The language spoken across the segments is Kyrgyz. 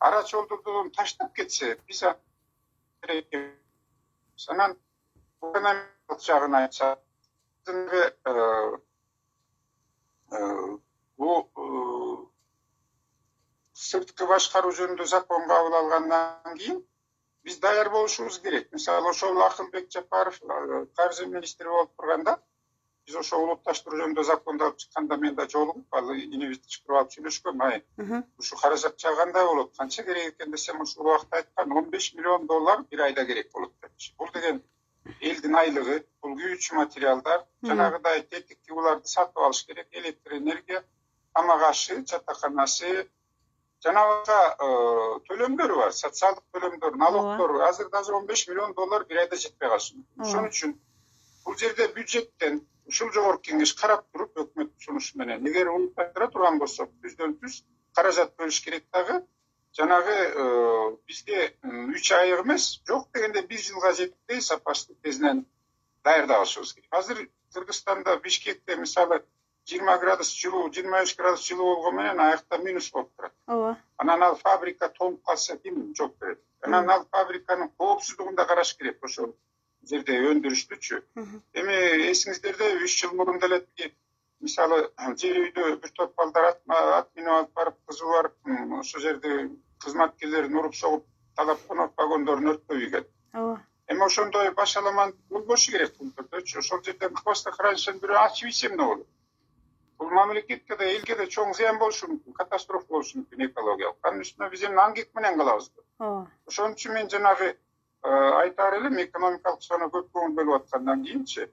araç yolculuğunu taşlap ketсе, biz анан экономикалык жагын айтсак, бул сырткы башкаруу жөнүндө закон кабыл алгандан кийин биз даяр болушубуз керек. Мисалы ошол Акылбек Жапаров каржы министри болуп турганда, биз ошо улутташтыруу жөнүндө законду алып чыкканда мен да жолугуп, ал инвестор чакырып алып сүйлөшкөм. Ушу каражат жагы кандай болот, канча керек экен десем, ушул убакта айткан $15 миллион бир айда керек болот депчи. Бул деген элдин айлыгы, бул күйүүчү материалдар, жанагыдай тетикти буларды сатып алыш керек, электр энергия, тамак ашы, жатаканасы, жанагы төлөмдөр бар, социалдык төлөмдөр, налогдор. Азыр даже $15 миллион бир айда жетпей калышы мүмкүн. Ошон үчүн бул жерде бюджеттен ушул жогорку кеңеш карап туруп, өкмөт сунушу менен эгер улутташтыра турган болсок, түздөн түз каражат бөлүш керек дагы. Жанагы бизге 3 ай эмес, жок дегенде 1 жылга жетиптей сапаштык тезинен даярдап алышыбыз керек. Азыр Кыргызстанда, Бишкекте мисалы 20 градус жылуу, 25 градус жылуу болгон менен аякта минус болуп турат. Ооба. Анан ал фабрика тонуп калса ким жооп берет? Анан ал фабриканын коопсуздугун да караш керек ошол жерде өндүрүштүчү. Эми эсиңиздерде 3 жыл мурун деле мисалы жер үйдө бир топ балдар ат минип алып барып, кызы барып, ошол жерде кызматкерлерин уруп согуп, талап конок вагондорун өрттөп ийген. Ооба. Эми ошондой башаламан болбошу керек бул жердечи. Ошол жерден хвостохранилищени бирөө ачып ийсе эмне болот? Бул мамлекетке да, элге да чоң зыян болушу мүмкүн, катастрофа болушу мүмкүн экологиялык. Анын үстүнө биз эми аңгек менен калабыз. Ооба. Ошон үчүн мен жанагы айтар элем, экономикалык жагына көп көңүл бөлүп аткандан кийинчи,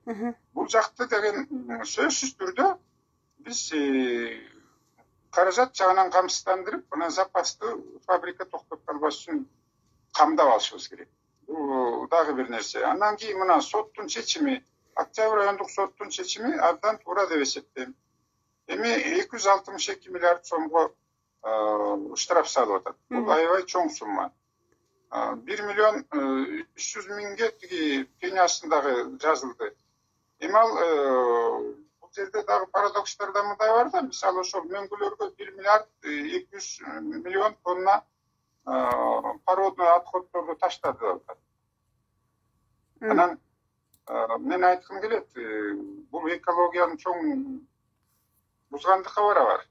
бул жакты деген сөзсүз түрдө биз каражат жагынан камсыздандырып, анан запасты фабрика токтоп калбаш үчүн камдап алышыбыз керек. Бул дагы бир нерсе. Андан кийин мына соттун чечими, Октябрь райондук соттун чечими абдан туура деп эсептейм. Эми 262 миллиард сомго штраф салып атат. Бул аябай чоң сумма. 1 миллион 300 миңге тиги пенясындагы жазылды. Эми ал бул жерде дагы парадокстар да мындай бар да, мисалы ошол мөңгүлөргө 1 миллиард 200 миллион тонна породный отходдорду таштады деп атат. Анан мен айткым келет, бул экологиянын чоң бузгандыкка барабар.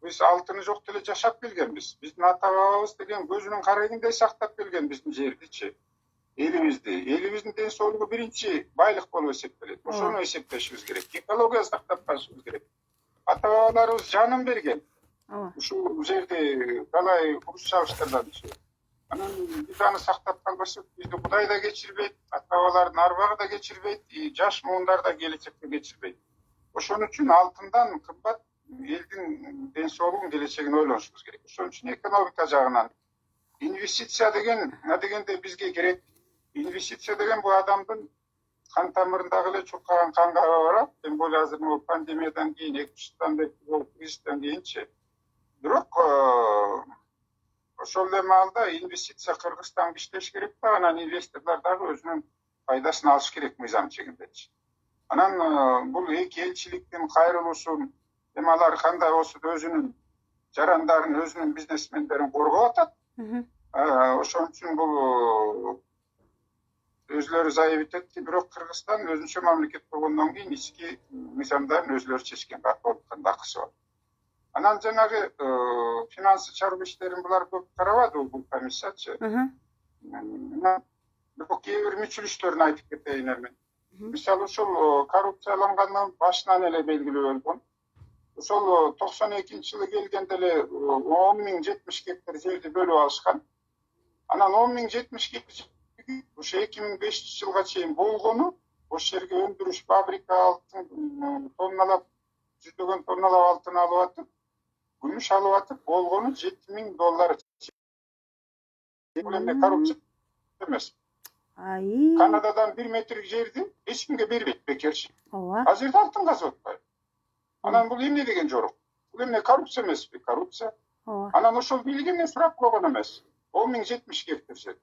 Биз алтыны жок деле жашап келгенбиз. Биздин ата-бабабыз деген көзүнүн карайгындай сактап келген биздин жердичи, элибизди. Элибиздин ден соолугу биринчи байлык болуп эсептелет. Ошону эсептешибиз керек. Экология сактап калышыбыз керек. Ата-бабаларыбыз жанын берген. Ушул жерде талай урус чабыштардан. Анан биз аны сактап калбасак, бизди Кудай да кечирбейт, ата-бабалардын арбагы да кечирбейт, жаш муундар да келечекте кечирбейт. Ошон үчүн алтындан кымбат элдин ден соолугун, келечегин ойлонушубуз керек. Ошон үчүн экономика жагынан инвестиция деген дегенде бизге керек. Инвестиция деген бул адамдын кан тамырындагы эле чуркаган канга барат. Тем более азыр бул пандемиядан кийин, экинчи кризистен кийинчи. Бирок ошол эле маалда инвестиция Кыргызстанга иштеш керек да, анан инвесторлор дагы өзүнүн пайдасын алыш керек мыйзам чегиндечи. Анан бул эки элчиликтин кайрылуусун эми алар кандай болсо да өзүнүн жарандарын, өзүнүн бизнесмендерин коргоп атат. Ошон үчүн бул өзүлөрү заявить этти, бирок Кыргызстан өзүнчө мамлекет болгондон кийин ички мыйзамдарын өзүлөрү чечкен акысы бар. Анан жанагы финансы чарба иштерин булар көп карабады, бул комиссиячы. Бирок кээ бир мүчүлүштөрүн айтып кетейин мен. Мисалы ошол коррупциялангандан башынан эле белгилүү болгон. Ошол 92-жылы келгенде эле 10.070 гектар жерди бөлүп алышкан. Анан 10.070 гектар ошо 2005-жылга чейин болгону, ошол жерге өндүрүш фабрика алтын тонналап, жүздөгөн тонналап алтын алып атып, күмүш алып атып, болгону $7.000. Бул эми коррупция эмес. Канададан 1 метр жерди эч кимге бербейт бекерчи. Ал жерде алтын казып атпайбы? Анан бул эмне деген жорук? Бул эмне коррупция эмеспи? Коррупция. Анан ошол билгенин сурап койгон эмес. 10.070 гектар жер.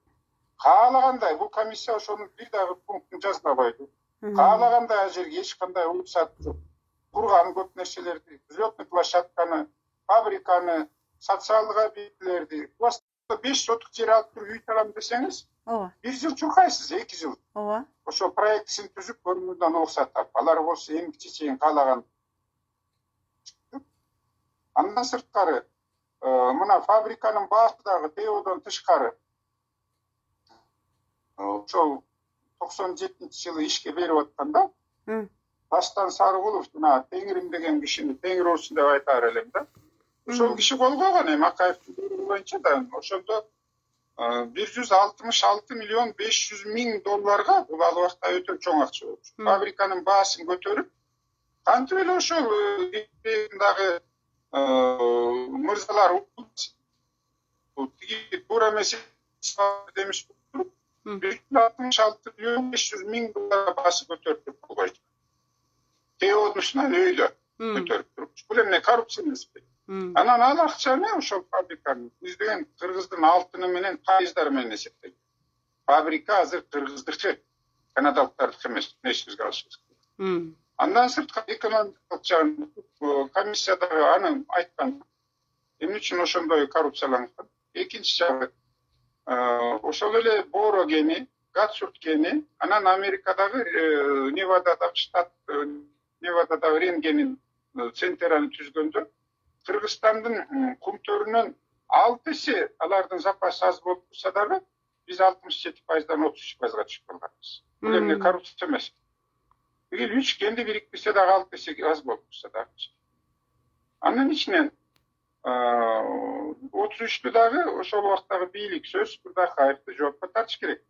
Каалагандай бул комиссия ошонун бир дагы пунктун жазбай койду. Каалагандай ал жерге эч кандай уруксат жок. Курган көп нерселерди, взлетный площадканы, фабриканы, социалдык объектилерди убастыкта 5 сотук жер алып туруп үй салам десеңиз, ооба, 1 жыл чуркайсыз, 2 жыл. ооба, Ошо проектисин түзүп, көрмөдөн оксатап, алар болсо эң чечегин каалаган. Андан сырткары, мына фабриканын баасы дагы ТОдон тышкары. Ошол 97-жылы ишке берип атканда, Таштан Сарыгулов, жана Теңирим деген кишини, Теңир болсун деп айтаар элем да. Ошол киши кол койгон эми Акаевдин буйругу боюнча да, ошондо 166 миллион 500 миң долларга, бул ал убакта өтө чоң акча болчу. Фабриканын баасын көтөрүп, кантип эле ошол дагы мырзалар тиги туура эмес демиш туруп, 166 миллион 500 миң долларга баасы көтөрүп койчу. Теодушунан өйлө көтөрүп туруп. Бул эмне коррупция эмеспи? Анан ал акчаны ошол фабриканын издеген кыргыздын алтыны менен пайыздар менен эсептейт. Фабрика азыр кыргыздыкы, канадалыктардыкы эмес, эсибизге алышыбыз керек. Андан сырткары экономикалык жагын комиссиядагы аны айткан. Эмне үчүн ошондой коррупцияланган? Экинчи жагы, ошол эле Боро кени, Гатсурт кени, анан Америкадагы Невададагы штат, Невададагы Ренгенин централын түзгөндө, Кыргызстандын кумтөрүнөн 6 алардын запасы аз болуп турса дагы, биз 67%дан 33%га түшүп калганбыз. Бул эмне коррупция эмес? Эгер 3 кенди бириктирсе дагы 6 аз болуп турса дагы. Анын ичинен 33'tü дагы ошол убактагы бийлик сөзсүз түрдө Акаевди жоопко тартыш керек.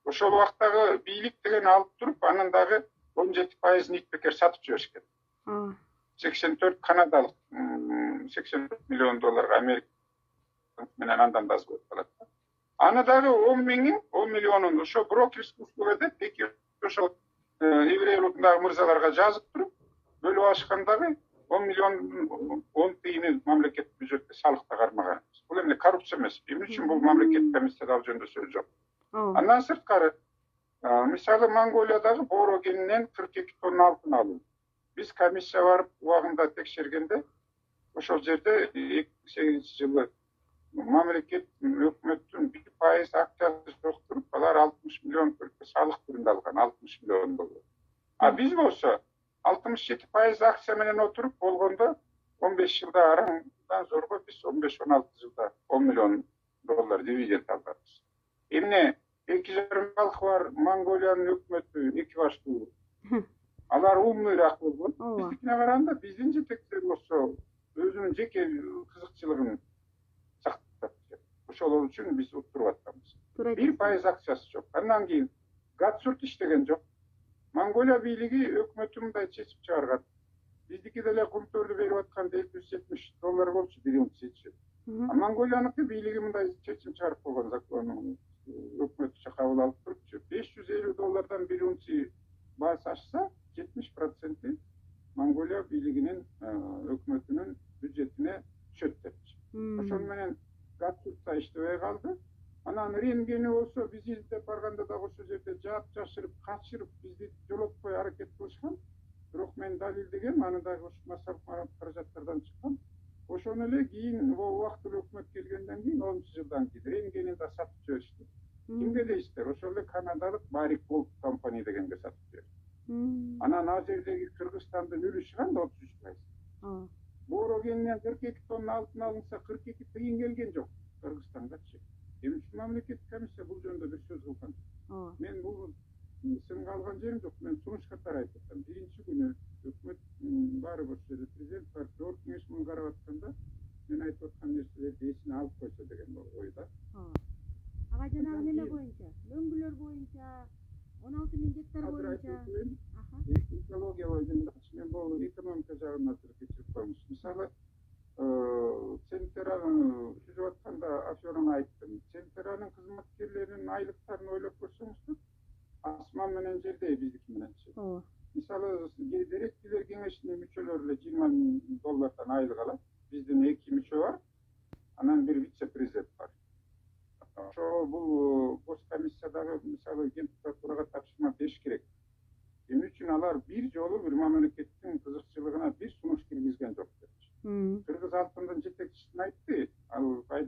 Ошол убактагы бийлик деген алып туруп, анын дагы 17% ит бекер сатып жибериш керек. 84 канадалык 84 миллион долларга Америка менен андан да аз болуп калат. Аны дагы 10 миллионун ошо брокерский услуга деп эки ошол еврей улутундагы мырзаларга жазып туруп, бөлүп алышкандагы 10 миллион 10 тыйыны мамлекет бюджетке салыкта кармаган. Бул эмне коррупция эмес. Эмне үчүн бул мамлекет комиссияда ал жөнүндө сөз жок. Андан сырткары, мисалы Монголиядагы Боро кенинен 42 тонна алтын алуу. Биз комиссия барып убагында текшергенде, ошол жерде 2008-жылы мамлекет өкмөттүн 1% акчасы жок туруп, алар 60 миллион салык түрүндө алган, 60 миллион доллар. А биз болсо 67% акция менен отуруп болгондо 15 жылда арандан зорго биз 15-16 жылда 10 миллион доллар дивиденд алганбыз. Эмне 2,5 халкы бар Монголиянын өкмөтү 2 баштуу. Алар умныйраак болгон. Биздикине караганда биздин жетектер болсо өзүнүн жеке кызыкчылыгын сактап жүрөт. Ошол үчүн биз отуруп атканбыз. 1% акчасы жок. Андан кийин Гатсурт иштеген жок. Монголия бийлиги өкмөтү мындай чечим чыгарган. Биздики деле кумтөрдү берип атканда $270 болчу бир унциячы. А Монголияныкы бийлиги мындай чечим чыгарып койгон, законун өкмөтчө кабыл алып турупчу, $550 бир унция баасы ашса, 70% Монголия бийлигинин өкмөтүнүн бюджетине түшөт депчи. Ошол менен Гатсуртта иштебей калды. Анан Ренгени болсо биз издеп барганда да ошол жерде жаап жашырып, качырып бизди жолотпой аракет кылышкан. Бирок мен далилдегем, аны дагы ошо массалык каражаттардан чыккан. Ошону эле кийин убактылуу өкмөт келгенден кийин 10-жылдан кийин Ренгени да сатып жиберишти. Кимге дейсиздер? Ошол эле канадалык Барик Голд компания дегенге сатып жиберди. Анан ал жердеги Кыргызстандын үлүшү кандай 33%. Боро кенинен 42 тонна алтын алынса 42 тыйын келген жок Кыргызстангачы. Эмне үчүн мамлекеттик комиссия бул жөнүндө бир сөз кылган? Мен бул сынга алган жерим жок. Мен сунуш катары айтып атам. Биринчи күнү өкмөт баары ошол жерде президент бар, Жогорку кеңеш муну карап атканда мен айтып аткан нерселерди эсине алып койсо деген ойда. Ага жанагы неме боюнча, лөңгүлөр боюнча, 16 миң гектар боюнча. Экология боюнча мен бул экономика жагын азыр кечирип коюмуз. Мисалы, Центраны түзүп атканда афераны айттым. Центранын кызматкерлеринин айлыктарын ойлоп көрсөңүздөр, асман менен жердей биздики мененчи. Мисалы, директивдер кеңешинин мүчөлөрү эле $20,000 айлык алат. Биздин 2 мүчө бар. Анан бир вице-президент бар. Ошо бул госкомиссиядагы мисалы генпрокуратурага тапшырма бериш керек. Эмне үчүн алар бир жолу бир мамлекеттин кызыкчылыгына бир сунуш киргизген жок депчи. Кыргыз алтындын жетекчиси айтты,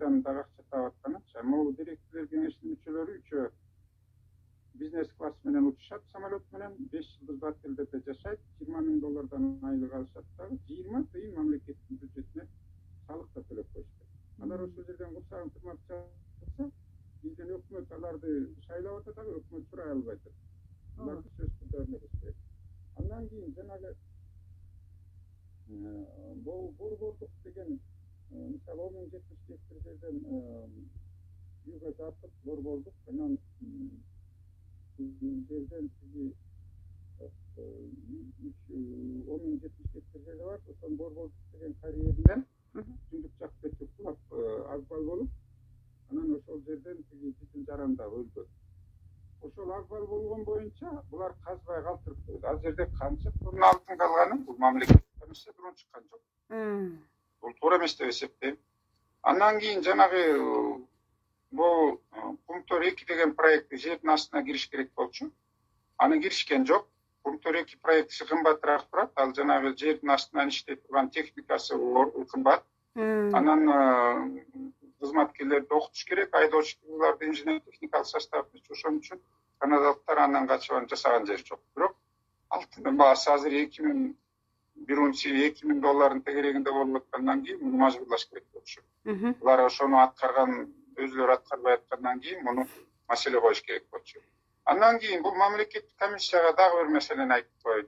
жанында акча таап атканынча могу директорлор кеңешинин мүчөлөрү үчөө бизнес класс менен учушат самолет менен 5 жылдыз отелдерде жашайт, $20,000 айлык алышат дагы 20 тыйын мамлекеттин бюджетине салык да төлөп коюшат. Алар ошол жерден курсагын тырмап чыкса, биздин өкмөт аларды шайлап атат дагы өкмөт сурай албайт. Аларды сөз көтөрүлөт керек. Андан кийин жанагы борбордук деген мисалы 1070 гектар жерден юга тартып борбордук анан жерден тиги 1070 гектар жери бар, ошон борбордук деген карьеринен түндүк жак бетке кулап акбал болуп, анан ошол жерден тиги биздин жаранда өлдү. Ошол акбал болгон боюнча булар казбай калтырып койду. Ал жерде канча тонна алтын калганын бул мамлекет комиссия турун чыккан жок. Бул туура эмес деп эсептейм. Андан кийин жанагы бул пунктор 2 деген проект жердин астына кириш керек болчу. Аны киришкен жок. Пунктор 2 проектиси кымбатыраак турат. Ал жанагы жердин астынан иштей турган техникасы кымбат. Анан кызматкерлерди окутуш керек, айдоочуларды инженер техникалык составды. Ошон үчүн канадалыктар андан качыбан жасаган жери жок. Бирок алтындын баасы азыр $2,000 тегерегинде болуп аткандан кийин муну мажбурлаш керек болчу. Булар ошону аткарган, өзүлөрү аткарбай аткандан кийин муну маселе коюш керек болчу. Андан кийин бул мамлекеттик комиссияга дагы бир маселени айтып коеюн.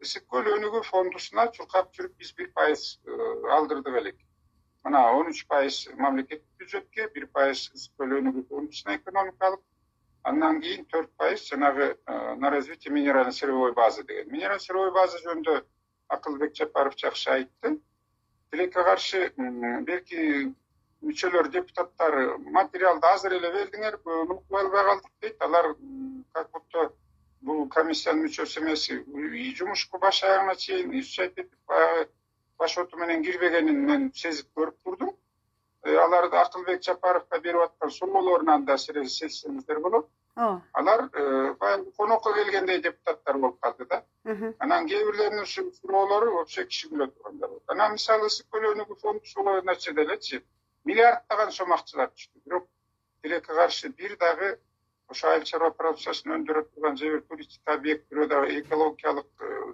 Ысык көл өнүгүү фондусуна чуркап жүрүп биз 1% алдырдык элек. Мына 13% мамлекеттик бюджетке, 1% ысык көл өнүгүү фондусуна экономикалык, андан кийин 4% жанагы на развитие минерально сырьевой базы деген. Минерально сырьевой база жөнүндө Акылбек Жапаров жакшы айтты. Тилекке каршы берки мүчөлөр, депутаттар материалды азыр эле бердиңер, унутпай албай калдык дейт. Алар как будто бул комиссиянын мүчөсү эмес, жумушку баш аягына чейин изучать этип баш оту менен кирбегенин мен сезип көрүп турдум. Аларды Акылбек Жапаровго берип аткан суроолорунан да сезсеңиздер болот. Алар баягы конокко келгендей депутаттар болуп калды да. Анан кээ бирлеринин суроолору вообще киши күлө тургандар болот. Анан мисалы ысык көл өнүгүү фондусу нечеде элечи миллиарддаган сом акчалар түштү. Бирок тилекке каршы бир дагы ошо айыл чарба продукциясын өндүрө турган же бир туристтик объект, бирөө дагы экологиялык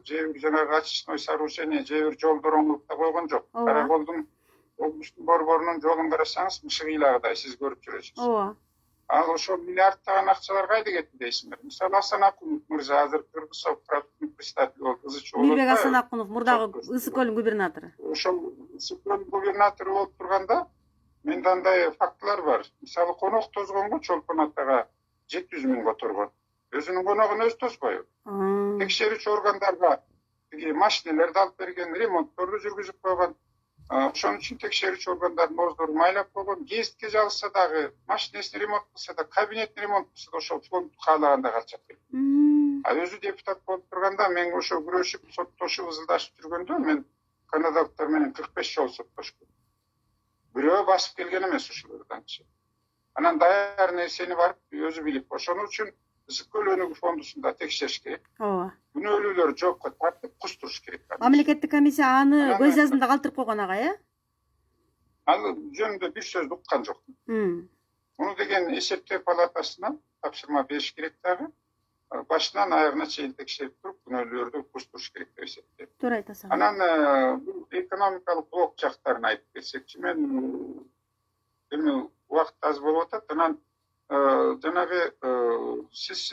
же бир жанагы очистной сооружение, же бир жолдор оңдуп да койгон жок. Караколдун облустун борборунун жолун карасаңыз мышык ыйлагыдай сиз көрүп жүрөсүз. Ал ошол миллиарддаган акчалар кайда кетти дейсиңер? Мисалы Асан Акунов мырза азыр Кыргызстан председатель болуп ызычуу болуп. Мирбек Асан Акунов мурдагы Ысык көлдүн губернатору. Ошол Ысык көлдүн губернатору болуп турганда менде андай фактылар бар. Мисалы конок тозгонго Чолпон атага 700.000 которгон. Өзүнүн коногун өзү тозбойбу. Текшерүүчү органдарга тиги машинелерди алып берген, ремонтторду жүргүзүп койгон. Ошон үчүн текшерүүчү органдардын ооздору майлап койгон. Гездке жалса дагы, машинесин ремонт кылса да, кабинетин ремонт кылса да ошол фонд каалаганда карчат берет. Өзү депутат болуп турганда мен ошо күрөшүп, соттошуп, ызылдашып жүргөндө мен канадалыктар менен 45 жолу соттошкум. Бирөө басып келген эмес ушуларданчы. Анан даяр нерсени барып өзү билип, ошон үчүн ысык көл өнүгүү фондусунда текшериш керек. Күнөөлүүлөр жокко тартып кустуруш керек. Мамлекеттик комиссия аны көз азында калтырып койгон ага, Ал жөнүндө бир сөз уккан жок. Муну деген эсептөө палатасына тапшырма бериш керек дагы. Башынан аягына чейин текшерип туруп, күнөөлүүлөрдү кустуруш керек деп эсептейм. Туура айтасың. Анан бул экономикалык блок жактарын айтып кетсекчи, мен эми убакыт аз болуп атат. Анан жанагы сиз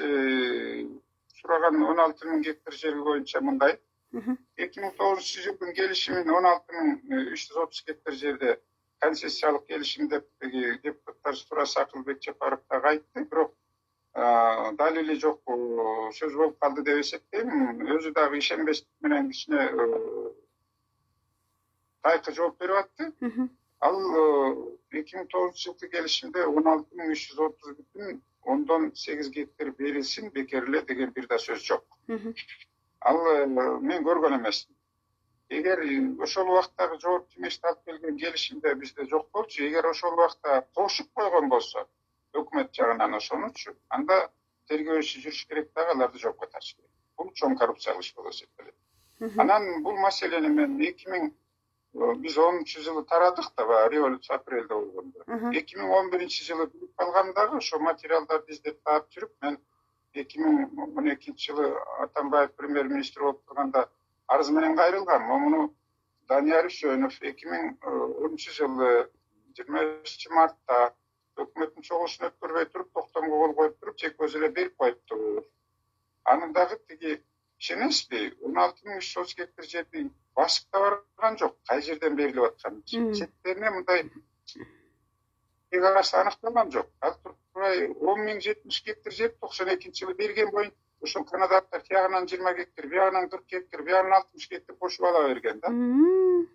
сураган 16.000 гектар жер боюнча мындай 2009-жылдын келишимин 16.330 гектар жерде концессиялык келишим деп депутаттар сураса Акылбек Жапаров дагы айтты. Бирок далили жок сөз болуп калды деп эсептейм. Өзү дагы ишенбестик менен кичине тайкы жооп берип атты. Ал 2009-жылкы келишимде 16.330,8 гектар берилсин, бекериле деген бир да сөз жок. Ал мен көргөн эмесмин. Эгер ошол убактагы жооп кеңеште алып келген келишимде бизде жок болчу, эгер ошол убакта кошуп койгон болсо өкмөт жагынан ошонучу, анда тергөө иши жүрүш керек дагы, аларды жоопко тартыш керек. Бул чоң коррупциялык иш болуп эсептелет. Анан бул маселени мен biz 10-njy ýyly taradyk da rewolýusiýa aprelde bolganda. 2011-nji ýyly bilip kalgandagы şo materiallardy izlep taap жүрüp men 2012-nji ýyly Atambayev premier ministr bolup turganda arz menen gaýrylgam. Muну Daniyar Hüseyinov 2010-njy ýyly 25 martda hökümetin çoguşyny ötkürbey turup toktomga kol koyup turup çek özüle berip koyupdy. Anındagy tigi şenespi 16.330 hektar жерди basıp da bargan jok. Kay жерден berilip atkan. Çetlerine mınday egarası anıklangan jok. Al turpay 10.070 hektar jer 92-nji ýyly bergen boyun oşo Kanadalar tiyagынан 20 hektar, biyagынан 40 hektar, biyagынан 60 hektar koşup ala bergen da.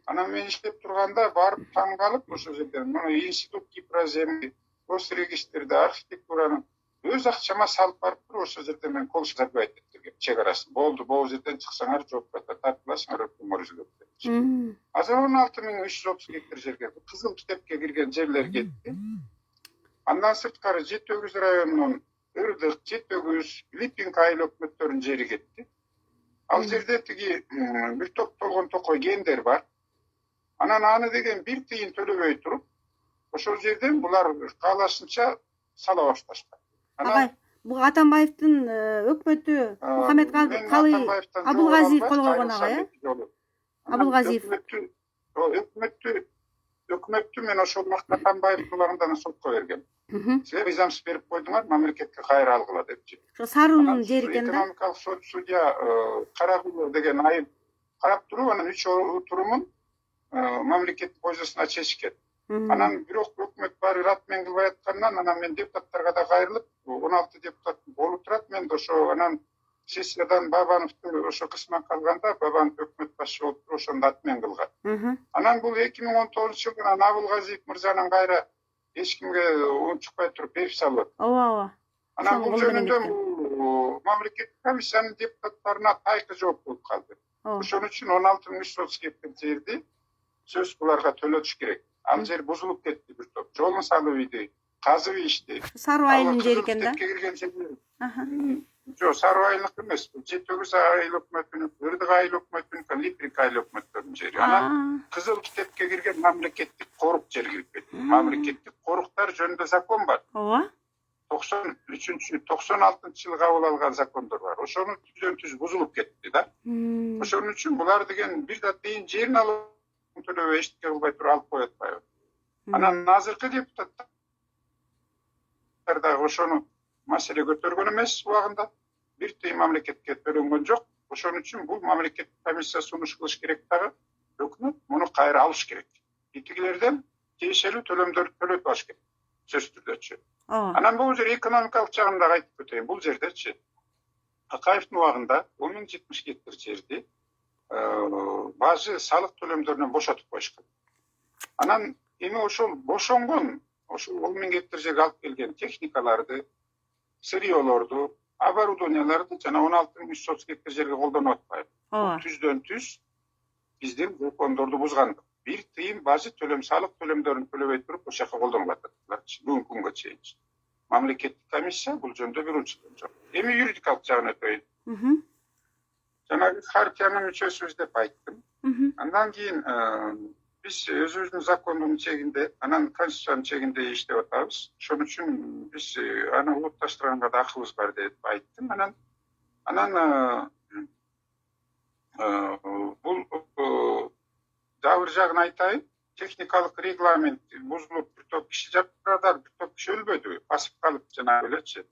Ana men işlep turganda barıp tan kalıp oşo жерден. Muну Institut Giprazemi, Gosregistrde arxitekturanın öz akçama salıp barıp dur oşo жерден men kol şazap ettirdim. Çegarasın. Boldu, bu жерден çıksaňar jok bata tartılaşaňar öpümür jülüp. Azar 16.330 hektar жерге Kızıl Kitepke girgen jerler getdi. Andan sırtkary Jetögüz rayonunun Irdyk, Jetögüz, Liping aýyl ökmetleriniň jeri getdi. Al jerde tigi bir top tolgon tokoy genler bar. Anan any degen bir tiýin төлebey turup, oşo жерден bular kalaşynça sala başlaşdy. Agay, bu Atambaevdin ökmeti Muhammed Kaly Abulgaziyev kol koygan agay. Abulgaziyev. Hökümetdi men oşol wagtda Atambaev bularyndan sotga bergen. Sizler izamsız berip koýduňar, mamleketke gaýra algyla depçi. Şu Sarunun jeri eken da. Ekonomikalyk sudya Karagül degen aýyp karap turup, anan 3 turumun mamleket poýzasyna çeşket. Anan birok hökümet bary ratmen kılbay atkandan anan men deputatlarga da gaýrylyp 16 deputat bolup turat. Men de oşo anan sessiýadan Babanowdy oşo kısman kalganda Baban hökümet başçy bolup oşonda atmen kılgan. Anan bul 2019 ýylda Abulgaziyev Mirzanyň gaýra hiç kimge on çıkmay turup berip salyp. Owa. Anan bu jönünde mamleket komissiýanyň deputatlaryna taýky jogap bolup kaldy. Oşoň üçin 16.330 hektar жерди söz bularga töletüş gerek. Al jer buzulup ketdi bir top. Jolun salyp idi, kazyp içdi. Sarwaýynyň jeri eken da. Jo, Sarwaýlyk emes. Jetögüz aýyl ökmetiniň, Irdyk aýyl ökmetiniň, Liping aýyl ökmetiniň jeri. Anan Kızıl Kitepke girgen mamleketlik koruk jer girip ketdi. Mamleketlik koruklar jönünde zakon bar. Owa. 93-96-njy ýyly kabul algan zakondor bar. Oşonu tüz buzulup ketdi da. Oşoň üçin bular degen bir da deýin jerini alyp төлöp eşitke kılbay turup alyp koýatpayby. Anan nazırkı deputatlar da oşonu mesele götürgön emes wagtynda. Bir tiýin mamleketke tölengen jok. Oşoň üçin bu mamleket komissiýa sunuş kılış gerek dagy. Hökümet muny gaýra alyş gerek. Itigilerden teşeli tölemler tölet baş gerek. Söz türdeçi. Anan bu jer ekonomikalyk jagynda gaýtyp öteýin. Bu jerdeçi Akaýewiň wagtynda 10.070 hektar жерди bazı salyk tölemlerinden boşatyp koýuşkan. Anan emi oşol boşongon, oşol 10.000 hektar jerge alyp gelgen teknikalарды, sırýolardy, оборудованияларды jana 16.330 hektar jerge koldanıp atpaýar. Tüzdön tüz bizden zakondordu buzgandyk. Bir tiýin bazı tölem salyk tölemlerini төлebey turup oşaka koldanıp atdylar. Bugünkü günge çeýin. Mamleketlik komissiýa bu jönde bir uçurun jok. Emi ýuridik jagyna öteýin. Janaky hartiýanyň müçesi dep aýtdym. Andan keyin biz özümüzdün zakonunyň çeginde, anan konstitusiýanyň çeginde işlep atabız. Şoň üçin biz ana ulutlaşdyrganga da akybız bar dep aýtdym. Anan bul dawr jagyna aýtaýyn. Teknikalyk reglament buzulup bir top kişi japradar, bir top kişi ölbödü. Basyp kalyp jana öleçi.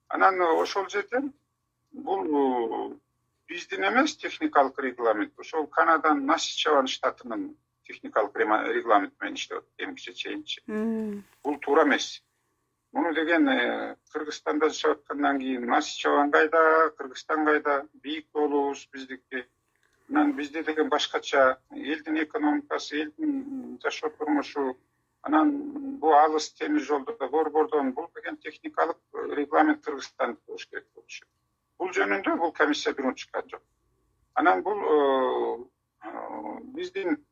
Anan oşol жерден bul bizdin emes teknikalyk reglament. Oşol Kanada'n Nassiçevan ştatynyň teknikalyk reglament menen işlep emkiçe çeýinçi. Bul toora emes. Muну деген Kırgızstanda yaşatkandan keyin Nassiçevan gaýda, Kırgızstan gaýda, biýik bolubuz bizdiki. Anan bizde degen başkaça eldin ekonomikasy, eldin yaşap durmuşu, anan bu alys temir jolda borbordon bul degen teknikalyk reglament Kırgızstan boş gerek boluşu. Bul jönünde bul komissiýa bir çykan jok. Anan bul bizdin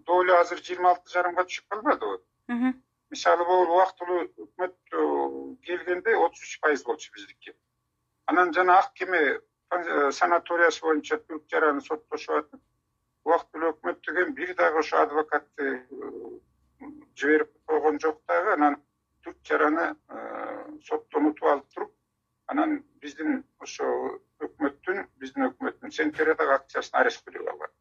doly hazır 26,5 düşüp kalbady. Misaly bu wagtly hökümet gelgende 33% bolçu bizdiki. Anan jana ak keme sanatoriýasy boýunça Türk jarany sotlaşyp atdy. убактылуу өкмөт деген бир дагы ошо адвокатты жиберип койгон жок дагы. Анан 4 жараны соттон утуп алып туруп, анан биздин өкмөттүн Сентерадагы акциясын аресттеп алган.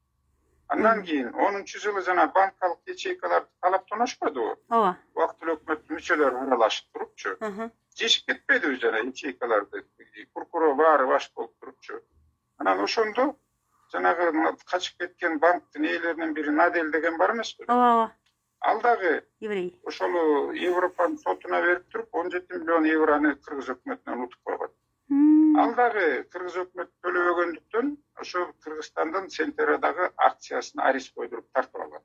Андан кийин 10-жылы жана банкалык ячейкаларды талап тоношподубу? Ооба. Убактылуу өкмөттүн мүчөлөрү аралашып турупчу. Жешип кетпедиби жана ячейкаларды? Прокурор баары баш болуп турупчу. Анан ошондо жанагы качып кеткен банктын ээлеринин бири Надель деген бар эмеспи? Ооба. Ал дагы Еврей. ошол Европанын сотуна берип туруп 17 миллион евроны кыргыз өкмөтүнөн утуп койгон. Ал дагы кыргыз өкмөтү төлөбөгөндүктөн ошо Кыргызстандын Сентерадагы акциясын арест койдуруп тартып алган.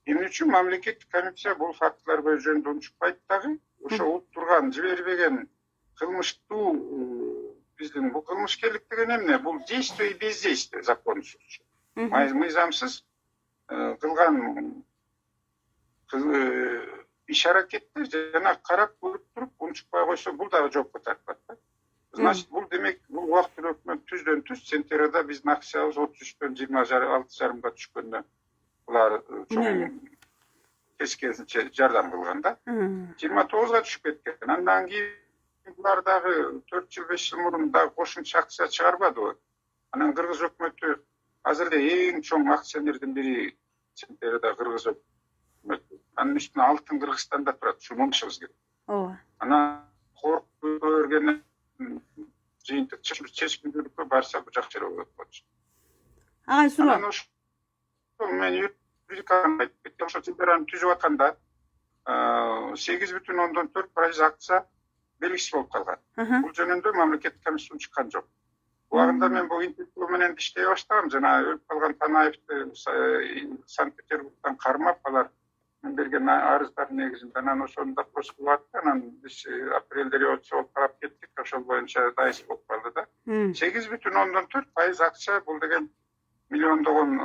Эмне үчүн мамлекеттик комиссия бул фактылар жөнүндө унчукпайт дагы? Ошо утуп турган, жибербеген кылмыштуу биздин бул кылмышкерлик деген эмне? Бул действие и бездействие законсуз. Мыйзамсыз кылган иш-аракеттер жана карап көрүп туруп унчукпай койсо бул дагы жоопко тартылат да. Значит, бул демек бул убактылуу өкмөт түздөн түз Сентерада биздин акциябыз 33-төн 26,5 түшкөндө булар чоң тескерисинче жардам кылган да. 29 түшүп кеткен. Андан кийин булар дагы 4 жыл 5 жыл мурун дагы кошумча акция чыгарбадыбы? Анан кыргыз өкмөтү азыркы эң чоң акционердин бири Сентерада кыргыз өкмөтү. Анын үстүнө алтын Кыргызстанда турат, шуну унутушубуз керек. Ооба. Анан коркуп көргөн жыйынтык чечимдүүлүккө барса бучак жер болот болчу. Агай суроо. Анан ошо мен юридиканы айтып кеттим. Ошо Сентераны түзүп атканда 8,4% акция белгисиз болуп калган. Бул жөнүндө мамлекеттик комиссия чыккан жок. Убагында мен бул интервью менен иштей баштагам. Жана өлүп калган Танаевди Санкт-Петербургдан кармап алар мен берген арыздардын негизинде анан ошону допрос кылып атты. Анан биз апрелде революция болуп карап кеттик. Ошол боюнча дайыс болуп калды да. 8,4% акция бул деген миллиондогон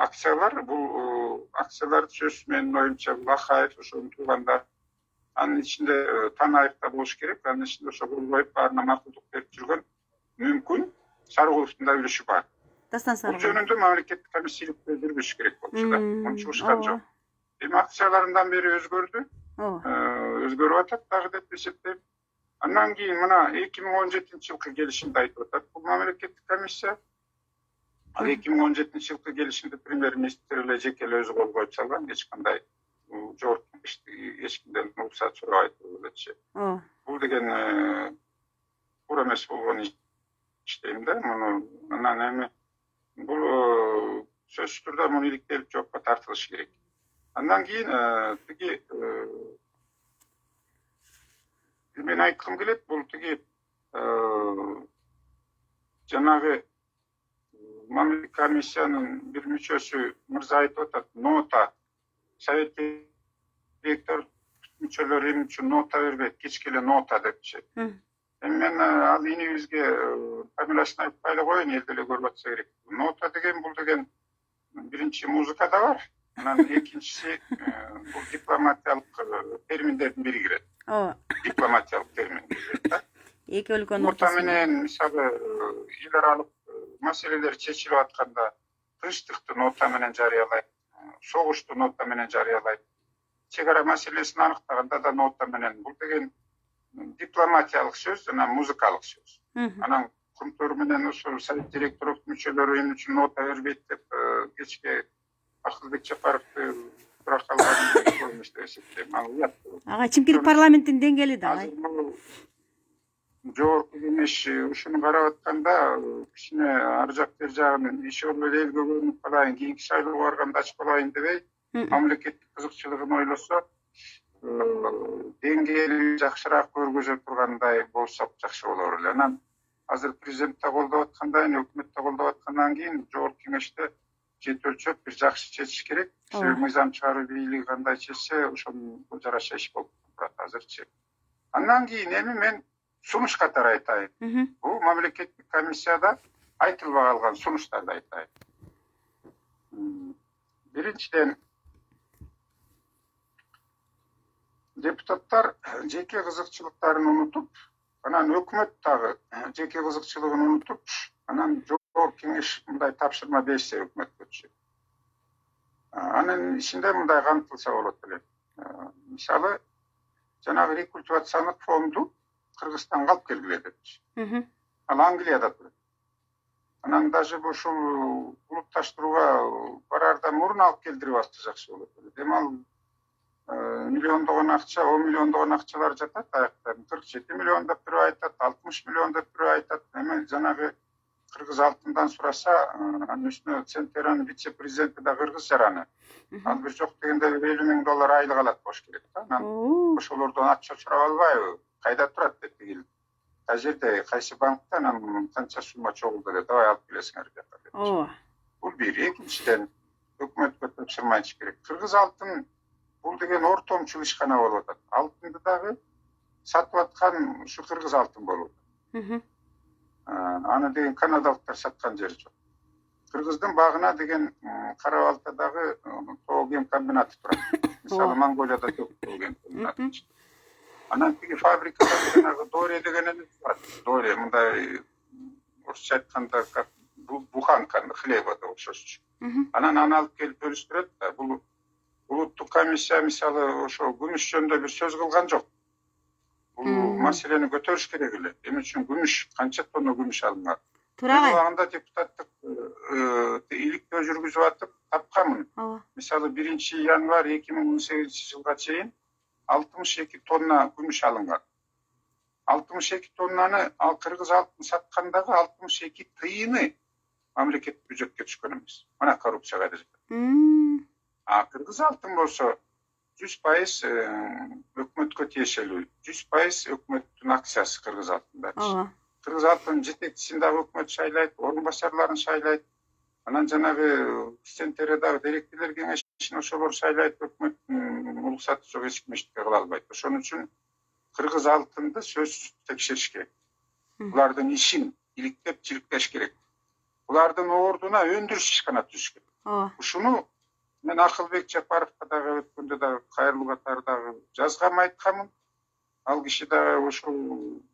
акциялар. Бул акцияларды сөзсүз менин оюмча Бакаев ошонун туугандар. Анын ичинде Танаев да болуш керек. Анын ичинде ошо Кулбаев баарына макулдук берип жүргөн мүмкүн. Сарыгуловдун да үлүшү бар. Дастан Бул жөнүндө мамлекеттик комиссия жүргүзүш керек болчу да. Унчушкан жок. Эми акцияларынан бери өзгөрдү. Өзгөрүп атат дагы деп эсептейм. Андан кийин мына 2017-жылкы келишимди айтып атат. Бул мамлекеттик комиссия. Ал 2017-жылкы келишимди премьер-министр эле жеке эле өзү кол коюп салган. Эч кандай жогорку эч кимден уруксат сурабайт элечи. Бул деген туура эмес болгон иштейм да. Муну анан эми бул сөзсүз түрдө муну иликтелип жоопко тартылыш керек. Андан кийин тиги мен айткым келет, бул тиги жанагы мамлекеттик комиссиянын бир мүчөсү мырза айтып атат, нота совет директор мүчөлөрү эмне үчүн нота бербейт, кечке эле нота депчи. Эми мен ал инибизге фамилиясын айтпай эле коеюн, эл деле көрүп атса керек. Нота деген бул деген биринчи музыкада бар. Анан экинчиси бул дипломатиялык терминдердин бири кирет. Ооба. Дипломатиялык термин кирет да. Эки өлкөнүн нота менен мисалы эл аралык маселелер чечилип атканда тынчтыкты нота менен жарыялайт, согушту нота менен жарыялайт. Чек ара маселесин аныктаганда да нота менен. Бул деген дипломатиялык сөз жана музыкалык сөз. Анан кумтөр менен ошол совет директордун мүчөлөрү эмне үчүн нота бербейт деп кечке Акылбек Чапаровду сурак алган деп эсептейм. Ал уят. Агай Чимкирик парламенттин деңгээли да агай. Жогорку кеңеш ушуну карап атканда кичине ар жак бер жагын иши болуп эле элге көрүнүп калайын, кийинки шайлоого барганда ачпалайын дебей, мамлекеттик кызыкчылыгын ойлосо, деңгээли жакшыраак көргөзө тургандай болсо жакшы болор эле. Анан азыр президент да колдоп аткандай, өкмөт да колдоп аткандан кийин жогорку кеңеште жет өлчөп бир жакшы чечиш керек. Мыйзам чыгаруу бийлиги кандай чечсе, ошого жараша иш болуп турат азырчы. Андан кийин эми мен сунуш катары айтайын. Бул мамлекеттик комиссияда айтылбай калган сунуштарды айтайын. Биринчиден, депутаттар жеке кызыкчылыктарын унутуп, анан өкмөт дагы жеке кызыкчылыгын унутуп, анан jogorku kengeş mınday tapşırma berse hökümetke düşet. Anın içinde mınday kamtılsa bolat elek. Misalı janagı rekultivasiyanlyk fondu Kırgızstan'a alıp kelgiledi. Al Angliyada durur. Anan daşı bu şu bulutlaştırığa barardan murun alıp keldirip atacaksı bolat elek. Demal milyondoğun akça, 10 milyondoğun akçalar jatat ayaklarını. 47 milyonda bir aytat, 60 milyonda bir aytat. Hemen janagı Kırgız altından sorasa, üstüne Senteran'ın vice-prezidenti de Kırgız jaranı. Al bir çok degende $50.000 aylık alat boş gerek. Oşolordan akça surap albay, kayda turat dedi gel. Kajerde kaysı banktan kança suma çoğuldu dedi, davay alıp bilesin dedi. Bu bir, ikinciden hükümet götürmeyecek gerek. Kırgız altın bu degen ortomçul işkana bolup atat. Altındı dağı satıp atkan şu Kırgız altın bolup atat. Ana degen Kanadalıklar satkan jeri çok. Kırgızdın bağına degen Karabalta'dağı Toğgen kombinatı turar. Misalı Mongoliyada çok Toğgen kombinatı. Ana degi fabrikalar Dore degeneniz var. Dore, mınday Rusça aytkanda Buhan kandı, Xlebada okşoş. Anan alıp gelip bölüştürет da bu Uluttuk komissiya misalı oşo gümüş jönündө bir söz kılgan jok. Bu maseleni götürüş kerek ele. Emin üçün gümüş, kança tonna gümüş alıngan. Turabay. Anda deputatlık iyilikte жүрgüzüp atıp tapkanmın. Misalı 1 yanvar 2018 yılga çeyin 62 tonna gümüş alıngan. 62 tonnanı Kırgız altın satkandagı 62 tıyını mamleket büjetke түшкөнүбүз. Mana korrupsiyaga edecek. Kırgız altın bolsa 100% hükümetke tiyешелүү, 100% hükümetin aksiyası Kırgız altında. Kırgız altın jetekçisindagi hükümet şaylayt, orunbasarlарын şaylayt. Anan janagı Senteredagi direktiler kеңешин ошолор şaylayt, hükümetin уруксаты жок эчким эчтеке кыла албайт. Ошон үчүn Kırgız altınды сөзсүз tekşiriş kerek. Bulardын işin iliktep çiliklеш kerek. Bulardын orduna öndürüş işkana түшүш kerek. Ушуну men Akılbek Japarovga dagы өткөндө дагы кайрылуу катардагы жазгам айткамын. Ал киши дагы ошол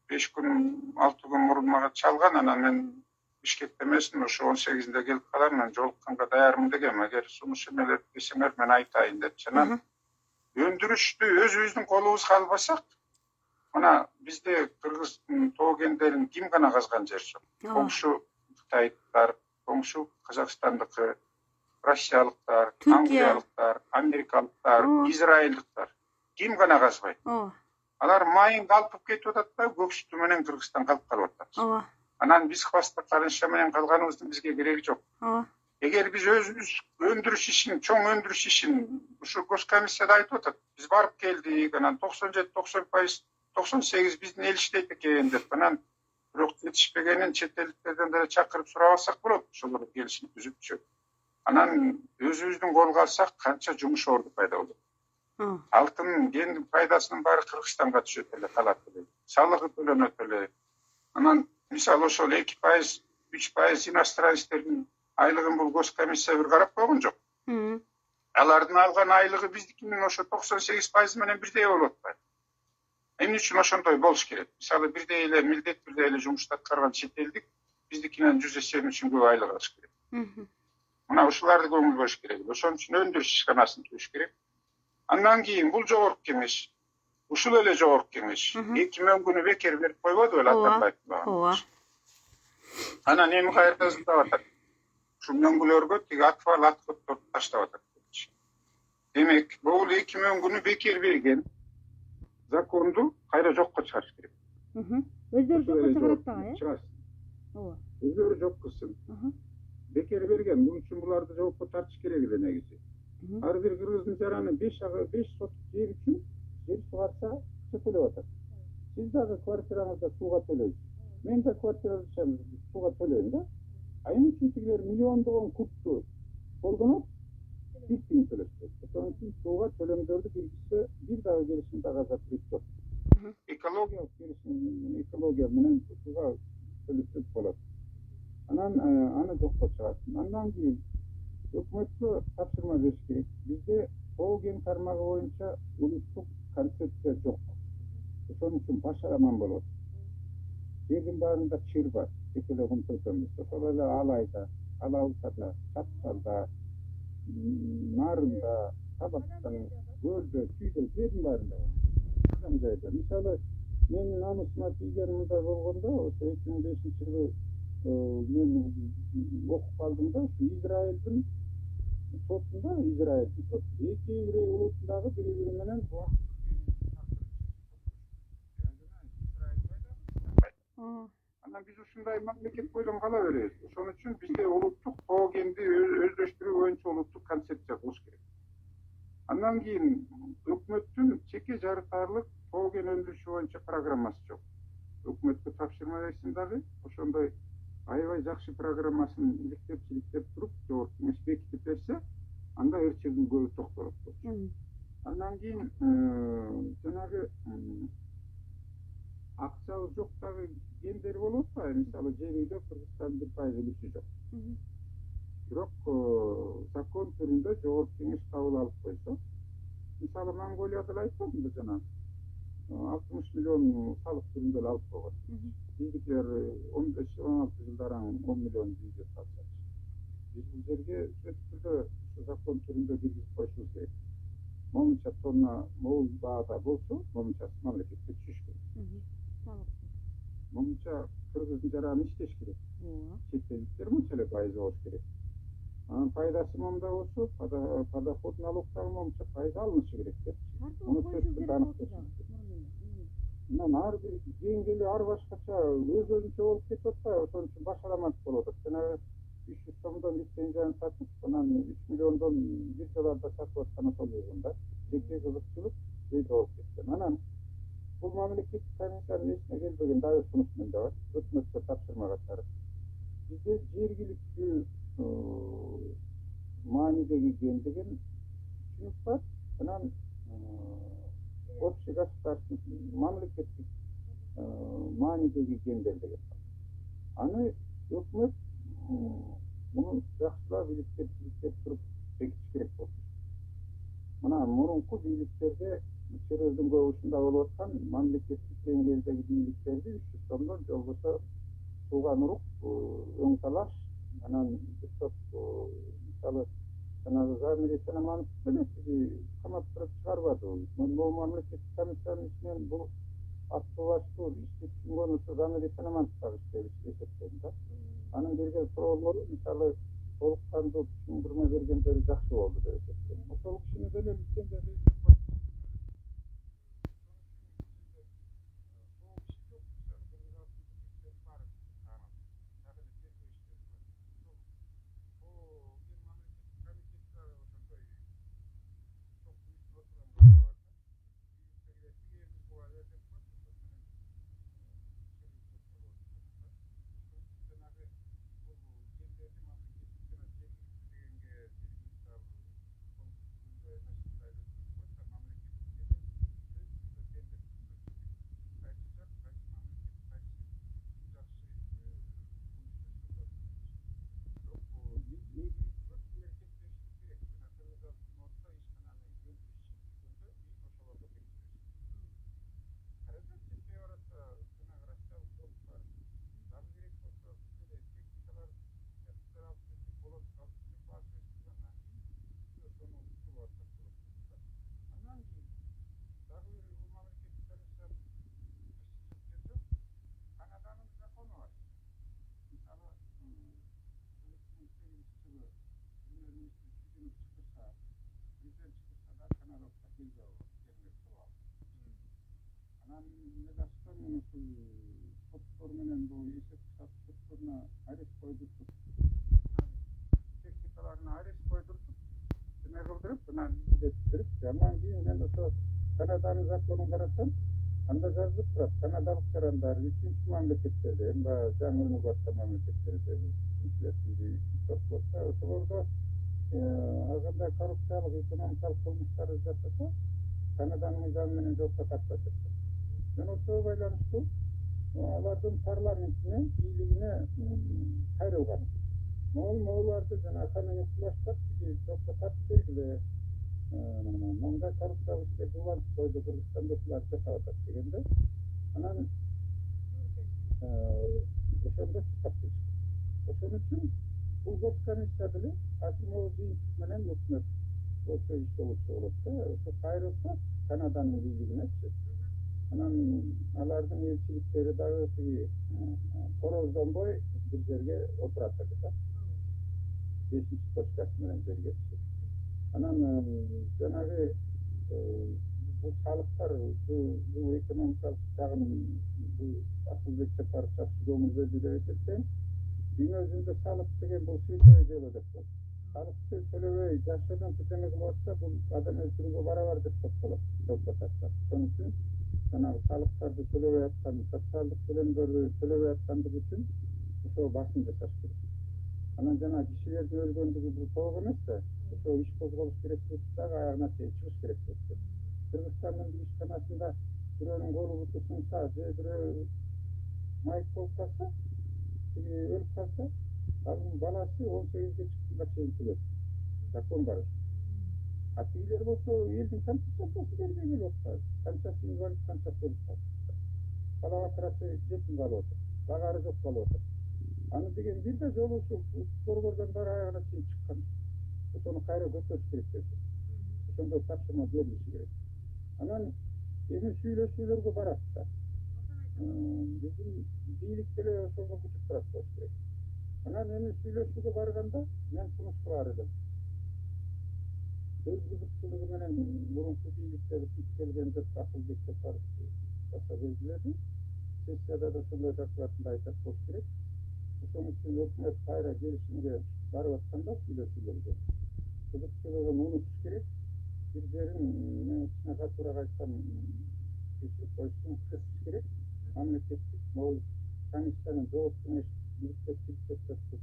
5 күн 6 күн мурун мага чалган, анан мен Бишкекте эмесмин, ошо 18-нде келип калам, мен жолукканга даярмын дегем. Эгер сунуш эмелер десеңер мен айтайын деп. Анан өндүрүштү өзүбүздүн колубузга албасак, мына бизде Кыргыз Тоогендерин ким гана казган жери жок. Коңшу Кытайдыктар, коңшу Казакстандыкы, Россиялыктар, Англиялыктар, Америкалыктар, Израилдыктар. Ким гана казбайт. Алар майын калпып кетип атат да, көксүтү менен Кыргызстан калып калып атат. Анан биз хвастык карынча менен калганыбыздын бизге кереги жок. Эгер биз өзүбүз өндүрүш ишин, чоң өндүрүш ишин ушу госкомиссияда айтып атат. Биз барып келдик, анан 97-90%, 98 биздин эл иштейт экен деп, анан бирок жетишпегенин чет элдиктерден деле чакырып сурабасак болот, ошолор келишим түзүпчү. Анан өзүбүздүн колго алсак канча жумуш орду пайда болот. Алтын кендин пайдасынын баары Кыргызстанга түшөт эле, калат эле. Салыгы төлөнөт эле. Анан мисалы ошол 2%, 3% иностранецтердин айлыгын бул госкомиссия бир карап койгон жок. Алардын алган айлыгы биздикинин ошо 98% менен бирдей болуп атпайбы? Эмне үчүн ошондой болуш керек? Мисалы бирдей эле милдет, бирдей эле жумушту аткарган чет элдик биздикинен 100% үчүн көп айлык алыш керек. Мына ушуларды көңүл коюш керек. Ошон үчүн өндүрүш ишканасын түзүш керек. Андан кийин бул жогорку кеңеш, ушул эле жогорку кеңеш 2 мөңгүнү бекер берип койбоду беле Атамбаевдин. Анан эми кайерде ызылдап атат. Ушул мөңгүлөргө тиги атфал аткотторду таштап атат. Демек, бул 2 мөңгүнү бекер берген законду кайра жокко чыгарыш керек. Өздөрү жокко чыгарат дагы, э? Өздөрү жок кылсын. Бекер берген, бул үчүн буларды жоопко тартыш керек эле негизи. Ар бир кыргыздын жараны 5 сот жер үчүн жер сугарса акча төлөп атат. Сиз дагы квартираңызда сууга төлөйсүз. Мен да квартирада сууга төлөйм да. Эми үчүн тигилер миллиондогон куртту колдонуп, бир тиын төлөшөт. Ошон үчүн сууга төлөмдөрдү киргизсе, бир дагы келишим кагазда түзөт. Экология менен сууга төлөсөт болот. Анан аны жокко чыгарсын. Андан кийин өкмөткө тапшырма бериш керек. Бизде Тоген тармагы боюнча улуттук концепция жок. Ошон үчүн башараман болот. Жердин баарында чыр бар. tekele kumsatamiz. Sonra alayda, alavukada, çapsalda, narında, tabaktan, gölde, tüyde, zerin barında var. Adam jayda. Misалы, men namusuma tiygen munda bolganda, ошо 2005-жылы мен окуп калдым да, ушу Израилдин сотунда, Израилдин сотунда эки бирөө улутундагы бири-бири менен Анан биз ушундай мамлекет бойдон кала беребиз. Ошон үчүн бизде улуттук тоогенди өздөштүрүү боюнча улуттук концепция кылыш керек. Андан кийин өкмөттүн чеке жарытарлык тооген өндүрүшү боюнча программасы жок. Өкмөткө тапшырма берсин дагы, ошондой аябай жакшы программасын иликтеп туруп, жогорку кеңеш бекитип берсе, анда ырчырдын көбү токтолот болчу. Андан кийин жанагы акчабы жок дагы гендер болуп атпайбы, мисалы жер үйдө Кыргызстандын 1% үлүшү жок. Бирок закон түрүндө жогорку кеңеш кабыл алып койсо, мисалы Монголияда эле айтканмын да жана 60 миллион салык түрүндө алып койгон. Биздикилер 15-16 жылдаран 10 миллион бюджет алышат. Биз бул жерге түрдө закон түрүндө киргизип коюшубуз керек. Момунча тонна могул баада болсо, момунча мамлекетке түшүш керек. Момунча Кыргыздын жараны иштеш керек. Чет элдиктер мынча эле пайыз болуш керек. Анан пайдасы момунда болсо, подоход налогдагы момунча пайыз алынышы керек деп. Муну сөзсүз аныктайсың. Мына ар бир деңгээли ар башкача өзүнчө болуп кетип атпайбы, ошон үчүн башарамат болуп атат. Жана 300 сомдон лицензияны сатып, анан 3 миллиондон $1 сатып аткан ошол жеке кызыкчылык өйдө болуп кеткен. Анан бул мамлекеттик комиссиянын эсине келбеген дагы сунуш менде бар. Өкмөткө тапшырмага чыгарып. Бизде жергиликтүү маанидеги ген деген түшүнүк бар. Анан общий государственный мамлекеттик маанидеги гендер деген бар. Аны өкмөт муну жакшылап иликтеп туруп бекитиш керек болот. Мына мурунку бийликтерде Чырыздын көбүсүндө болуп аткан мамлекеттик деңгээлдеги бийликтерди 300 сомдон же болбосо тууган урук өң талаш, анан мисалы жанагы Замир Санаманов эле камаптырып чыгарбады. Бул мамлекеттик комиссиянын ичинен бул аттуулаштуу ишти түшүнгөн ошо Замир Санамановго эсептейм да. Анын берген суроолору мисалы толук кандуу түшүндүрмө бергендери жакшы болду деп эсептейм. Ошол кишини деле лицензия соттор менен бул эсеп китап сотторуна арест койдуртуп, техникаларына арест койдуртуп, эме кылдырып, анан илеттирип, андан кийин мен ошо Канаданын законун карасам, анда жазылып турат. Канадалыктар анда 3-чү мамлекеттерде, эми жаңы өнүгүп аткан мамлекеттерде ошолордо ар кандай коррупциялык экономикалык кылмыштарды жасаса, Канаданын мыйзамы менен жоопко тартылат деп. Мен ошого байланыштуу алардын парламентине, бийлигине кайрылган. Моуларды жана каменеплаштап, жоопко тартып бергиле. Мындай коррупциялык иштерди улантып койду, Кыргызстандыкылар жасап атат дегенде. Анан Ошондо чыгат. Ошон үчүн бул госкомиссия деле Асимов менен өкмөт ошо иш болуп болот да. Ошо кайрылса Канаданын бийлигинечи. Анан алардын элчиликтери дагы тиги короздонбой бир жерге отурат да. 5-ci точкасы менен жерге түшөт. Анан жанагы bu sağlıklar, bu ekonomik çağın bu Asılbek Çapar çarşıdığımızda dileyerekten dünya özünde sağlık degen bu sürüye diyorlar. Sağlıklı söyleme yaşadan tükemek olursa bu adam öldürüğü var deyip toplar. Onun için sana sağlıklarda söyleme yapsan, sağlık söylemleri söyleme yapsan da bütün bu başında taşıyor. Anan jana kişiler öldüğündeki bu soğuk emesse, o iş bozulup gerekirse ayağına çıkış gerekirse. Kırgızistan'ın bir işkanasında birinin kolu tutunsa, birinin mayık olsa, ölüp kalsa, onun balası 18'de çıktığında çekilir. Zakon var. Atiler olsa, yerin kançası olsa, yerine geliyor. Kançası invalid, kançası ölüp kalsa. Balava kırası yetim kalıyor. Bağarı çok kalıyor. Anı degen bir de yol olsun, sorgordan da ayağına çıkan. Onu kayra götürüp gerekir. Sonunda tartışma verilmesi gerek. Anan emin söyleşilerge barakta. Bizim biyilikleri sonra küçük tarafta olsun. Anan emin söyleşilerge barganda men sunuş kılar edim. Söz kızıkçılığı menen burunku biyilikleri tükelgende Asılbek'te tartıştı. Basa verdilerdi. Sesiyada da sonunda taklatında aytak olsun gerek. Onun için hükümet kayra gelişimine varvatanda söyleşilerge. Kızıkçılığını unutuş gerek. Bizlerin içine katıra kaçtan küçük koysun kısık gerek. Memleketlik Moğol Kanistan'ın doğusunu birlikte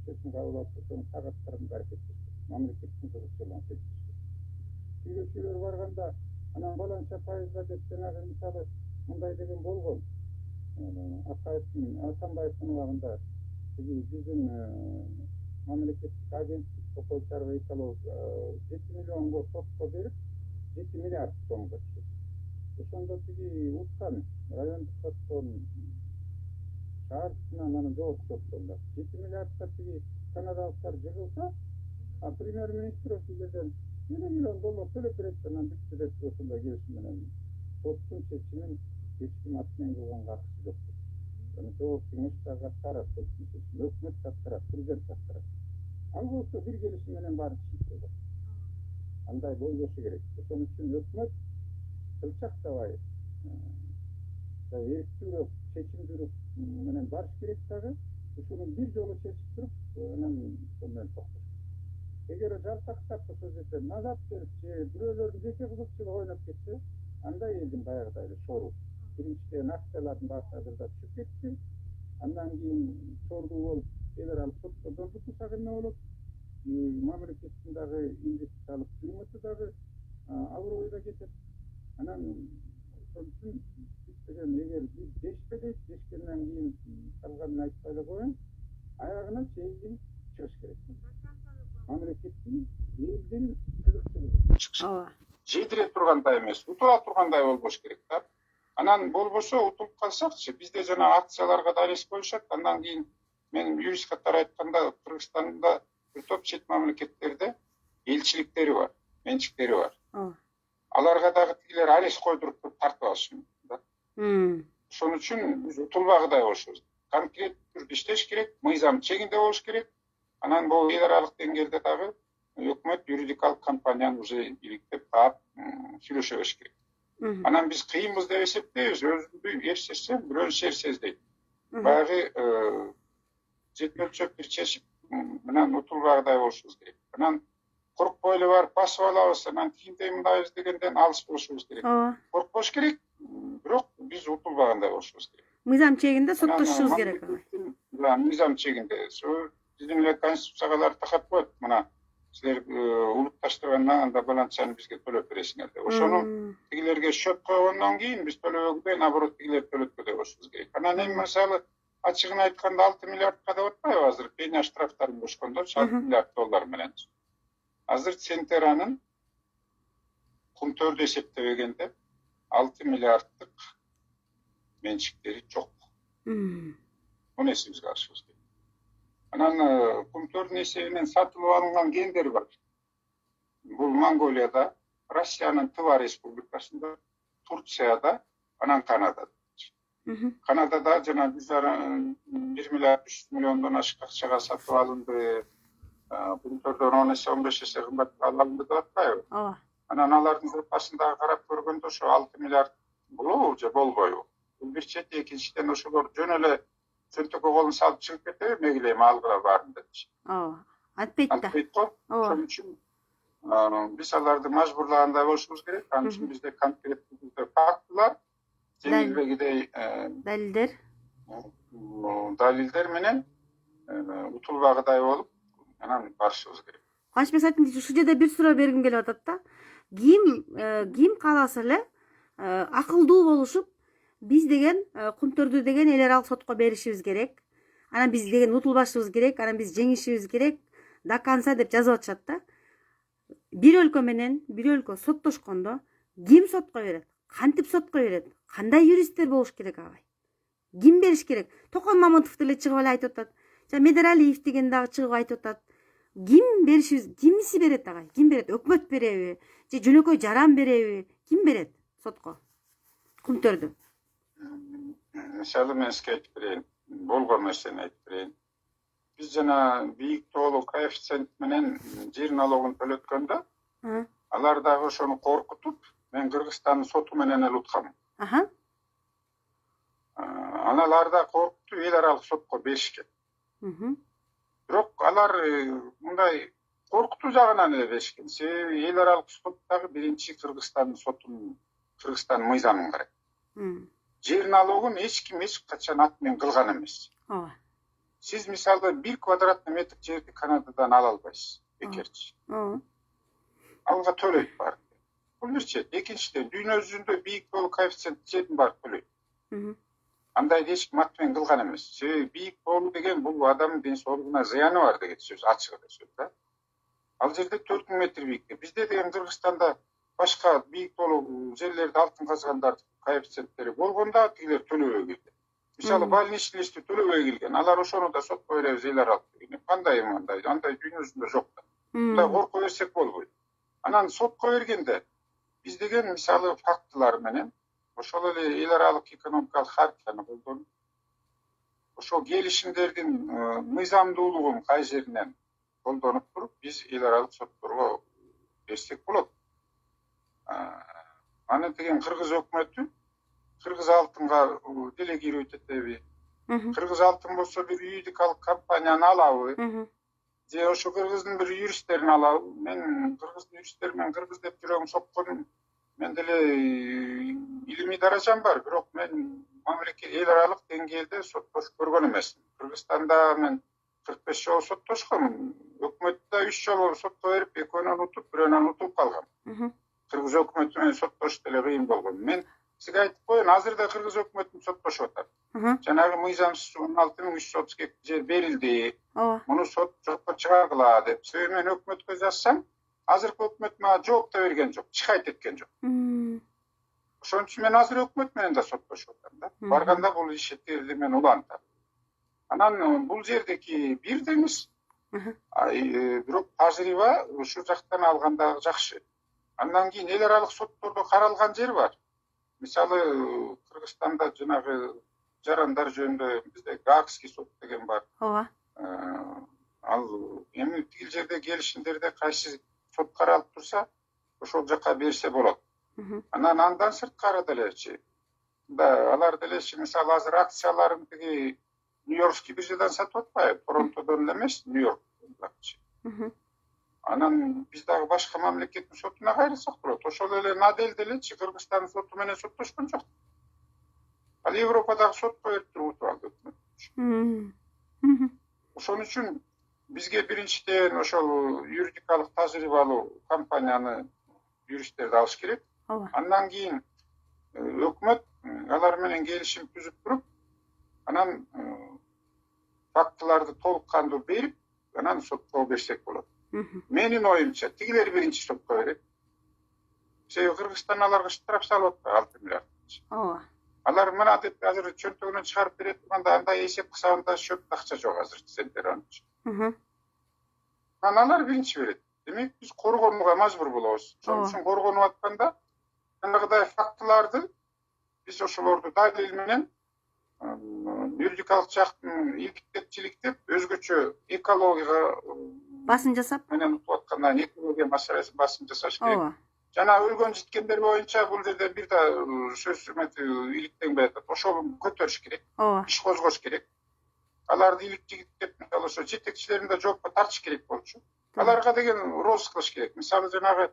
sesini kavlattı. Sonra sakatlarını hareket etti. Memleketin kızıkçılığını seçmişti. Söyleşiler varganda anan balança faizle dettenagı misalı bunday degen bolgon. Atambayev'in uğrunda bizim memleketlik agentlik Topolçar ve İtalov 7 milyon sotko verip 7 milyar son kaçtı. Sonunda tigi Utkan, rayon sotko'nun şartına cevap sotko'nda. 7 milyar tigi Kanadalılar yığılsa, Premier Ministro sizden 1 milyon dolar төлөп беретсен bitti de sırasında gelişimden sotun seçimin seçim atmen kılgan kakısı yoktur. Yani cevap kengеш taraf seçim, hükümet taraf, prezident taraf. Al olsa bir gelişimden bari çift olur. Anday bolgosu gerek. Onun için hükümet kılçak davayı erktürüp, seçim durup barış gerek tabi. Şunun bir yolu seçip durup ondan toktur. Eğer jaltak sapı söz etse, nazat verip, biröylörün jeke kızıkçılığı oynap geçse, anday eldim bayağıdaydı soru. Birincide naksaların başladırda çıkıp gitti. Andan keyin sorduğu olup, eğer alıp tuttu, dondutu sakın ne olup, memleketindeki indeks alıp durmasıdaki avroyu da getir. Anan sonuçun eğer biz deşkenden keyin kalganını aytpayla koyun, ayağına şeyin çıkış gerek. Memleketin elden kızıkçılığı çıkış. Жейдире тургандай эмес, утула тургандай болбош керек да. Анан болбосо утулуп калсакчы, бизде жана акцияларга да арес коюшат. Андан кийин мен юрист катары айтканда Кыргызстанда bir top чет мамлекеттерде элчиликтери бар, менчиктери бар. Аларга дагы тигилер арес койдуруп тартып алышын да. Ошон үчүн биз утулбагыдай болушубуз. Конкрет түрдө иштеш керек, мыйзам чегинде болуш керек. Анан бул эл аралык деңгээлде дагы өкмөт юридикалык компанияны уже иликтеп таап сүйлөшө керек. Анан биз кыйынбыз деп эсептейбиз, өзүмдү ээрчесем, бирөөнү серсез дейт. Баягы жети өлчөп бир чечип менен утулбагыдай болушубуз керек. Анан коркпойлу барып басып алабыз, анан кийинтен мындайбыз дегенден алыс болушубуз керек. Коркпош керек, бирок биз утулбагандай болушубуз керек. Мыйзам чегинде соттошушубуз керек. Мыйзам чегинде. Биздин эле конституцияга такап коет. Мына силер улутташтыргандан анда баланчаны бизге төлөп бересиңер деп. Ошону тигилерге счет койгондон кийин биз төлөбөгдөй, наоборот тигилер төлөткөдөй болушубуз керек. Анан эми мисалы ачыгын айтканда 6 миллиардка деп атпайбы азыр пеня штрафтарын бошкондо 6 миллиард доллар менен. Азыр Центеранын кумтөрдү эсептебегенде 6 миллиарддык менчиктери жок. Onu esibizge alışыбыз керек. Анан Kumtor'un esebinен satılıp alıngan genler var. Бул Монголияда, Россиянын Тыва Республикасында, Турцияда, анан Канадада. Kanada'da jana bizler 1 milyar 3 milyondan aşık akçaga satıp alındı. Kumtor'dan 10-15 есе kımbat alındı da atpayбы. Ооба. Анан алардын запасындагы карап көргөндө ошо 6 миллиард болобу же болбойбу? Бул бир чет, экинчиден ошолор жөн эле чөнтөккө колун салып чыгып кетеби, мегилейм алгыла барын деп. Ооба. Антпейт да. Антпейт го. Ооба. Ошон үчүн биз аларды мажбурлагандай болушубуз керек. Анын үчүн бизде конкреттүү фактылар, жеңилбегидей Далилдер. далилдер менен утулбагыдай болуп, анан барышыбыз керек. Кубанычбек Сатин ушул жерде бир суроо бергим келип атат да. Ким кааласа эле акылдуу болушуп, биз деген Kumtorду деген эл аралык сотко беришибиз керек. Анан биз деген утулбашыбыз керек, анан биз жеңишибиз керек, до конца деп жазып атышат да. Бир өлкө менен бир өлкө соттошкондо ким сотко берет? Кантип сотко берет? Кандай юристтер болуш керек агай? Ким бериш керек? Токон Мамытов деле чыгып эле айтып атат. Жана Медералиев деген дагы чыгып айтып атат. Ким беришибиз, кимиси берет агай? Ким берет? Өкмөт береби? Же жөнөкөй жаран береби? Ким берет сотко? Kumtorду. Мисалы мен сизге айтып берейин, болгон нерсени айтып берейин. Биз жана бийик тоолуу коэффициент менен жер налогун төлөткөндө, алар дагы ошону коркутуп, мен Кыргызстандын соту менен эле уткам. Аналар да коркутуп эл аралык сотко беришкен. Бирок алар мындай коркутуу жагынан эле беришкен. Себеби эл аралык сот дагы биринчи Кыргызстандын сотунун, Кыргызстандын мыйзамын карайт. Жер налогун эч ким эч качан ат менен кылган эмес. Ооба. Сиз мисалы 1 квадратный метр жерди Канададан ала албайсыз, бекерчи. Алга төлөйт бар. Бул бир чет. Экинчиден, дүйнө жүзүндө бийик болуу коэффициент жердин бар төлөйт. Андайды эч ким ат менен кылган эмес. Себеби бийик болуу деген бул адамдын ден соолугуна зыяны бар деген сөз, ачык эле сөз да. Ал жерде 4000 метр бийикте. Бизде деген Кыргызстанда башка бийик болуу жерлерди алтын казгандар коэффициенттери болгондо тигилер төлөбөй келген. Мисалы больничныйды төлөбөй келген. Алар ошону да сотко беребиз эл аралык деген. Кандай андай дүйнө жүзүндө жок да. Мындай корко берсек болбойт. Анан сотко бергенде биз деген мисалы фактылар менен ошол эле эл аралык экономикалык хартияны колдонуп, ошол келишимдердин мыйзамдуулугун кай жеринен колдонуп туруп, биз эл аралык сотторго берсек болот. Аны деген Кыргыз өкмөтү Кыргыз алтынга делегировать этеби? Кыргыз алтын болсо бир юридикалык компанияны алабы? Же ошо Кыргыздын бир юристтерин алабы? Мен Кыргыздын юристтери менен Кыргыз деп жүрөгүм соккон, мен деле илимий даражам бар, бирок мен мамлекет эл аралык деңгээлде соттошуп көргөн эмесмин. Кыргызстанда мен 45 жолу соттошком, өкмөттө 3 жолу сотко берип, экөөнөн утуп, бирөөнөн утулуп калгам. Кыргыз өкмөтү менен соттош деле кыйын болгон. Мен сизге айтып коеюн, азыр да Кыргыз өкмөтүн соттошуп атат. Жанагы мыйзамсыз 16332 жер берилди. Муну сот жокко чыгаргыла деп. Себеби мен өкмөткө жазсам, азыркы өкмөт мага жооп да берген жок, шикайет эткен жок. Ошон үчүн мен азыр өкмөт менен да соттошуп атам да. Барганда бул иштерди мен улантам. Анан бул жердеки бир демис, бирок тажрыйба ушул жактан алганда жакшы. Андан кийин эл аралык соттордо каралган жер бар. Мисалы Кыргызстанда жанагы жарандар жөнүндө бизде Гаагский сот деген бар. Ооба. Ал эми тигил жерде келишимдерде кайсы сот каралып турса, ошол жакка берсе болот. Андан сырткары делечи. Алар делечи мисалы азыр акцияларын тиги Нью-Йоркский биржадан сатып атпайбы? Торонтодон эле эмес, Нью-Йорктагычы. Анан биз дагы башка мамлекеттин сотуна кайрылсак болот. Ошол эле Надель делечи Кыргызстандын соту менен соттошкон жок. Ал Европадагы сотко берип туруп утуп алды. Ошон үчүн бизге биринчиден ошол юридикалык тажрыйбалуу компанияны юристтерди алыш керек. Андан кийин өкмөт алар менен келишим түзүп туруп, анан фактыларды толук кандуу берип, анан сотко берсек болот. Менин оюмча тигилер биринчи сотко берет. Себеби Кыргызстан аларга штраф салып атпайбы 6 миллиард. Алар Алар мына деп азыр чөнтөгүнөн чыгарып берет турганда андай эсеп кысабында шөп акча жок азыр сендер аны. Алар биринчи берет. Демек биз коргонууга мажбур болобуз. Ошон үчүн коргонуп атканда жанагыдай фактыларды биз ошолорду далил менен юридикалык жактын иликтеп өзгөчө экологияга Басым жасап. менен утуп аткандан экология маселеси басым жасаш керек. Ооба. Жана өлгөн житкендер боюнча бул жерде бир да сөз иликтенбей атат. Ошол көтөрүш керек. Ооба. Иш козгош керек. Аларды иликтеп мисалы ошо жетекчилерин да жоопко тартыш керек болчу. Аларга деген розыск кылыш керек. Мисалы жанагы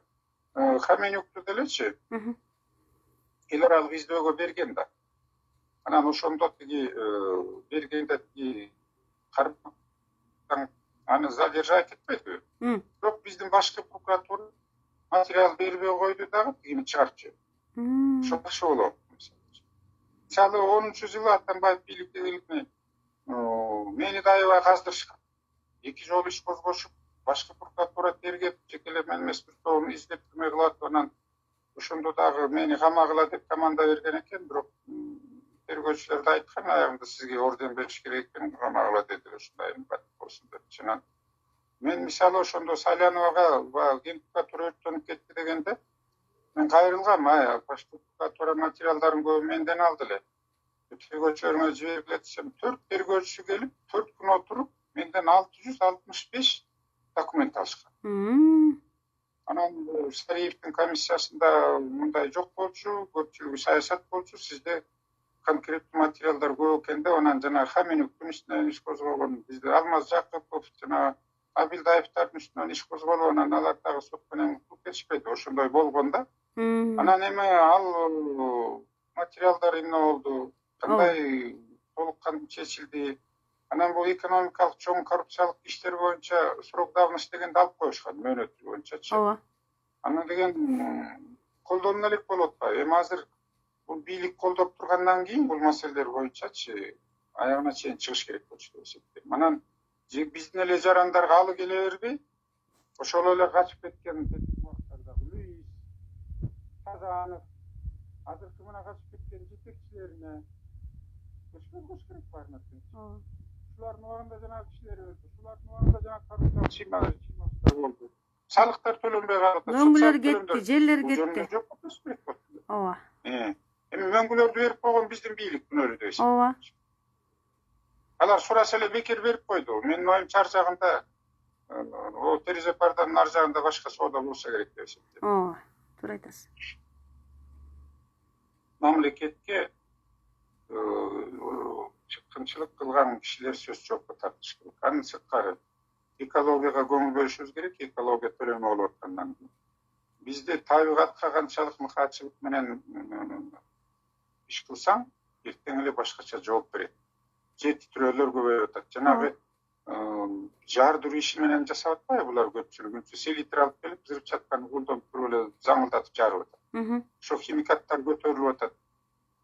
Хаменюкту делечи эл аралык издөөгө берген да. Анан ошондо тиги бергенде тиги аны задержать этпедиби? Бирок биздин башкы прокуратура материал бербей койду дагы тигини чыгарып жиберди. Ошо жакшы болот. Мисалы 10-жылы Атамбаев бийликке келгенде мени да аябай каздырышкан. 2 жолу иш козгошуп, башкы прокуратура тергеп, жекелеп эмес бир тобун издеп түрмө кылат, анан ошондо дагы мени камагыла деп команда берген экен, бирок тергөөчүлөр да айткан, аягында сизге орден бериш керек экен, камагыла дедилер, ушундай болсун деп. Чынан мен мисалы ошондо Саляновага ген прокуратура өрттөнүп кетти дегенде мен кайрылгам, башкы прокуратура материалдарын көбү менден алды эле. Тергөөчүлөрүңө жибергиле десем, 4 тергөөчү келип, 4 күн отуруп, менден 665 документ алышкан. Анан Сариевдин комиссиясында мындай жок болчу, көпчүлүгү саясат болчу, сизде конкреттүү материалдар көп экен деп, анан жана Хаменюктун үстүнөн иш козголгон, бизде Алмаз Жакупов жана Абилдаевдин үстүнөн иш козголуп, анан алар дагы сот менен кетишпеди, ошондой болгондо. Анан эми ал материалдар эмне болду? Кандай толук чечилди? Анан бул экономикалык чоң коррупциялык иштер боюнча срок давности дегенди алып коюшкан, мөөнөтү боюнчачы. Ооба. Аны деген колдоно элек болуп атпайбы? Эми азыр бул бийлик колдоп тургандан кийин бул маселелер боюнчачы аягына чейин чыгыш керек болчу деп эсептейм. Анан биздин эле жарандарга алы келе бербей, ошол эле качып кеткен убактарда Луис, Тазанов, азыркы мына качып кеткен жетекчилерине көз керек бар нерсе. Ушулардын убагында жанагы кишилер өлдү, ушулардын убагында жанагы коррупциялык чыймалар болду. Салыктар төлөнбөй калды. Мөңгүлөр кетти, жерлер кетти. Ооба. Эми мөңгүлөрдү берип койгон биздин бийлик күнөөлүү деп эсептейм. Ооба. Алар сураса эле бекер берип койду. Менин оюмча ар жагында терезе парданын ар жагында башка соода болсо керек деп эсептейм. Ооба, туура айтасыз. Мамлекетке чыккынчылык кылган кишилер сөз жоопко тартыш керек. Анын сырткары экологияга көңүл бөлүшүбүз керек, экология төлөмө болуп аткандан кийин. Бизде табигатка канчалык мыкаатчылык менен иш кылсаң, эртең эле башкача жооп берет. Жер титирөөлөр көбөйүп атат. Жанагы жардыруу иши менен жасап атпайбы булар көпчүлүгүнчө? Селитр алып келип, взрывчатканы колдонуп туруп эле заңылдатып жарып атат. Ошо химикаттар көтөрүлүп атат.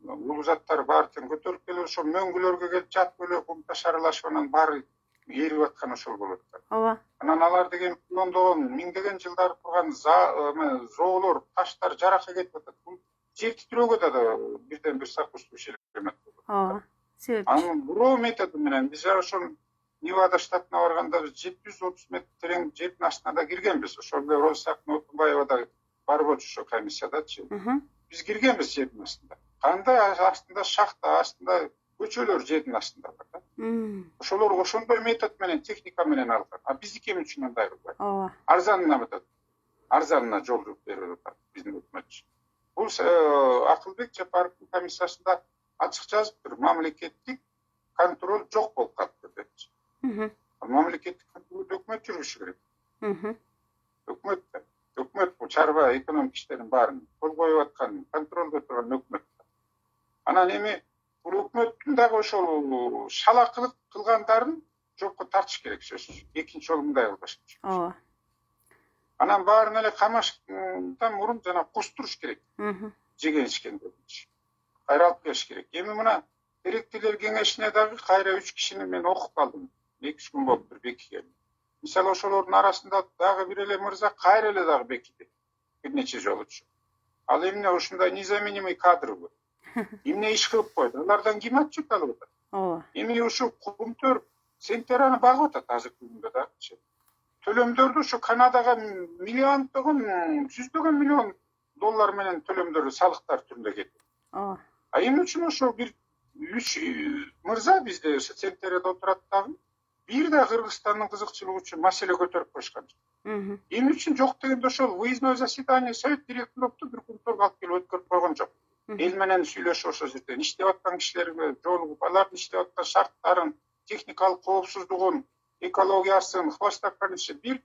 Улуу заттар бар экен көтөрүп келип, ошо мөңгүлөргө келип жатып эле кумташ аралашып, анан баары эрип аткан ошол болуп атат. Ооба. Анан алар деген миллиондогон, миңдеген жылдар турган зоолор, таштар жаракка кетип атат. Бул жер титирөөгө да бирден бир сокурствующий элемент болот. Ооба. Себеп. Анын буруу методу менен биз ошол Невада штатына барганда 730 метр терең жердин астына да киргенбиз. Ошол эле Розсак Нотунбаева да бар болчу ошо комиссиядачы. Биз киргенбиз жердин астында. Кандай астында шахта, астында көчөлөр жердин астында бар да. Ошолор ошондой метод менен, техника менен алган. А биздики эмне үчүн андай кылбайт? Ооба. Арзанына жол жүрүп берип атат биздин өкмөтчү. Бул Акылбек Жапаровдун комиссиясында ачык жазыптыр. Мамлекеттик контроль жок болуп калыптыр депчи. Мамлекеттик контроль өкмөт жүргүзүшү керек. Өкмөт бул чарба экономик иштерин баарын кол коюп аткан, контролдо турган өкмөт. Анан эми бул өкмөттүн дагы ошол шалакылык кылгандарын жокко тартыш керек сөзсүз. Экинчи жолу мындай кылбаш керек. Ооба. Анан баарын эле камаштан мурун жана кустуруш керек. Жеген ичкендерди. Кайра алып келиш керек. Эми мына Теректилер кеңешине дагы кайра 3 кишини мен окуп калдым. 2 күн болуптур бекиген. Мисалы ошолордун арасында дагы бир эле мырза кайра эле дагы бекиди. Бир нече жолучу. Ал эмне ушундай незаменимый кадр бул. Эмне иш кылып койду? Алардан ким отчет алып атат? ооба. Эми ушу Кумтөр Сентераны багып атат азыркы күндө да. Төлөмдөрдү ушу Канадага миллиондогон, жүздөгөн миллион доллар менен төлөмдөр салыктар түрүндө кетти. Ооба. А эмне үчүн ошо бир үч мырза бизде ошо Центерде отурат дагы бир да Кыргызстандын кызыкчылыгы үчүн маселе көтөрүп коюшкан жок. Эмне үчүн жок дегенде ошол выездной заседание совет директорлукту бир Кумтөргө алып келип өткөрүп койгон жок. Эл менен сүйлөшүп ошол жерден иштеп аткан кишилерге жолугуп, алардын иштеп аткан шарттарын, техникалык коопсуздугун, экологиясын, хвостакын бир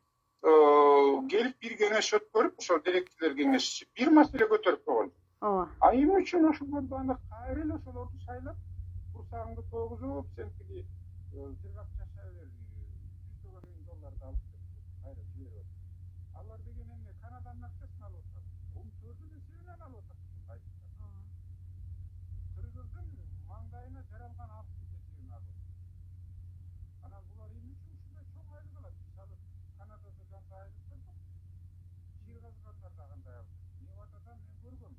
келип бир кеңеш өткөрүп, ошол директорлор кеңеши бир маселе көтөрүп койгон. Ооба. А эмне үчүн ошолорду аны кайра эле ошолорду шайлап, курсагыңды тогузуп, сен тиги жыргап жашай бер, $100 миң алып кеп кайра жиберип. Алар деген эмне Канаданын акчасын алып атат. Кумтөрдүн эсебинен алып атат. Кыргыздын маңдайына жаралган актын эсебинен алып атат. Анан булар эмне үчүн ушундай чоң айлык алат? Мисалы Канадада кандай айлыктар бар? Жер казгандар да кандай алат? Невададан мен көргөм.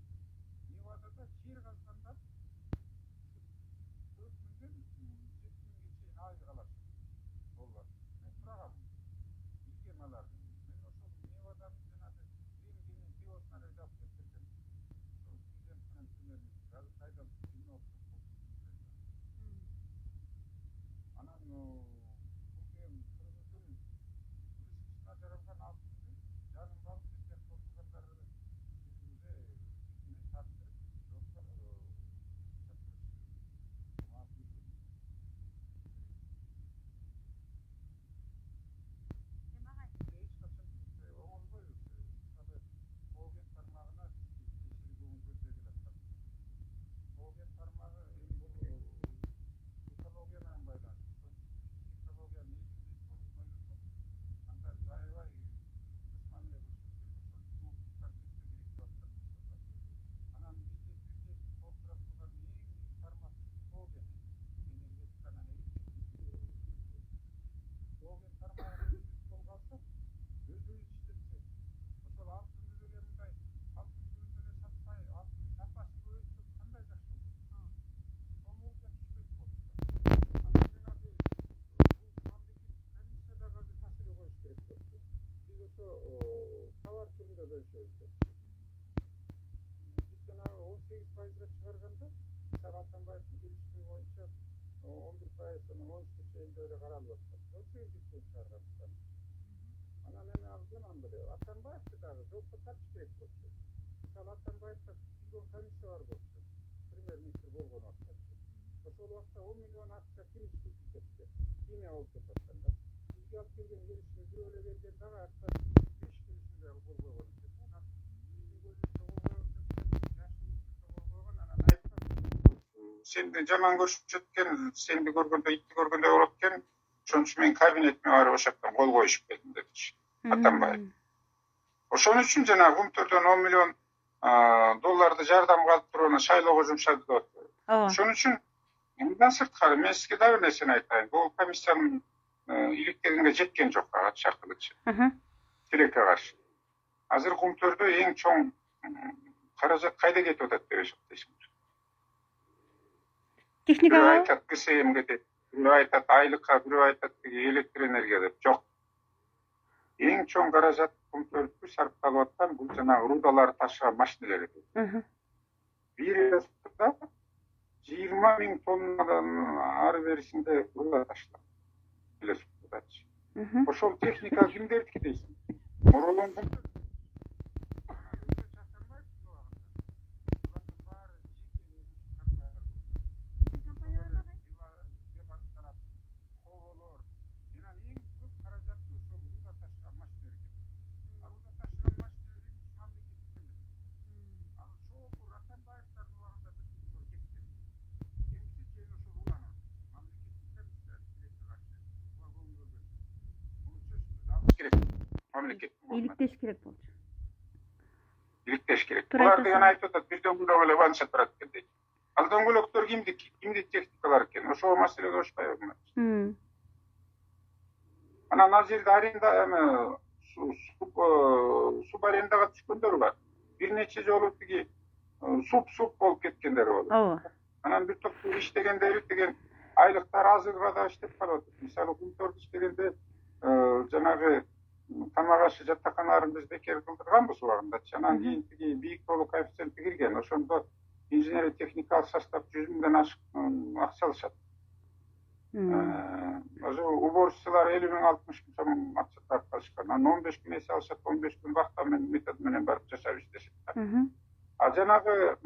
Невадада жер казгандар 4 миңден 7 миңге чейин айлык алат. Доллар. Мен сурагам. Билгем аларды. Мен ошол Неваданын жанагы Римгени пилотун эле алып кеткем. Ошол президент менен премьер-министр азыр кайдан эмне болуп анан бул эми Кыргыздын ышкычына жаралган алтынды жанын багып сиздер отургандар эле бизде кичине тартып жокса товар түрүндө бөлүшөбүз. Биз жанагы 18%га чыгарганда мисалы Атамбаевдин келишими боюнча 11%, 13 чейинде эле каралып атат. 18% чыгарган. Анан эми алдынан эле Атамбаевди дагы жолко тартыш керек болчу. Мисалы Атамбаевда түзгөн комиссия бар болчу. Премьер-министр болгон убакта. Ошол убакта 10 миллион акча ким иштеп кетти? Химия болуп кетканда. Бизге алып келген келишими бирөө эле берген дагы артта 5 келишимге кол койгон экен. Анан сенди жаман көрүшүп жаткен, сенди көргөндө итти көргөндөй болот экен. Ошон үчүн мен кабинетиме барып ошоктон кол коюшуп келдим дедичи. Атамбаев. Ошон үчүн жанагы Кумтөрдөн 10 миллион долларды жардамга алып туруп аны шайлоого жумшады деп атат. Ошон үчүн мындан сырткары мен сизге дагы бир нерсени айтайын. Бул комиссиянын иликтегенге жеткен жок ачык акылычы. Тилекке каршы. Азыр Кумтөрдө эң чоң каражат кайда кетип атат деп эсептейсиң? Техникага айтат КСМге деп, бирөө айтат айлыкка, бирөө айтат электр энергия деп. Жок. Эң чоң каражат Кумтөрдү сарпталып аткан бул жанагы рудаларды ташыган машиналар экен. Бир жылда 20 миң тоннадан ары берисинде руда ташталат. Ошол техника кимдердики дейсиң? Мурулун иликтеш керек болчу. Иликтеш керек. Булар деген айтып атат, бир дөңгөлөк эле ванша турат экен дейт. Ал дөңгөлөктөр кимди техникалар экен? Ошол маселеге ошпай эмне? Анан ал жерде аренда эми субарендаға түшкөндөр бар. Бир нече жолу тиги суп болуп кеткендери болот. ооба. Анан бир топ иштегендери деген айлыктар азырга да иштеп калып атат. Мисалы Кумтордо иштегенде жанагы тамак ашы жатаканаларын биз бекер кылдырганбыз убагындачы. Анан кийин тиги бийик болуу коэффициенти кирген. Ошондо инженер техникалык состав 100 миңден ашык акча алышат. Уборщицалар 50 миң 60 миң сом акча тартышкан. Анан 15 күн эсе алышат, 15 күн вакытта метод менен барып жашап иштешет. А жанагы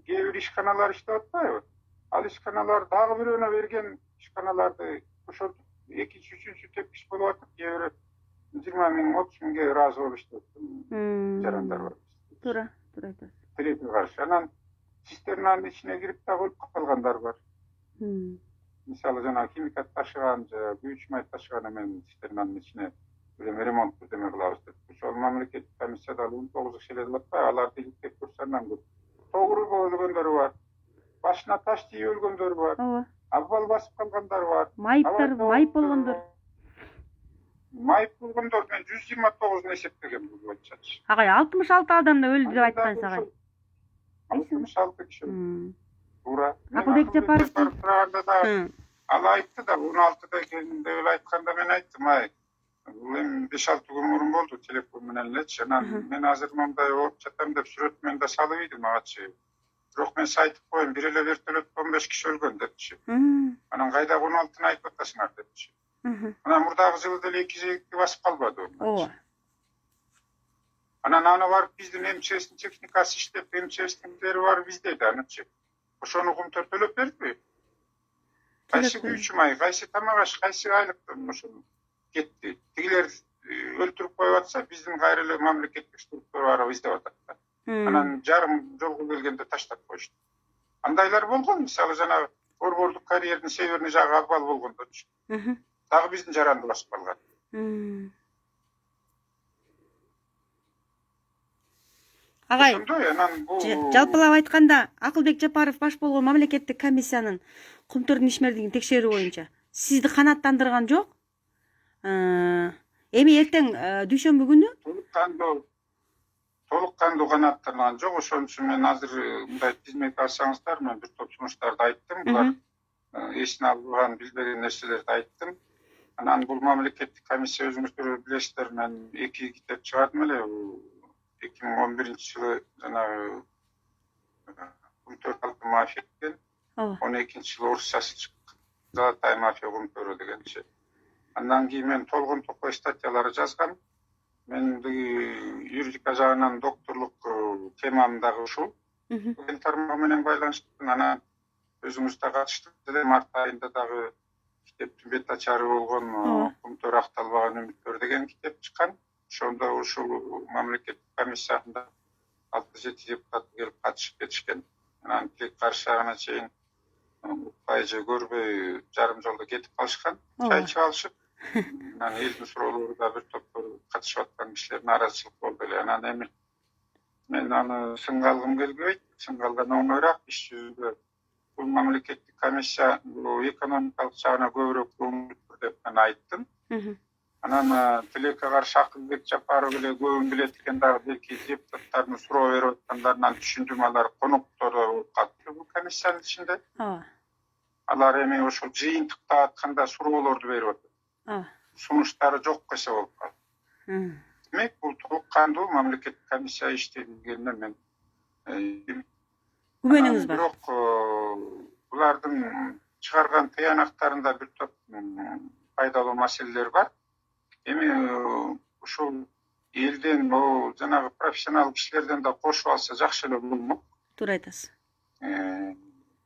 кээ бир ишканалар иштеп атпайбы? Ал ишканалар дагы бирөөнө берген ишканаларды ошо экинчи, үчүнчү тепкич болуп атып, кээ бирөө 20 миң, 30 миңге ыраазы болуп иштеп жарандар бар. Туура айтасыз. Тилекке каршы. Анан цистернанын ичине кирип дагы өлүп калгандар бар. Мисалы жана химикат ташыган же күйүүчү май ташыган эмен цистернанын ичине ремонт бирдеме кылабыз деп. Ошол мамлекеттик комиссияда 19 киши эле атпайбы, аларды иликтеп көрсөндөн көп. Тогурга өлгөндөр бар. Башына таш тийип өлгөндөр бар. Ооба. Абал басып калгандар бар. Майып болгондор. Майып болгондор мен 129 эсептегем бул боюнча. Агай 66 адам да өлдү деп айткансыз агай. 66 киши. Туура. Акылбек Жапаров ал айтты да 16-да экенин деп айтканда мен айттым, бул эми 5-6 күн мурун болду, телефон менен элечи. Анан мен азыр мындай болуп жатам деп сүрөтмөн да салып ийдим агачы. Бирок мен айтып коем, бир эле вертолет 15 киши өлгөн депчи. Анан кайда 16-ны айтып атасыңар депчи. Анан мурдагы жылы деле 200 басып калбады. Ооба. Анан аны барып биздин МЧСтин техникасы иштеп, МЧСтиндери бар бизде да анычы. Ошону Кумтөр төлөп берди. Кайсы күйүүчү май, кайсы тамак аш, кайсы айлыктан ошону кетти. Тигилер өлтүрүп коюп атса, биздин кайра эле мамлекеттик структуралар издеп атат да. Анан жарым жолго келгенде таштап коюшту. Андайлар болгон, мисалы жана Борбордук карьердин северный жагы абал болгондочу. Дагы биздин жаранды басып калган. Агай, Анан бул жалпылап айтканда, Акылбек Жапаров баш болгон мамлекеттик комиссиянын Кумтордун ишмердигин текшерүү боюнча сизди канааттандырган жок? Эми эртең дүйшөмбү күнү толук кандуу канааттанган жок. Ошон үчүн мен азыр мындай тизмек алсаңыздар, мен бир топ сунуштарды айттым. Булар эсине албаган, билбеген нерселерди айттым. Анан бул мамлекеттик комиссия өзүңүздөр билесиздер, мен 2 китеп чыгардым эле. 2011-жылы жанагы Кумтөр калкы мафия экен. 12-жылы орусчасы чыкты. Золотая мафия Кумтөрү дегенчи. Андан кийин мен толгон токой статьялары жазгам. Мен юридика жагынан докторлук темам дагы ушул. Бул тармагы менен байланыштуу. Анан өзүңүз да катыштыңыз эле, март айында дагы китептин бет ачары болгон Кумтөр акталбаган үмүттөр деген китеп чыккан. Ошондо ушул мамлекеттик комиссиясында 6-7 депутат келип катышып кетишкен. Анан тилек каршыгына чейин укпай же көрбөй жарым жолдо кетип калышкан. Чай ичип алышып. Анан элдин суроолору да бир топ катышып аткан кишилер нааразычылык болду эле. Анан эми мен аны сынга алгым келбейт. Сынга алган оңоюраак иш жүзүндө бул мамлекеттик комиссия экономикалык жагына көбүрөөк көңүл бурду деп мен айттым. Анан тилекке каршы Акылбек Жапаров эле көбүн билет экен дагы, белки депутаттардын суроо берип аткандарынан түшүндүм, алар коноктор болуп калды бул комиссиянын ичинде. Алар эми ошол жыйынтыктап атканда суроолорду берип атат. Сунуштары жок эсе болуп калды. Демек бул толук кандуу мамлекеттик комиссия иштегенине мен күмөнүңүз бар. Бирок булардын чыгарган тыянактарында бир топ пайдалуу маселелер бар. Эми ушул элден жанагы профессионал кишилерден да кошуп алса жакшы эле болмок. Туура айтасыз.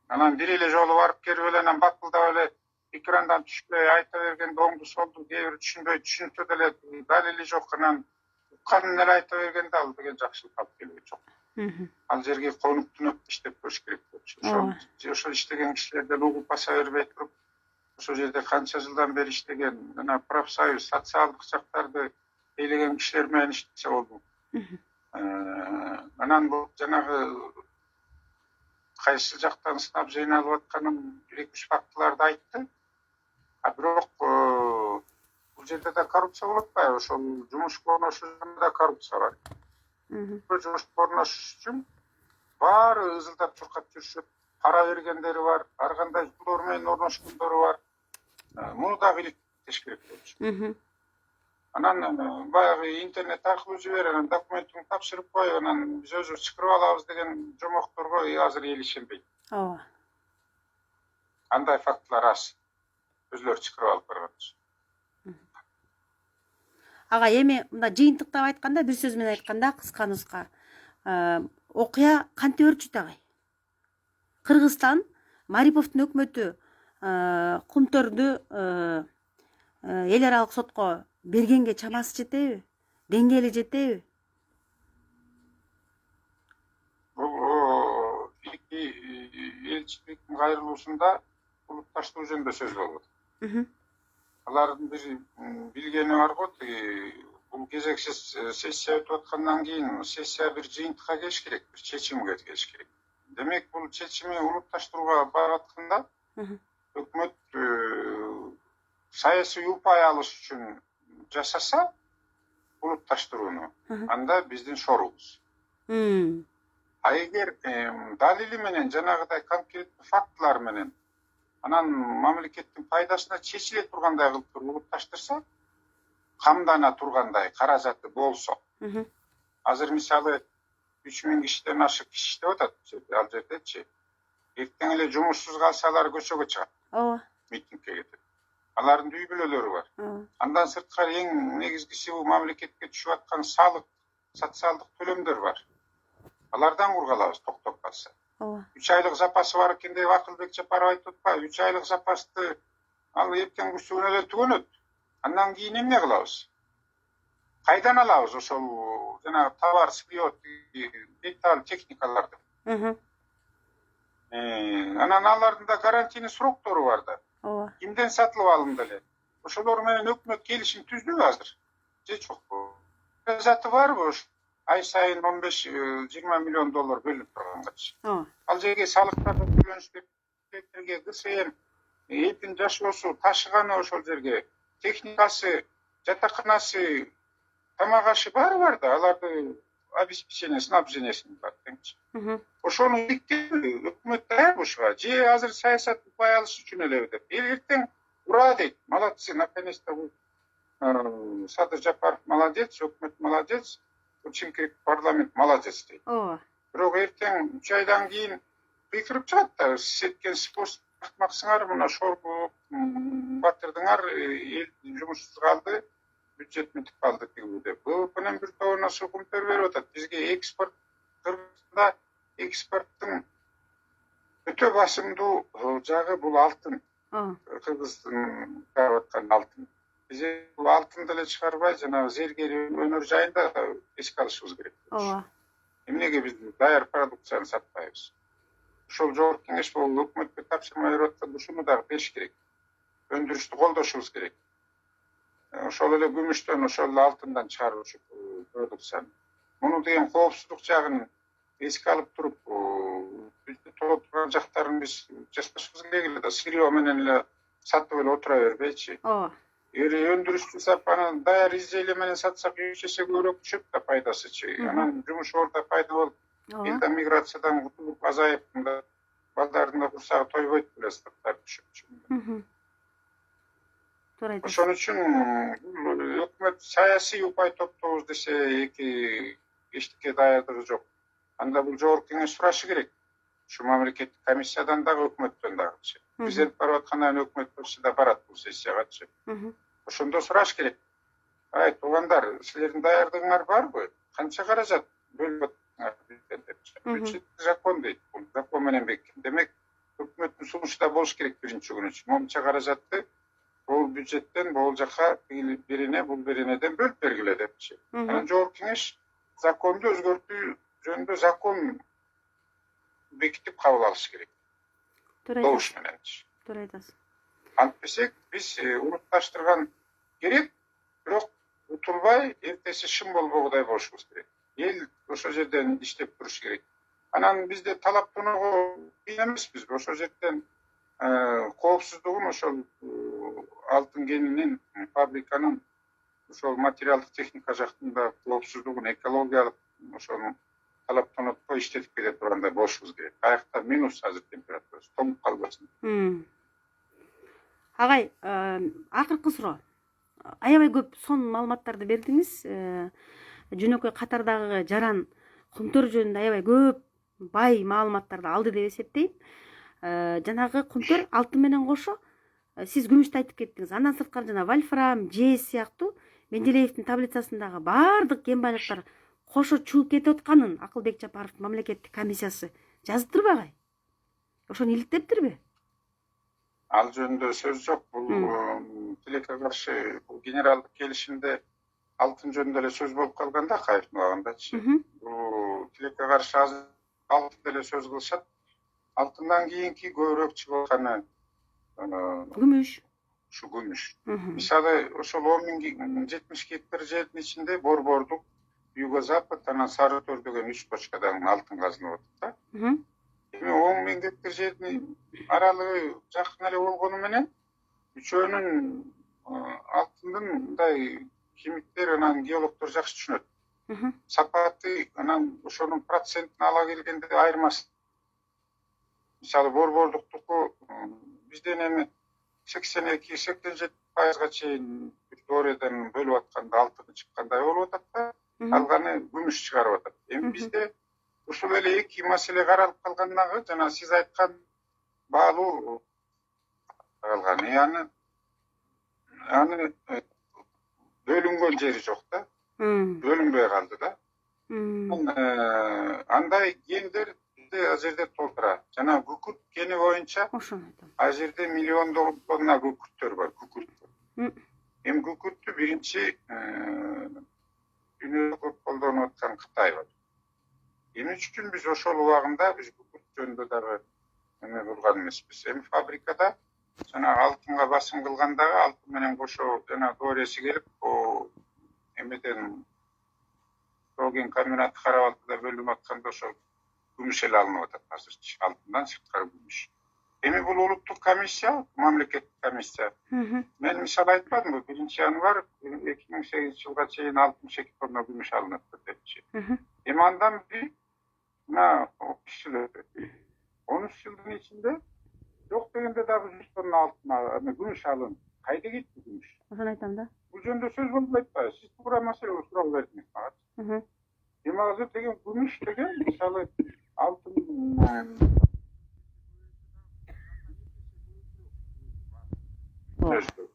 Анан бир эле жолу барып келип эле анан бакылдап эле экрандан түшпөй айта бергенде оңду солду кээ бир түшүнбөй түшүнсө деле далили жок. Анан укканын эле айта бергенде ал деген жакшылык алып келген жок. Ал жерге конуп түнөп иштеп көрүш керек болчу. Ошол иштеген кишилерден угуп баса бербей туруп, ошол жерде канча жылдан бери иштеген, жана профсоюз, социалдык жактарды тейлеген кишилер менен иштесе болду. Анан бул жанагы кайсы жактан сынап жыйналып атканын 1-2 фактыларды айтты. Бирок бул жерде да коррупция болуп атпайбы? Ошол жумуш кооношунда да коррупция бар. жоспарлаш үчүн баары ызылдап чуркап жүрүшөт. Пара бергендери бар, ар кандай жолдор менен орношкондору бар. Муну дагы иликтеш керек болчу. Анан баягы интернет аркылуу жибер, анан документин тапшырып кой, анан биз өзүбүз чакырып алабыз деген жомокторго азыр эл ишенбейт. Ооба. Андай фактылар аз. Өзлөрү чакырып алып барганчы. Ага, эми мында жыйынтыктап айтканда, бир сөз менен айтканда, кыска нуска окуя кантип өрчүт агай? Кыргызстан, Мариповдун өкмөтү Кумтөрдү эл аралык сотко бергенге чамасы жетеби? Деңгээли жетеби? Бул эки элчиликтин кайрылуусунда улутташтыруу жөнүндө сөз болуп атат. Алардын бир билгени бар го, бул кезексиз сессия өтүп аткандан кийин сессия бир жыйынтыкка келиш керек, бир чечимге келиш керек. Демек бул чечими улутташтырууга барып атканда өкмөт саясий упай алыш үчүн жасаса улутташтырууну, анда биздин шорубуз. А эгер далили менен жанагыдай конкреттүү фактылар менен анан мамлекеттин пайдасына чечиле тургандай кылып улутташтырса, камдана тургандай каражаты болсо. Азыр мисалы 3000 кишиден ашык киши иштеп атат ал жердечи. Эртең эле жумушсуз калсалар көчөгө чыгат. Ооба. Митингге кетет. Алардын үй бүлөлөрү бар. Андан сырткары эң негизгиси бул мамлекетке түшүп аткан салык, социалдык төлөмдөр бар. Алардан кургалабыз токтоп калса. 3 айлык запасы бар экен деп Акылбек Жапаров айтып атпайбы? 3 айлык запасты ал эртең күчүнө эле түгөнөт. Андан кийин эмне кылабыз? Кайдан алабыз ошол жанагы товар сырьё, деталь, техникаларды? Анан алардын да гарантийный сроктору бар да. Ооба. Кимден сатылып алынды эле? Ошолор менен өкмөт келишим түздүбү азыр? Же жокпу? Заты барбы? Ай сайын 15-20 миллион доллар бөлүнүп тургангачы. Ал жерге салыктарды төлөнүштерге ГСМ, элдин жашоосу, ташыганы ошол жерге, техникасы, жатаканасы, тамак ашы баары бар да, аларды обеспечение, снабженесин бар деңчи. Ошону өкмөт даяр ушуга, же азыр саясат упай алыш үчүн эле деп. Эртең ура дейт, молодцы, наконец-то Садыр Жапаров молодец, өкмөт молодец. Чынкы парламент молодец дейт. Бирок эртең 3 айдан кийин кыйкырып чыгат да, сиз эткен способ тартмаксыңар, мына Шорбу батырдыңар эл жумушсуз калды, бюджет митип калды деп. БВПнын бир тобуна Кумтөр берип атат. Бизге экспорт, Кыргызстанда экспорттун өтө басымдуу жагы бул алтын. Кыргыздын чыгарып аткан алтын. Биз бул алтынды эле чыгарбай, жанагы зергери өнөр жайында эске алышыбыз керек. Эмнеге биз даяр продукцияны сатпайбыз? Ошол жогорку кеңеш бул өкмөткө тапшырма берип аткан, ушуну дагы беш керек. Өндүрүштү колдошубуз керек. Ошол эле күмүштөн, ошол эле алтындан чыгарылчу продукцияны. Муну деген коопсуздук жагын эске алып туруп, бизди толтурган жактарын биз жасашыбыз керек эле да, сырьё менен эле сатып эле отура бербейчи. Өндүрүш жасап, анан даяр изделие менен сатсак 3 эсе көбүрөөк түшөт да пайдасычы. Анан жумуш орда пайда болуп, элден миграциядан кутулуп азайып, балдардын да курсагы тойбойт эле статтар түшүп. Ошон үчүн өкмөт саясий упай топтобуз десе эки эчтеке даярдыгы жок. Анда бул жогорку кеңеш сурашы керек. Ушу мамлекеттик комиссиядан дагы өкмөттөн дагычы. Президент барып аткандан өкмөт башчы да барат бул сессиягачы. Ошондо сураш керек. Ай, туугандар, силердин даярдыгыңар барбы? Канча каражат бөлүп атасыңар деп. Закон дейт. Бул закон менен бекитилген. Демек, өкмөттүн сунушу да болуш керек биринчи күнү. Момча каражатты бул бюджеттен бул жака бирине, бул биринеден бөлүп бергиле депчи. Анан жогорку кеңеш законду өзгөртүү жөнүндө закон бекитип кабыл алыш керек. Добуш мененчи. Туура айтасыз. Антпесек биз улутташтырган керек, бирок утулбай, эртеси шын болбогудай болушубуз керек. Эл ошол жерден иштеп туруш керек. Анан бизде талаптоого кыйын эмеспиз. Ошол жерден коопсуздугун, ошол алтын кенинин, фабриканын ошол материалдык техника жактында коопсуздугун, экологиялык ошону талаптан өтпөй иштетип кете тургандай болушубуз керек. Каякта минус азыр температурасы тоңуп калбасын. Агай, акыркы суроо. Аябай көп сон маалыматтарды бердиңиз. Жөнөкөй катардагы жаран кумтөр жөнүндө аябай көп бай маалыматтарды алды деп эсептейм. Жанагы кумтөр алтын менен кошо сиз күмүштү айтып кеттиңиз. Андан сырткары жана вольфрам, жез сыяктуу Менделеевдин таблицасындагы баардык кен байлыктар кошо чууп кетип атканын Акылбек Жапаровдун мамлекеттик комиссиясы жазыптырбы агай? Ошону иликтептирби? Ал жөнүндө сөз жок. Бул тилекке каршы бул генералдык келишимде алтын жөнүндө эле сөз болуп калганда Акаевдин убагындачы. Бул тилекке каршы азыр алтын эле сөз кылышат. Алтындан кийинки көбүрөөк чыгып атканы Күмүш. ушу күмүш. Мисалы ошол 10.070 гектар жердин ичинде Борбордук, Юго-Запад, анан Сарытөр деген 3 точкадан алтын казылып атат да. Эми 10.000 гектар жердин аралыгы жакын эле болгону менен үчөөнүн алтындын мындай химиктер анан геологдор жакшы түшүнөт. Сапаты анан ошонун процентин ала келгенде айырмасы. Мисалы Борбордуктуку бизден эми 82-87%га чейин Доориядан бөлүп атканда алтын чыккандай болуп атат да, калганы күмүш чыгарып атат. Эми бизде ушул эле эки маселе каралып калгандагы жана сиз айткан баалуу калган. Аны бөлүнгөн жери жок да. Бөлүнбөй калды да. Андай гендер ал жерде толтура. Жана күкүрт кени боюнча ал жерде миллиондогон тонна күкүрттөр бар. Эми күкүрттү биринчи дүйнөдө көп колдонуп аткан Кытай бар. Эмне үчүн биз ошол убагында биз күкүрт жөнүндө дагы эме кылган эмеспиз. Эми фабрикада жана алтынга басым кылгандагы алтын менен кошо жана доориясы келип, эмеден Тоген комбинаты Карабалтыда бөлүнүп атканда ошол күмүш эле алынып атат азырчы. Алтындан сырткары күмүш. Эми бул улуттук комиссия, мамлекеттик комиссия. Мен мисалы айтпадымбы, 1-январь 2008-жылга чейин 62 тонна күмүш алынат депчи. Эми андан бери мына 13 жыл өтүп. 13 жылдын ичинде жок дегенде дагы 100 тонна алтын күмүш алынып. Кайда кетти күмүш? Ошону айтам да. Бул жөнүндө сөз болуп атпайбы? Сиз туура маселе суроо бердиңиз мага. Эми азыр деген күмүш деген мисалы алтын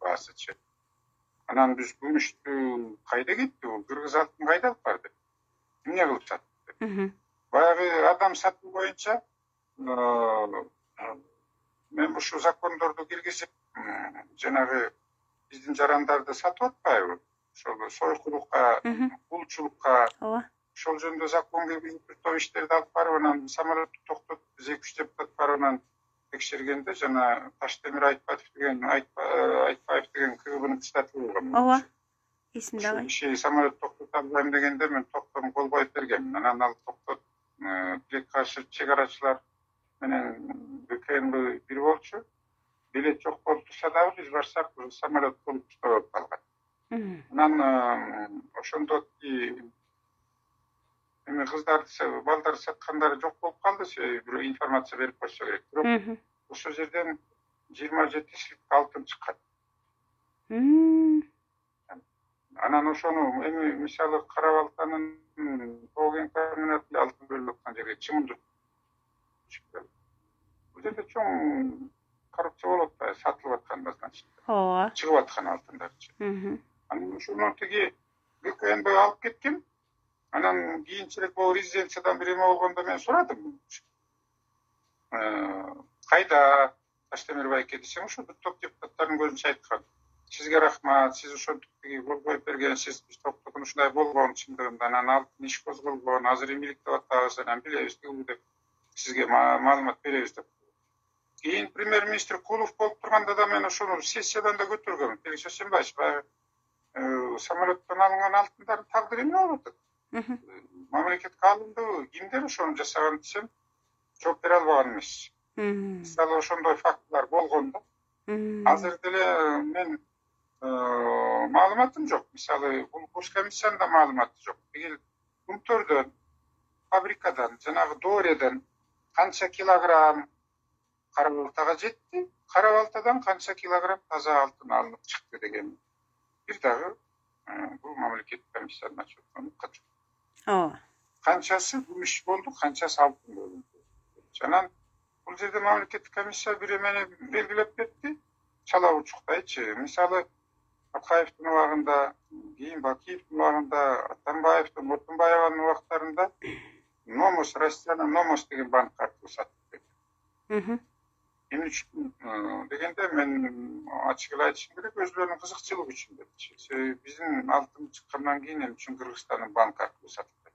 баасычы. Анан биз күмүштү кайда кетти? Бул кыргыз алтын кайда алып барды? Эмне кылып сатты? Баягы адам сатуу боюнча мен ушу закондорду киргизип, жанагы биздин жарандарды сатып атпайбы? Ошол сойкулукка, кулчулукка, ошол жөнүндө закон киргизип, топ иштерди алып барып, анан самолетту токтотуп, биз 2-3 депутат барып анан текшергенде жана Таштемир Айтпаев деген КГБнын председатели болгон. Ооба. Эсимде агай. Киши самолет токтото албайм дегенде мен токтону кол коюп бергенмин. Анан ал токтоп, тилекке каршы чек арачылар менен БКНБ бир болчу. Билет жок болуп турса дагы биз барсак, самолет болуп туштап калган. Анан ошондо эми кыздарды, балдарды саткандары жок болуп калды, бирөө информация берип койсо керек. Бирок ошол жерден 27 слитка алтын чыккан. Анан ошону эми мисалы Карабалтанын Тоген комбинаты алтын бөлүп аткан жерге чымылдык. Бул жерде чоң коррупция болуп атпайбы, сатылып атканда, значит. Ооба. Чыгып аткан алтындарчы. Анан ошону тиги БКНБ алып кеткен. Анан кийинчерээк бул резиденциядан бир эме болгондо мен сурадым. Кайда Таштемир байке десем, ошо топ депутаттардын көзүнчө айткан. Сизге рахмат, сиз ошентип кол коюп бергенсиз, биз токтогон ушундай болгон чындыгында, анан алтын иш козголгон, азыр эмилик деп атабыз, анан билебиз деп сизге маалымат беребиз деп. Кийин премьер-министр Кулов болуп турганда да мен ошону сессиядан да көтөргөм. Тиги Сосенбаевич, баягы самолеттон алынган алтындардын тагдыры эмне болуп атат? Мамлекетке алынды, кимдер ошону жасаган десем, жооп бере албаган эмес. Мисалы ошондой фактылар болгон да. Азыр деле мен маалыматым жок. Мисалы бул Госкомиссиянын да маалыматы жок. Тигил күмтөрдөн fabrikadan, жанагы Дориядан канча килограмм кара балтага жетти, кара балтадан канча килограмм таза алтын алынып чыкты деген бир дагы бул мамлекеттик комиссиянын отчетунан качып. ооба Канчасы күмүш болду, канчасы алтын болду. Жанан бул жерде мамлекеттик комиссия бир эмени белгилеп кетти. Чала учуктайчы. Мисалы Акаевдин убагында, кийин Бакиевдин убагында, Атамбаевдин, Отунбаеванын убактарында Номос, Россиянын Номос деген банк аркылуу сатып. Эмне үчүн дегенде мен ачык эле айтышым керек, өзлөрүнүн кызыкчылыгы үчүн депчи. Себеби биздин алтын чыккандан кийин эмне үчүн Кыргызстандын банк аркылуу сатып.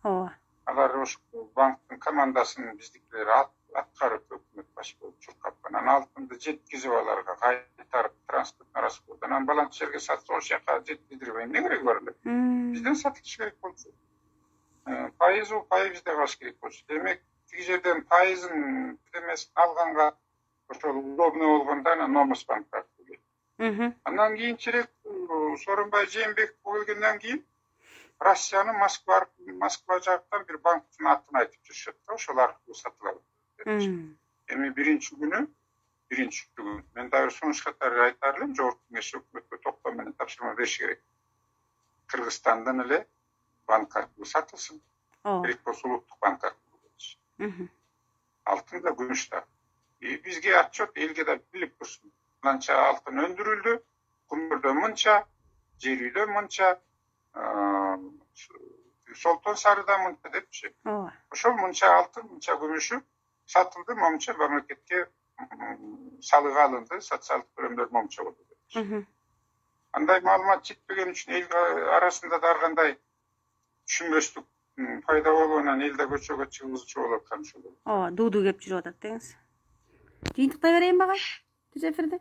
ооба Алар ошол банктын командасын биздикилер аткарып өкмөт баш болуп чуркапкан. Анан алтынды жеткизип аларга кайтарып транспортный расходдон анан баланс жерге сатса ошол жака жеткиздирбей эмне кереги бар эле? Бизден сатылыш керек болчу. Пайызы пай бизде калыш керек болчу. Демек тиги жерден пайызын эмесин алганга ошол удобный болгондо анан Номос банк аркылуу келди. Андан кийинчерээк Сооронбай Жээнбеков келгенден кийин Россиянын Москва жактан бир банктын атын айтып жүрүшөт да, ошол аркылуу сатылат. Эми биринчи күнү мен дагы сунуш катары айтар элем, жогорку кеңеш өкмөткө токтоо менен тапшырма бериш керек. Кыргызстандан эле банк аркылуу сатылсын. Керек болсо улуттук банк аркылуу болсун. Алтын да күмүш да. Бизге отчет элге да билип турсун. Мынча алтын өндүрүлдү, күмүрдө мынча, жер үйдө мынча, Солтон Сарыда мынча депчи. Ошол мынча алтын, мынча күмүшү сатылды, момча мамлекетке салык алынды, социалдык төлөмдөр момча болду депчи. Андай маалымат жетпеген үчүн эл арасында да ар кандай түшүнбөстүк пайда болуп, анан элде көчөгө чыгуучу болуп аткан ушул. ооба дууду кеп жүрүп атат деңиз. Жыйынтыктай берейинби агай? Түз эфирде.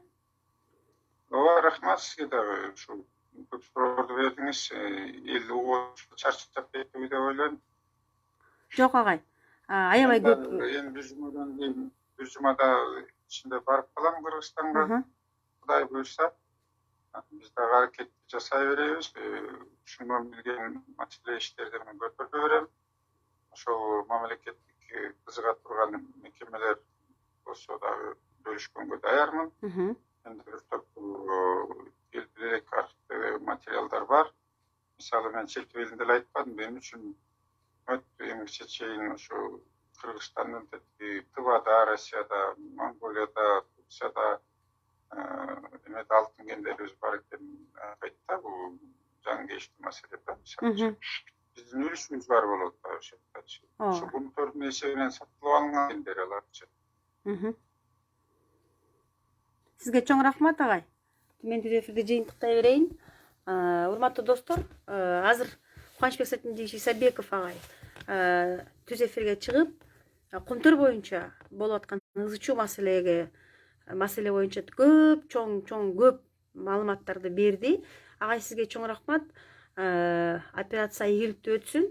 Ооба, рахмат сизге дагы ушул көп суроолорду бердиңиз. Эл угуп чарчап кетти деп ойлойм. Жок агай. Аябай көп. Эми бир жумада ичинде барып калам Кыргызстанга. Кудай буйрса, биз дагы аракет жасай беребиз. Ушундан билген маселе иштерди мен көтөрө берем. Ошол мамлекеттик кызыга турган мекемелер болсо дагы бөлүшкөнгө даярмын. Менде бир топ элек материалдар бар. Мисалы мен чет элинде эле айтпадым, мен үчүн эми чечейин ошо Кыргызстандын Тывада, Россияда, Монголияда, Турцияда эмеде алтын кендерибиз бар экенин айтты да, бул жаңы кечтүү маселе да. Биздин үлүшүбүз бар болот да ошо жактачы. Ошо күмүрдүн эсебинен сатылып алынган кендер аларчы. Сизге чоң рахмат агай. Мен түз эфирде жыйынтыктай берейин. Урматтуу достор, азыр Кубанычбек Сатиндиевич Исабеков агай түз эфирге чыгып, Кумтөр боюнча болуп аткан ызы чуу маселе боюнча көп маалыматтарды берди. Агай сизге чоң рахмат. Операция ийгиликтүү өтсүн.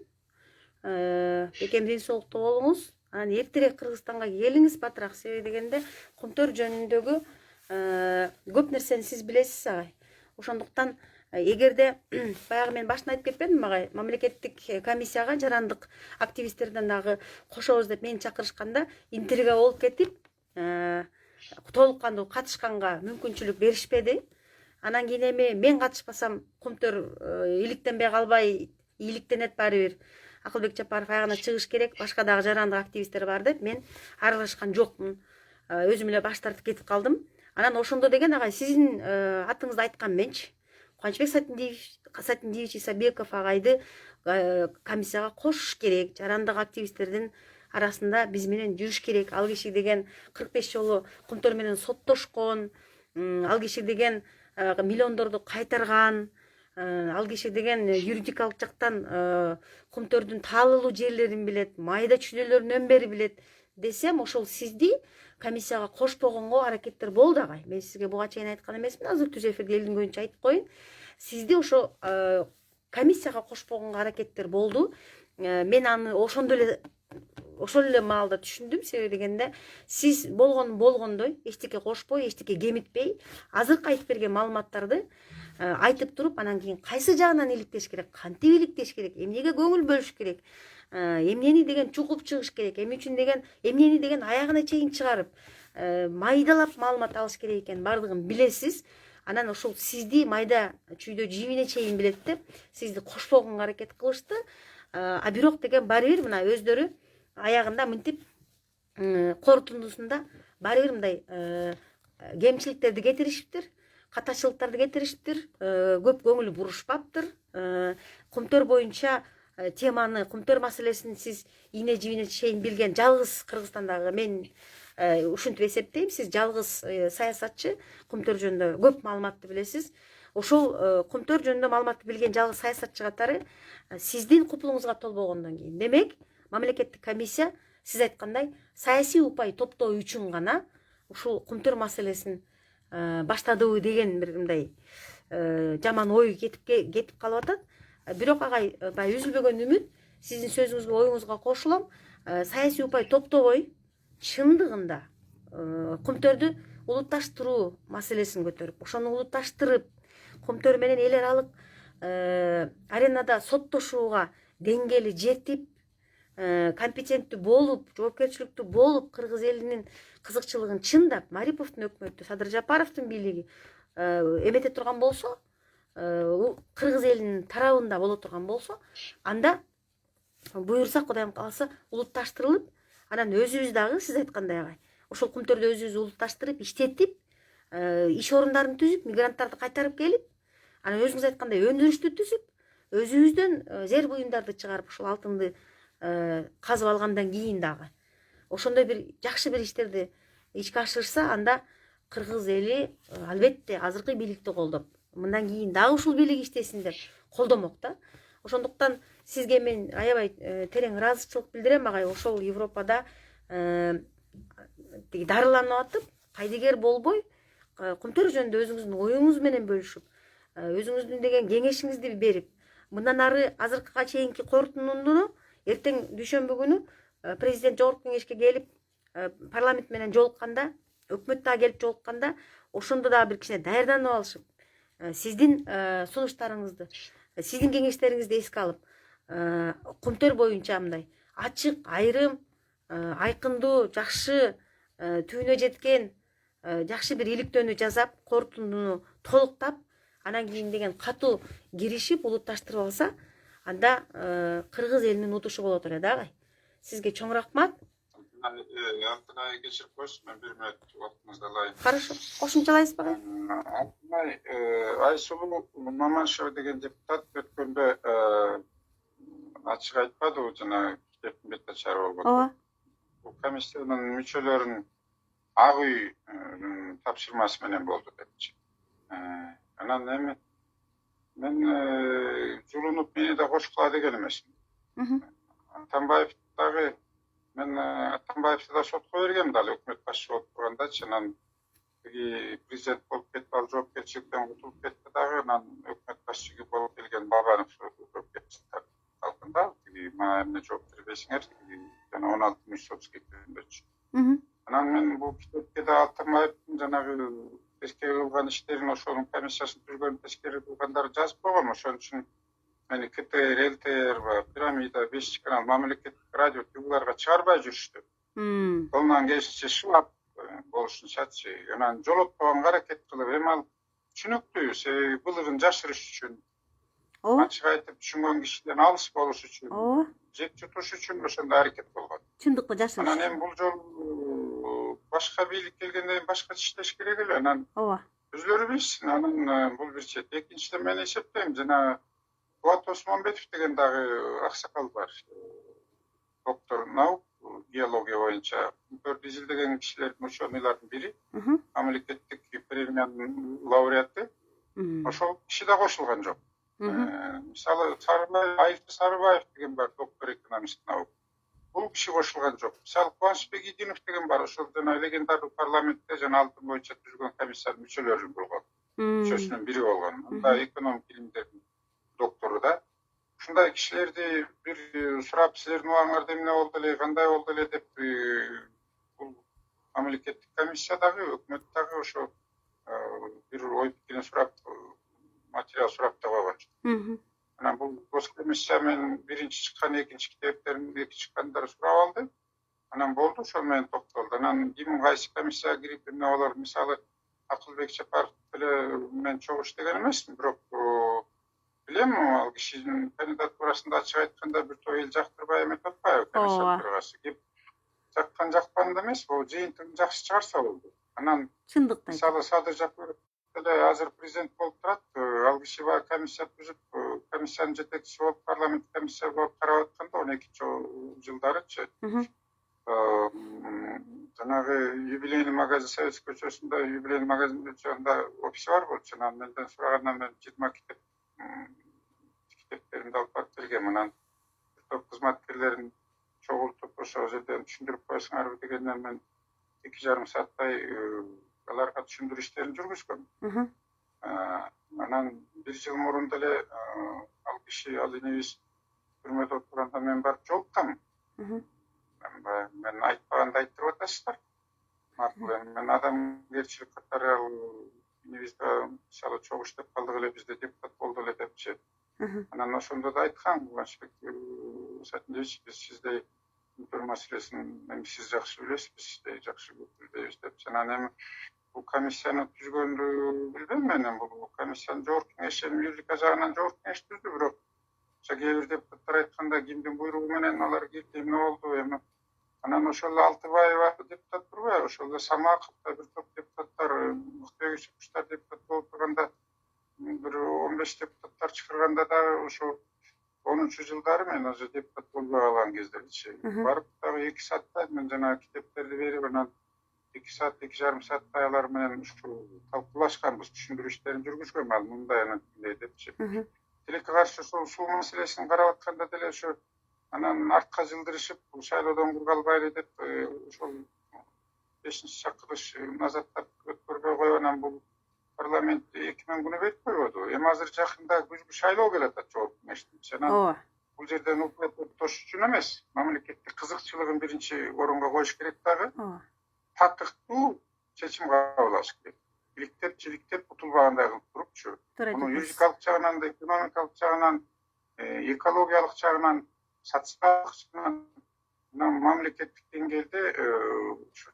Бекем ден соолуктуу болуңуз. Анан эртерээк Кыргызстанга келиңиз батыраак, себеби дегенде Кумтөр жөнүндөгү көп нерсени сиз билесиз агай. Ошондуктан эгерде баягы мен башында айтып кетпедимби агай, мамлекеттик комиссияга жарандык активисттерден дагы кошобуз деп мени чакырышканда интрига болуп кетип, толук кандуу катышканга мүмкүнчүлүк беришпеди. Анан кийин эми мен катышпасам Кумтөр иликтенбей калбай, ийгиликтенет баары бир. Акылбек Жапаров аягына чыгыш керек, башка дагы жарандык активисттер бар деп мен аралашкан жокмун. Өзүм эле баш тартып кетип калдым. Анан ошондо деген агай сиздин атыңызды айткан менчи. Кубанычбек Сатиндиевич Исабеков агайды комиссияга кошуш керек. Жарандык активисттердин арасында биз менен жүрүш керек. Ал киши деген 45 жолу Кумтөр менен соттошкон. Ал киши деген миллиондорду кайтарган. Ал киши деген юридикалык жактан Кумтөрдүн таалылуу жерлерин билет, майда чүйдөлөрүнөн бери билет десем, ошол сизди комиссияга кошпогонго аракеттер болду агай. Мен сизге буга чейин айткан эмесмин, азыр түз эфирде элдин көбүнчө айтып коеюн. Сизди ошо комиссияга кошпогонго аракеттер болду. Мен аны ошол эле маалда түшүндүм, себеби дегенде сиз болгондой эчтеке кошпой, эчтеке кемитпей, азыркы айтып берген маалыматтарды айтып туруп, анан кийин кайсы жагынан иликтеш керек, кантип иликтеш керек, эмнеге көңүл бөлүш керек, эмнени деген чукуп чыгыш керек, эмне үчүн деген, эмнени деген аягына чейин чыгарып, майдалап маалымат алыш керек экенин баардыгын билесиз. Анан ошол сизди майда чүйдө жибине чейин билет деп сизди кошпогонго аракет кылышты. А бирок деген баары бир мына өздөрү аягында мынтип корутундусунда баары бир мындай кемчиликтерди кетиришиптир, катачылыктарды кетиришиптир, көп көңүл бурушпаптыр. Кумтөр боюнча теманы, кумтөр маселесин сиз ийне жибине чейин билген жалгыз Кыргызстандагы мен ушинтип эсептейм. Сиз жалгыз саясатчы, кумтөр жөнүндө көп маалыматты билесиз. Ошол кумтөр жөнүндө маалыматты билген жалгыз саясатчы катары сиздин купулуңузга толбогондон кийин, демек мамлекеттик комиссия сиз айткандай саясий упай топтоо үчүн гана ушул кумтөр маселесин баштадыбы деген бир мындай жаман ой кетип калып атат. Бирок агай баягы үзүлбөгөн үмүт, сиздин сөзүңүзгө, оюңузга кошулам. Саясий упай топтобой чындыгында кумтөрдү улутташтыруу маселесин көтөрүп, ошону улутташтырып, кумтөр менен эл аралык аренада соттошууга деңгээли жетип, компетенттүү болуп, жоопкерчиликтүү болуп, кыргыз элинин кызыкчылыгын чындап, Мариповдун өкмөтү, Садыр Жапаровдун бийлиги эмете турган болсо, кыргыз элинин тарабында боло турган болсо, анда буюрса Кудайым кааласа улутташтырылып, анан өзүбүз дагы сиз айткандай агай, ошол кумтөрдү өзүбүз улутташтырып, иштетип, иш орундарын түзүп, мигранттарды кайтарып келип, анан өзүңүз айткандай өндүрүштү түзүп, өзүбүздөн зер буюмдарды чыгарып, ушул алтынды казып алгандан кийин дагы ошондой бир жакшы бир иштерди ишке ашырса, анда кыргыз эли албетте азыркы бийликти колдоп, мындан кийин дагы ушул бийлик иштесин деп колдомок да. Ошондуктан сизге мен аябай терең ыраазычылык билдирем агай. Ошол Европада дарыланып атып, кайдыгер болбой, кумтөр жөнүндө өзүңүздүн оюңуз менен бөлүшүп, өзүңүздүн деген кеңешиңизди берип, мындан ары азыркыга чейинки корутундуну эртең дүйшөмбү күнү президент жогорку кеңешке келип парламент менен жолукканда, өкмөт дагы келип жолукканда, ошондо дагы бир кичине даярданып алышып, сиздин сунуштарыңызды, сиздин кеңештериңизди эске алып, кумтөр боюнча мындай ачык, айрым, айкындуу, жакшы, түбүнө жеткен жакшы бир иликтөөнү жасап, корутундуну толуктап, анан кийин деген катуу киришип, улутташтырып алса, анда кыргыз элинин утушу болот эле да агай. Сизге чоң рахмат. Алтынай кечирип коюңуз, мен 1 мүнөт убактыңызды алайын. Хорошо. Кошумчалайсызбы агай? Алтынай Айсулуу Мамашева деген депутат өткөндө ачык айтпадыбы, жана китептин бетте чыгарып алган. Ооба. Бул комиссиянын мүчөлөрүнүн ак үй тапшырмасы менен болду депчи. Анан эми мен жулунуп мени да кошкула деген эмесмин. Атамбаев дагы, мен Атамбаевди да сотко бергем дал, өкмөт башчы болуп тургандачы, анан президент болуп кетип алып жоопкерчиликтен кутулуп кетти дагы, анан өкмөт башчысы болуп келген Бабанов жоопкерчиликтен алганда, мага эмне жооп бербейсиңер, жана 16.32 күндөчү. Анан мен бул китепке да Атамбаевдин жанагы тескери кылган иштерин, ошонун комиссиясын түзгөн тескери кылгандары жазып койгом. Ошон үчүн мени КТР, ЛТР, Пирамида, 5 канал, мамлекеттик радио тилдарга чыгарбай жүрүштү. Колунан келишинче шылап болушунчачы. Анан жолотпогонго аракет кылып, эми ал түшүнүктүү, себеби былыгын жашырыш үчүн, ачык айтып түшүнгөн кишиден алыс болуш үчүн, жек жутуш үчүн ошондой аракет болгон. Чындыкты жашырыш. Анан эми бул жолу башка бийлик келгенден кийин башка иштеш керек эле. Анан өзлөрү билишсин. Анан бул бир чет. Экинчиден мен эсептейм, жана Кубат Осмонбетов деген дагы аксакал бар. Доктор наук, геология боюнча кумтөрдү изилдеген кишилердин ученыйлардын бири, мамлекеттик премиянын лауреаты. Ошол киши да кошулган жок. Мисалы Айылчы Сарыбаев деген бар, доктор экономист наук. Бул киши кошулган жок. Мисалы Кубанычбек Идинов деген бар, ошол жана легендардуу парламентте жана алтын боюнча түзүлгөн комиссиянын мүчөлөрү болгон. Мүчөсүнүн бири болгон. Анда экономик илимдердин доктору да. Ушундай кишилерди бир сурап, силердин убагыңарда эмне болду эле, кандай болду эле деп, бул мамлекеттик комиссия дагы, өкмөт дагы ошо бир ой пикирин сурап, материал сурап да койгон. Anан бул госкомиссия менен биринчи чыккан, экинчи китептеринде чыккандары сурап алды. Анан болду, ошол менен токтолду. Анан ким кайсы комиссияга кирип эмне болор? Мисалы Акылбек Чапаров деле мен чогуу иштеген эмесмин, бирок билем, ал кишинин кандидатурасында ачык айтканда бир топ эл жактырбай эметип атпайбы комиссия төрагасы. Кеп жаккан жакпаганда эмес, бул жыйынтыгын жакшы чыгарса болду. Анан чындыкты мисалы Садыр Жапаров деле азыр президент болуп турат, ал киши баягы комиссия түзүп, комиссиянын жетекчиси болуп, парламент комиссия болуп карап атканда 12-жылдарычы жанагы юбилейный магазин Совет көчөсүндө юбилейный магазиндин жанында офиси бар болчу. Анан менден сурагандан мен 20 китептеримди алып барып бергем. Анан топ кызматкерлерин чогултуп ошол жерден түшүндүрүп койсуңарбы дегенден мен 2,5 сааттай аларга түшүндүрүү иштерин жүргүзгөм. Анан 1 жыл мурун деле ал киши ал инебиз түрмөдө отурганда мен барып жолуккам. Мен айтпаганды айттырып атасыздар. Мен адамгерчилик катары ал инебизде мисалы чогуу иштеп калдык эле, бизде депутат болду эле депчи. Анан ошондо да айткан, Кубанычбек Сатиндевич, биз сиздей өнтөр маселесин эми сиз жакшы билесиз, биз сиздей жакшы билбейбиз депчи. Анан эми бул комиссияны түзгөндү билбейм мен, бул комиссиянын жогорку кеңеши юридика жагынан жогорку кеңеш түздү, бирок кээ бир депутаттар айтканда кимдин буйругу менен алар кирди, эмне болду эми. Анан ошол Алтыбаева депутат турбайбы, ошол Самаков да бир топ депутаттар, Мыктыбек Исекуштар депутат болуп турганда, бир 15 депутаттар чакырганда дагы ошо 10-жылдары мен уже депутат болбой калган кездерчи барып дагы 2 сааттай мен жанагы китептерди берип, анан 2 саат, 2,5 сааттай алар менен ушул талкуулашканбыз, түшүндүрүү иштерин жүргүзгөм, ал мындай анан мындай депчи. Тилекке каршы ошол суу маселесин карап атканда деле ошо анан артка жылдырышып, шайлоодон курга албайлы деп ошол 5-чакырылыш назаттап өткөрбөй коюп, анан бул парламент 2000 күнү берип койбоду. Эми азыр жакында күзгү шайлоо келе атат жогорку кеңештин. Анан бул жерден укмет тош үчүн эмес, мамлекеттик кызыкчылыгын биринчи орунга коюш керек дагы. Татыктуу чечим кабыл алыш керек. Иликтеп утулбагандай кылып турупчу. Муну юридикалык жагынан да, экономикалык жагынан, экологиялык жагынан, социалдык жагынан, мамлекеттик деңгээлде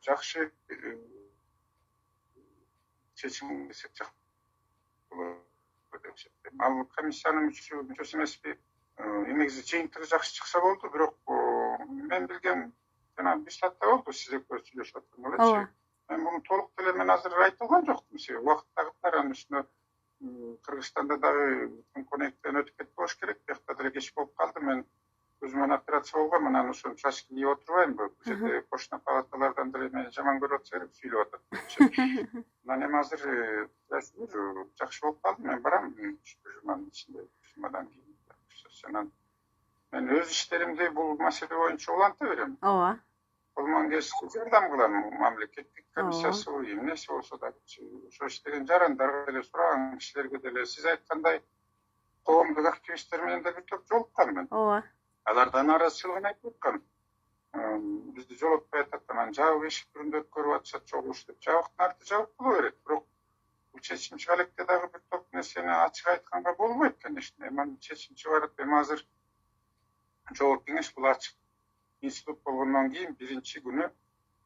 жакшы чечим кылсак болот. Ал комиссиянын мүчөсү эмеспи, эмеси жыйынтыгы жакшы чыкса болду, бирок мен билгем жана бир саатта болду сиз экөөбүз сүйлөшүп атканбыз. Мен муну толук деле мен азыр айтып алган жокмун. Убакыт дагы анын үстүнө Кыргызстанда дагы коннектен өтүп кетип болуш керек. Биякта деле кеч болуп калды. Мен өзүмөн операция болгом, анан ошону чачып кийип отурбайм. Бул жерде кошуна палаталардан деле мени жаман көрүп атса керек, сүйлөп атат. Анан эми азыр жакшы болуп калды. Мен барам жуманын ичинде, жумадан кийин. Анан мен өз иштеримди бул маселе боюнча уланта берем. Ооба. Колмон келишинче жардам кылам, мамлекеттик комиссиясы эмнеси болсо да ошо иштеген жарандарга деле, сураган кишилерге деле сиз айткандай коомдук активисттер менен да бир топ жолуккан мен. Ооба. Аларда нааразычылыгын айтып аткан. Бизди жолотпой атат, анан жабык эшик түрүндө өткөрүп атышат чогулуш деп. Жабыктын арты жабык боло берет, бирок бул чечимчи алекте дагы бир топ нерсени ачык айтканга болбойт, конечно. Эми чечимчи барат, эми азыр жогорку кеңеш бул ачык институт болгондон кийин биринчи күнү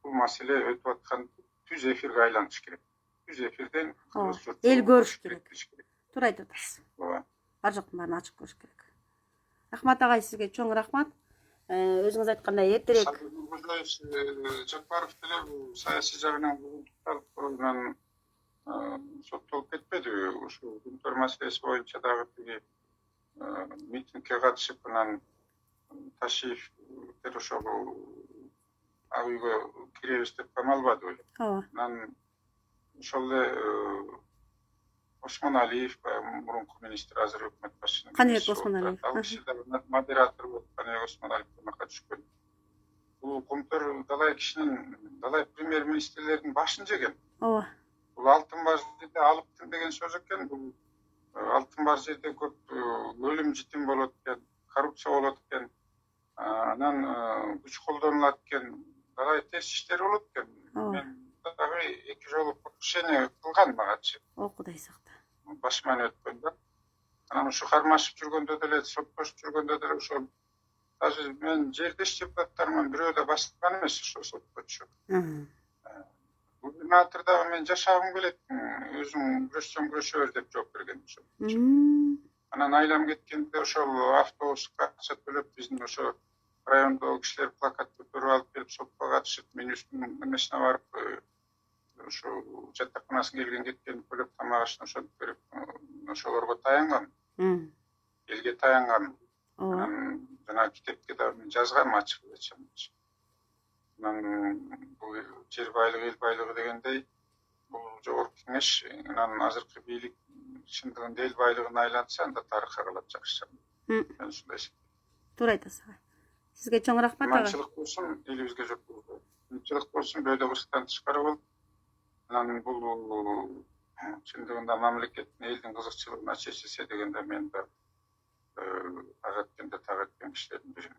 бул маселе өтүп аткан түз эфирге айланыш керек. Түз эфирден эл көрүш керек. Туура айтып атасыз. Ооба. Бар жоктун баарын ачык көрүш керек. Рахмат агай, сизге чоң рахмат. Өзүңүз айткандай эртерээк Жапаров деле бул саясий жагынан бугултукталып соттолуп кетпеди. Ушул өнтөр маселеси боюнча дагы тиги митингге катышып, анан Ташиев ошол ак үйгө киребиз деп камалбады эле. Ооба. Анан ошол эле Осмон Алиев, мурунку министр, азыр өкмөт башчысынын Каныбек Осмон Алиев. Ал киши дагы модератор болуп, Каныбек Осмон Алиевдин катышкан. Бул Көмтөр далай кишинин, далай премьер-министрлердин башын жеген. Ооба. Бул алтын бар жерде алыптын деген сөз экен. Бул алтын бар жерде көп өлүм житим болот экен, коррупция болот экен. Анан күч колдонулат экен, далай терс иштер болот экен. Мен дагы 2 жолу покушение кылган магачы. О, Кудай сакта. Башыман өткөн да. Анан ушу кармашып жүргөндө деле, соттошуп жүргөндө деле ошол даже мен жердеш депутаттарымын бирөө да баскан эмес ошо сотточу. Губернатор дагы мен жашагым келет, өзүң күрөшсөң күрөшө бер деп жооп берген ошо. Анан айлам кеткенде ошол автобуска акча төлөп биздин ошо райондогу кишилер плакат көтөрүп алып келип сотко катышып, мен үстүн эмесине барып, ошо жатаканасына келген кеткен көлөк тамак ашын ошентип берип, ошолорго таянгам, элге таянгам. Анан жана китепке да мен жазгам ачык айтсам. Анан бул жер байлыгы, эл байлыгы дегендей, бул жогорку кеңеш, анан азыркы бийлик чындыгында эл байлыгын айлантса, анда тарыхка калат жакшы. Мен ушундай эсептейм. Туура айтасыз агай. Сизге чоң рахмат агай. Мынчылык болсун, элибизге жок болду. Мынчылык болсун, бөөдө кырсыктан тышкары болуп, анан бул чындыгында мамлекеттин, элдин кызыкчылыгына чечилсе дегенде мен да ага эткенде так эткен кишилердин биримин.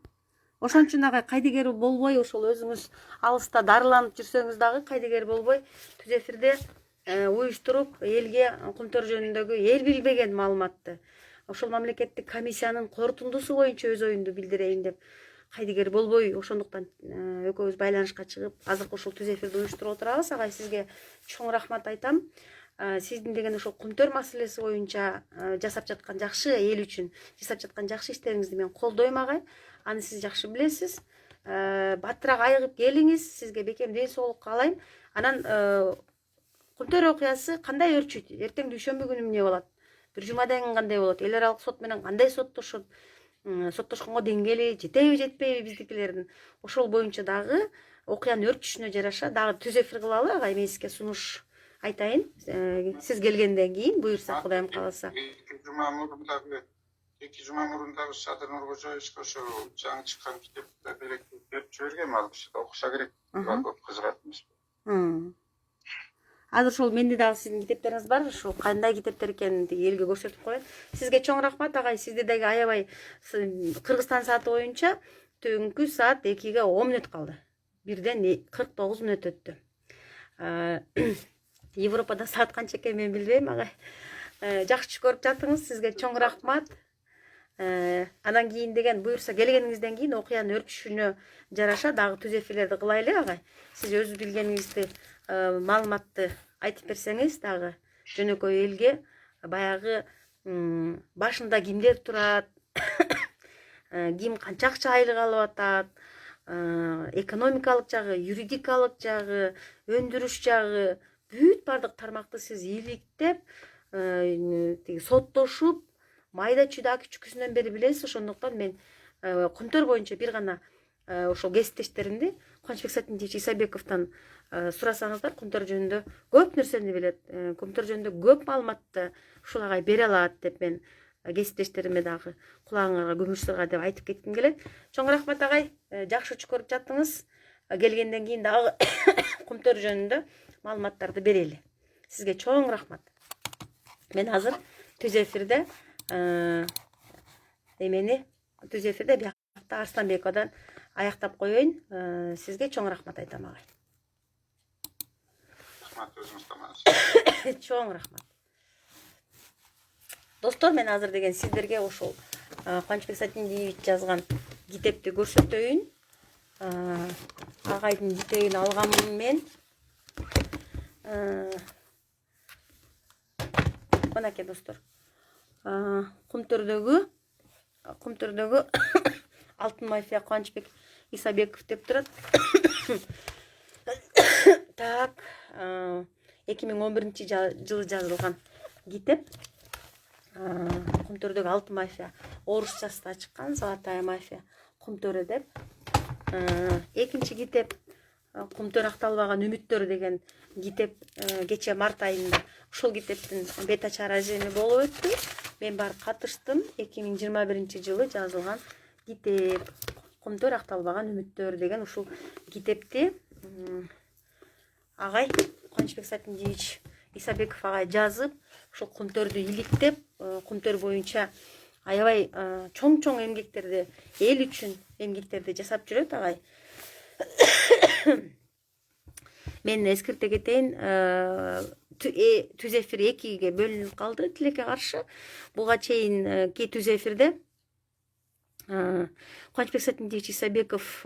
Ошон үчүн агай кайдыгер болбой, ошол өзүңүз алыста дарыланып жүрсөңүз дагы кайдыгер болбой, түз эфирде уюштуруп элге кумтөр жөнүндөгү эл билбеген маалыматты ошол мамлекеттик комиссиянын корутундусу боюнча өз оюнду билдирейин деп кайдыгер болбой, ошондуктан экөөбүз байланышка чыгып азыркы ушул түз эфирди уюштуруп отурабыз. Агай, сизге чоң рахмат айтам. Сиздин деген ошол кумтөр маселеси боюнча жасап жаткан жакшы, эл үчүн жасап жаткан жакшы иштериңизди мен колдойм агай. Аны сиз жакшы билесиз. Баттыраак айыгып келиңиз. Сизге бекем ден соолук каалайм. Анан кумтөр окуясы кандай өрчүйт? Эртең дүйшөмбү күнү эмне болот? Бир жумадан кийин кандай болот? Эл аралык сот менен кандай соттошот? Соттошконго деңгээли жетеби жетпейби биздикилердин? Ошол боюнча дагы окуянын өрчүшүнө жараша дагы түз эфир кылалы. Агай, мен сизге сунуш айтайын. Сиз келгенден кийин буюрса, Кудайым кааласа. 2 жума мурун Садыр Нуркожоевичке ошо жаңы чыккан китепти берип жибергем, ал киши да окуса керек. Көп кызыгат эмес. Азыр ошол менде дагы сиздин китептериңиз бар, ошол кандай китептер экенин элге көрсөтүп коеюн. Сизге чоң рахмат агай. Сизди дагы аябай Кыргызстан сааты боюнча түнкү саат 2-ге 10 мүнөт калды. 1ден 49 мүнөт өттү. Европада саат канча экен мен билбейм агай. Жакшы көрүп жатыңыз. Сизге чоң рахмат. Анан кийин деген буюрса келгениңизден кийин окуянын өрчүшүнө жараша дагы түз эфирлерди кылайлы агай. Сиз өз билгениңизди маалыматты айтып берсеңиз дагы жөнөкөй элге баягы башында кимдер турат, ким канча акча айлык алып атат, экономикалык жагы, юридикалык жагы, өндүрүш жагы, бүт бардык тармакты сиз иликтеп, соттошуп, майда чүйдө күчкүсүнөн бери билесиз. Ошондуктан мен кумтөр боюнча бир гана ошол кесиптештеримди Кубанычбек Сатиндиевич Исабековдон сурасаңыздар, кумтөр жөнүндө көп нерсени билет, кумтөр жөнүндө көп маалыматты ушул агай бере алат деп мен кесиптештериме дагы кулагыңарга күмүш сырга деп айтып кетким келет. Чоң рахмат агай, жакшы уч көрүп жаттыңыз. Келгенден кийин дагы кумтөр жөнүндө маалыматтарды берели. Сизге чоң рахмат. Мен азыр түз эфирде түз эфирде биякта Арсланбековдон аяктап коеюн. Сизге чоң рахмат айтам агай. Рахмат, өзүңүз таманыз. Чоң рахмат. Достор, мен азыр деген сиздерге ошол Кубанычбек Сатиндиевич жазган китепти көрсөтөйүн. Агайдын китебин алганмын мен. Мынакей достор. Кумтөрдөгү алтын мафия Кубанычбек Исабеков деп турат. Так, 2011 жылы жазылган китеп. Кумтөрдөгү алтын мафия орусчасында чыккан, Золотая мафия Кумтөрү деп. Экинчи китеп Кумтөр акталбаган үмүттөр деген китеп кече март айында ушул китептин бет ачар ажеми болуп өттү. Мен барып катыштым. 2021 жылы жазылган китеп Кумтөр акталбаган үмүттөр деген ушул китепти агай Кубанычбек Сатиндиевич Исабеков агай жазып, ушул кумтөрдү иликтеп, кумтөр боюнча аябай чоң эмгектерди, эл үчүн эмгектерди жасап жүрөт агай. мен эскерте кетейин, түз эфир экиге бөлүнүп калды тилекке каршы. Буга чейин кээ түз эфирде Кубанычбек Сатиндиевич Исабеков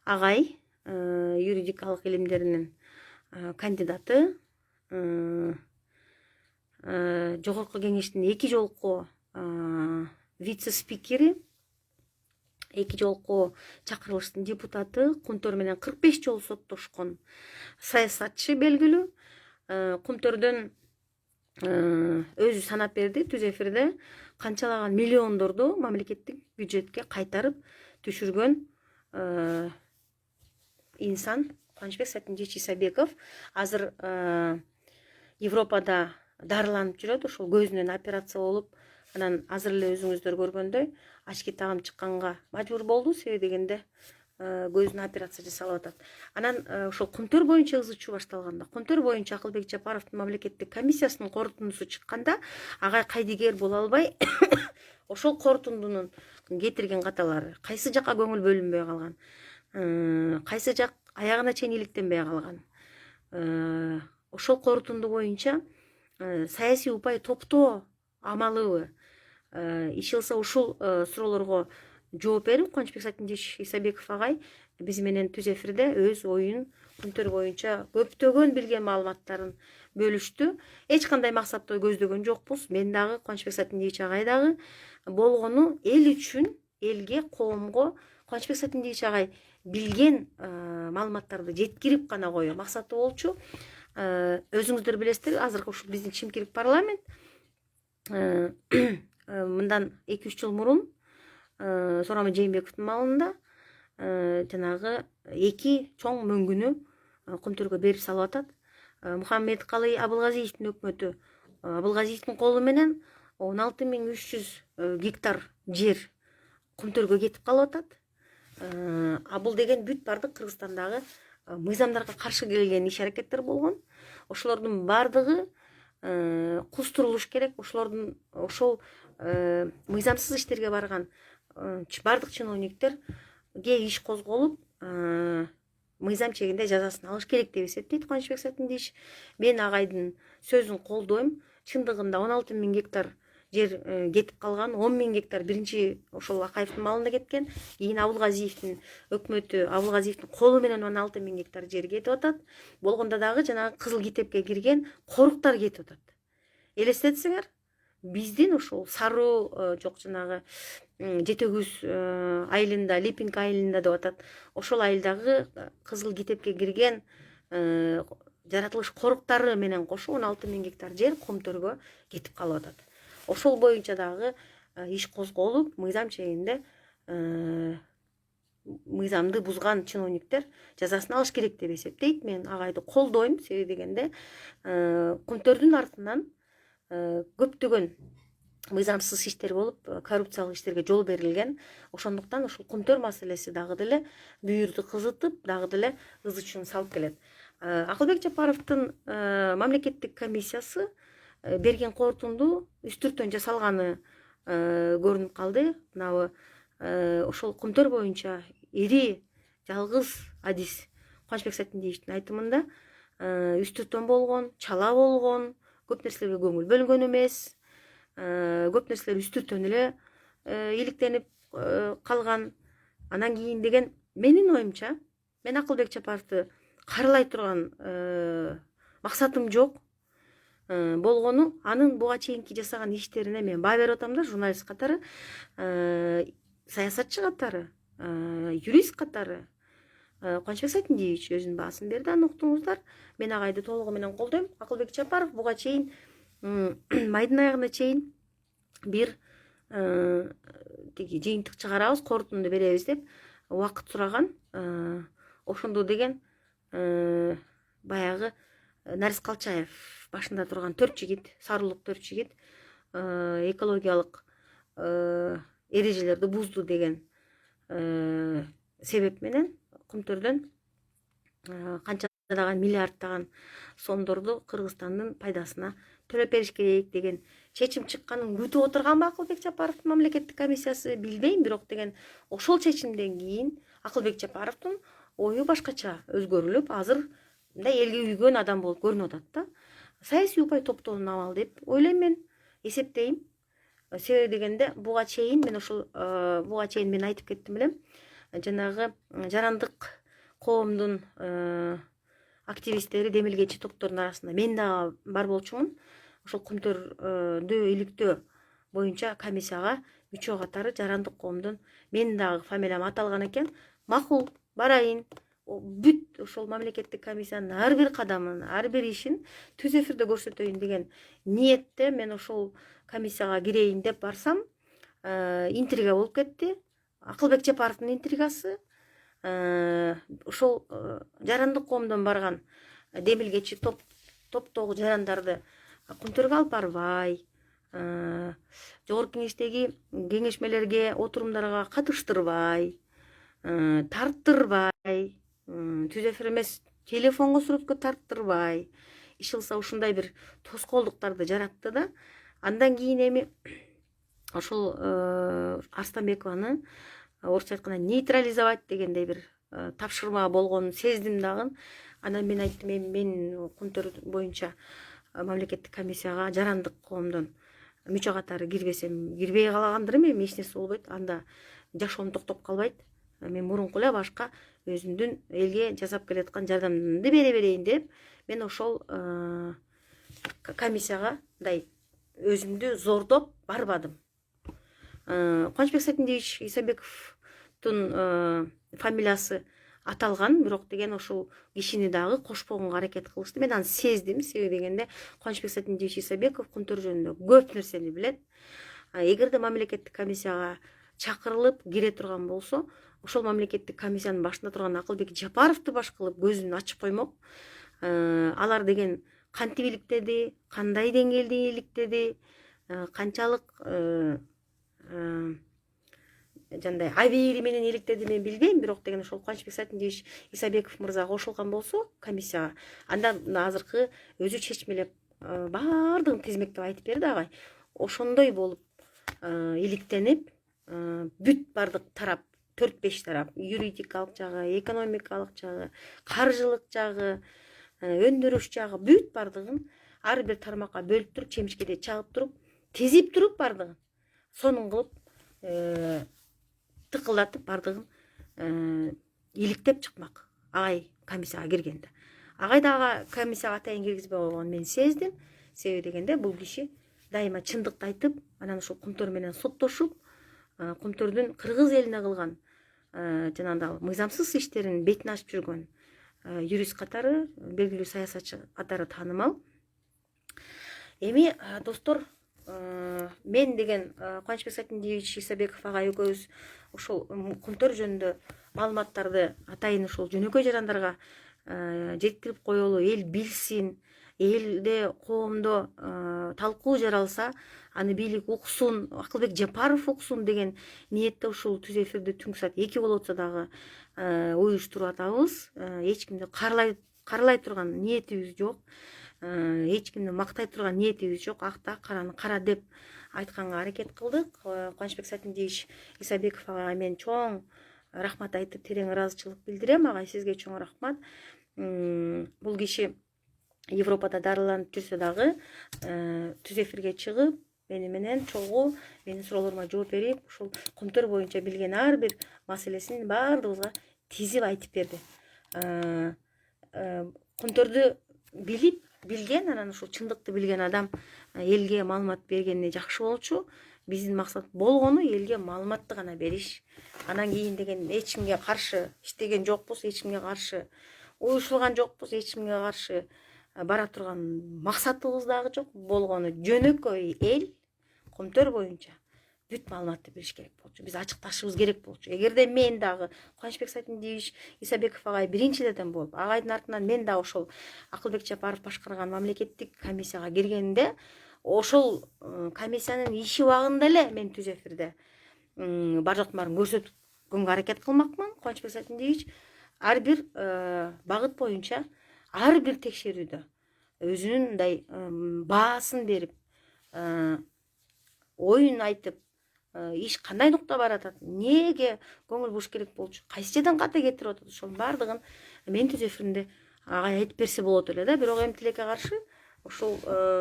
агай, юридикалык илимдеринин кандидаты, жогорку кеңештин 2 жолку вице спикери, 2 жолку чакырылыштын депутаты, Кумтөр менен 45 жолу соттошкон саясатчы белгилүү. Кумтөрдөн өзү санап берди түз эфирде канчалаган миллиондорду мамлекеттик бюджетке кайтарып түшүргөн инсан Кубанычбек Сатиндиевич Исабеков. Азыр Европада дарыланып жүрөт, ошол көзүнөн операция болуп, анан азыр эле өзүңүздөр көргөндөй ачки тагым чыкканга мажбур болду, себеби дегенде көзүнө операция жасалып атат. Анан ошол Кумтөр боюнча ызы чуу башталганда, Кумтөр боюнча Акылбек Жапаровдун мамлекеттик комиссиясынын корутундусу чыкканда, агай кайдыгер боло албай ошол корутундунун кетирген каталары кайсы жакка көңүл бөлүнбөй калган, кайсы жак аягына чейин иликтенбей калган. Ошол корутунду боюнча саясий упай топтоо амалыбы иш кылса, ушул суроолорго жооп берип, Кубанычбек Сатиндиевич Исабеков агай биз менен түз эфирде өз оюн Кумтөр боюнча көптөгөн билген маалыматтарын бөлүштү. Эч кандай максатты көздөгөн жокпуз. Мен дагы, Кубанычбек Сатиндиевич агай дагы болгону эл үчүн, элге, коомго Кубанычбек Сатиндиевич агай билген маалыматтарды жеткирип гана коюу максаты болчу. Өзүңүздөр билесиздер, азыркы ушул биздин Чимкирик парламент мындан 2-3 жыл мурун Сооронбай Жээнбековдун маалында жанагы 2 чоң мөңгүнү Кумтөргө берип салып атат. Мухаммедкалый Абылгазиевдин өкмөтү Абылгазиевдин колу менен 16300 гектар жер Кумтөргө кетип калып атат. Бул деген бүт бардык Кыргызстандагы мыйзамдарга каршы келген иш аракеттер болгон. Ошолордун бардыгы кустурулуш керек. Ошол мыйзамсыз иштерге барган бардык чиновниктерге иш козголуп, мыйзам чегинде жазасын алыш керек деп эсептейт Кубанычбек Сатиндиевич. Мен агайдын сөзүн колдойм. Чындыгында 16000 гектар жер кетип калган. 10000 гектар биринчи ошол Акаевдин маалында кеткен. Кийин Абылгазиевдин өкмөтү, Абылгазиевдин колу менен 16000 гектар жер кетип атат. Болгондо дагы жанагы кызыл китепке кирген коруктар кетип атат. Элестетсеңер, биздин ошол Саруу жок, жанагы Жете Күз айылында, Липинг айылында деп атат. Ошол айылдагы кызыл китепке кирген жаратылыш коруктары менен кошо 16000 гектар жер Кумтөргө кетип калып атат. Ошол боюнча дагы иш козголуп, мыйзам чегинде мыйзамды бузган чиновниктер жазасын алыш керек деп эсептейт. Мен агайды колдойм, себеби дегенде Кумтөрдүн артынан көптөгөн мыйзамсыз иштер болуп, коррупциялык иштерге жол берилген. Ошондуктан ушул Кумтөр маселеси дагы деле бүйүрдү кызытып, дагы деле ызы чуун салып келет. Акылбек Жапаровдун мамлекеттик комиссиясы берген корутунду үстүртөн жасалганы көрүнүп калды. Мынабы ошол Кумтөр боюнча ири жалгыз адис Кубанычбек Сатиндиевичтин айтымында үстүртөн болгон, чала болгон, көп нерселерге көңүл бөлгөн эмес, көп нерселер үстүртөн эле иликтенип калган. Анан кийин деген менин оюмча, мен Акылбек Жапаровду каралай турган максатым жок. Болгону анын буга чейинки жасаган иштерине мен баа берип атам да, журналист катары, саясатчы катары, юрист катары. Кубанычбек Сатиндиевич өзүнүн баасын берди, аны уктуңуздар. Мен агайды толугу менен колдойм. Акылбек Жапаров буга чейин майдын аягына чейин бир жыйынтык чыгарабыз, корутунду беребиз деп убакыт сураган. Ошондо деген баягы Нарис Калчаев башында турган 4 жигит, сарылык 4 жигит экологиялык эрежелерди бузду деген себеп менен Кумтөрдөн канчадаган миллиарддаган сомдорду Кыргызстандын пайдасына төлөп бериш керек деген чечим чыкканын күтүп отурганбы Акылбек Жапаровдун мамлекеттик комиссиясы, билбейм. Бирок деген ошол чечимден кийин Акылбек Жапаровдун ою башкача өзгөрүлүп, азыр мындай элге үйгөн адам болуп көрүнүп атат да. Саясий упай топтоонун абалы деп ойлойм мен, эсептейм. Себеби дегенде буга чейин мен айтып кеттим элем. Жанагы жарандык коомдун активисттери, демилгечи топтордун арасында мен дагы бар болчумун. Ошол Кумтөрдү иликтөө боюнча комиссияга үчөө катары жарандык коомдун менин дагы фамилиям аталган экен. Макул, барайын. Бүт ошол мамлекеттик комиссиянын ар бир кадамын, ар бир ишин түз эфирде көрсөтөйүн деген ниетте мен ошол комиссияга кирейин деп барсам, интрига болуп кетти. Акылбек Жапаровдун интригасы. Ошол жарандык коомдон барган демилгечи топтогу жарандарды Кумтөргө алып барбай, жогорку кеңештеги кеңешмелерге, отурумдарга катыштырбай, тарттырбай, түз эфир эмес телефонго сүрөткө тарттырбай, иш кылса ушундай бир тоскоолдуктарды жаратты да. Андан кийин эми ошол Арстанбекованы орусча айтканда нейтрализовать дегендей бир тапшырма болгонун сездим дагы. Анан мен айттым, мен Кумтөр боюнча мамлекеттик комиссияга жарандык коомдон мүчө катары кирбесем, кирбей калагандырым, эми эч нерсе болбойт. Анда жашоом токтоп калбайт. Мен мурунку эле башка өзүмдүн элге жасап келаткан жардамымды бере берейин деп, мен ошол комиссияга мындай өзүмдү зордоп барбадым. Кубанычбек Сатиндевич Исабековдун фамилиясы аталган, бирок деген ошол кишини дагы кошпогонго аракет кылышты. Мен аны сездим. Себеби дегенде Кубанычбек Сатиндевич Исабеков Кумтөр жөнүндө көп нерсени билет. Эгерде мамлекеттик комиссияга чакырылып кире турган болсо, ошол мамлекеттик комиссиянын башында турган Акылбек Жапаровду баш кылып көзүн ачып коймок. Алар деген кантип иликтеди, кандай деңгээлде иликтеди, канчалык жандай абийири менен иликтеди мен билбейм, бирок деген ошол Кубанычбек Сатиндевич Исабеков мырза кошулган болсо комиссияга, анда азыркы өзү чечмелеп баардыгын тизмектеп айтып берди агай. Ошондой болуп иликтенип, бүт бардык тарап, 4-5 тарап, юридикалык жагы, экономикалык жагы, каржылык жагы, өндүрүш жагы, бүт бардыгын ар бир тармакка бөлүп туруп, чемишкеде чагып туруп, тизип туруп бардыгын сонун кылып тыкылдатып бардыгын иликтеп чыкмак агай комиссияга киргенде. Агай дагы комиссияга атайын киргизбей койгонун мен сездим. Себеби дегенде бул киши дайыма чындыкты айтып, анан ошол Кумтөр менен соттошуп, Кумтөрдүн кыргыз элине кылган жанагындай мыйзамсыз иштерин бетин ачып жүргөн юрист катары, белгилүү саясатчы катары таанымал. Эми достор, мен деген Кубанычбек Сатиндевич Исабеков агай экөөбүз ошол Кумтөр жөнүндө маалыматтарды атайын ошол жөнөкөй жарандарга жеткирип коелу, эл билсин, элде, коомдо талкуу жаралса, аны бийлик уксун, Акылбек Жапаров уксун деген ниетте ушул түз эфирди түнкү саат 2 болуп атса дагы уюштуруп атабыз. Эч кимди каралай турган ниетибиз жок. Эч кимди мактай турган ниетибиз жок. Акта караны кара деп айтканга аракет кылдык. Кубанычбек Сатиндевич Исабеков агайга мен чоң рахмат айтып, терең ыраазычылык билдирем. Агай, сизге чоң рахмат. Бул киши Европада дарыланып жүрсө дагы түз эфирге чыгып, мени менен чогуу менин суроолорума жооп берип, ушул Кумтөр боюнча билген ар бир маселесин баардыгыбызга тизип айтып берди. Кумтөрдү билген, анан ушул чындыкты билген адам элге маалымат бергени жакшы болчу. Биздин максат болгону элге маалыматты гана бериш. Анан кийин деген эч кимге каршы иштеген жокпуз, эч кимге каршы уюшулган жокпуз, эч кимге каршы бара турган максатыбыз дагы жок. Болгону жөнөкөй эл Кумтөр боюнча бүт маалыматты билиш керек болчу. Биз ачыкташыбыз керек болчу. Эгерде мен дагы Кубанычбек Сатиндевич Исабеков агай биринчиден болуп, агайдын артынан мен дагы ошол Акылбек Жапаров башкарган мамлекеттик комиссияга киргенде, ошол комиссиянын иши убагында эле мен түз эфирде бар жоктун баарын көрсөткөнгө аракет кылмакмын. Кубанычбек Сатиндевич ар бир багыт боюнча ар бир текшерүүдө өзүнүн мындай баасын берип, оюн айтып, иш кандай нукта баратат, эмнеге көңүл буруш керек болчу, кайсы жерден ката кетирип атат, ошонун баардыгын мен түз эфиринде ага айтып берсе болот эле да, бирок эми тилекке каршы ушул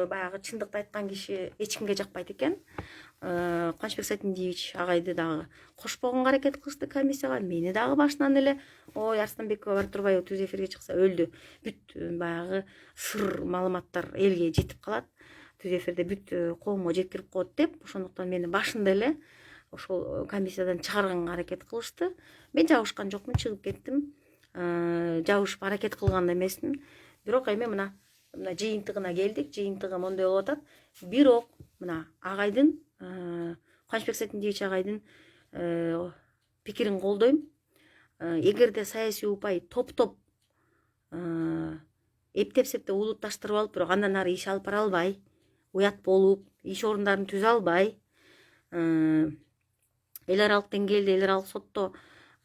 баягы чындыкты айткан киши эч кимге жакпайт экен. Кубанычбек Сайтендиевич агайды дагы кошпогонго аракет кылышты комиссияга, мени дагы башынан эле ой Арсланбекова бар турбайбы түз эфирге чыкса өлдү, бүт баягы сыр маалыматтар элге жетип калат, түз эфирде бүт коомго жеткирип коет деп, ошондуктан мени башында эле ошол комиссиядан чыгарганга аракет кылышты. Мен жабышкан жокмун, чыгып кеттим. Жабышып аракет кылган да эмесмин. Бирок эми мына жыйынтыгына келдик. Жыйынтыгы мондой болуп атат. Бирок мына агайдын Кубанычбек Сайтендиевич агайдын пикирин колдойм. Эгерде саясий упай топ-топ эптепсекте улутташтырып алып, бирок андан ары иш алып бара албай, уят болуп, иш орундарын түзө албай, эл аралык деңгээлде эл аралык сотто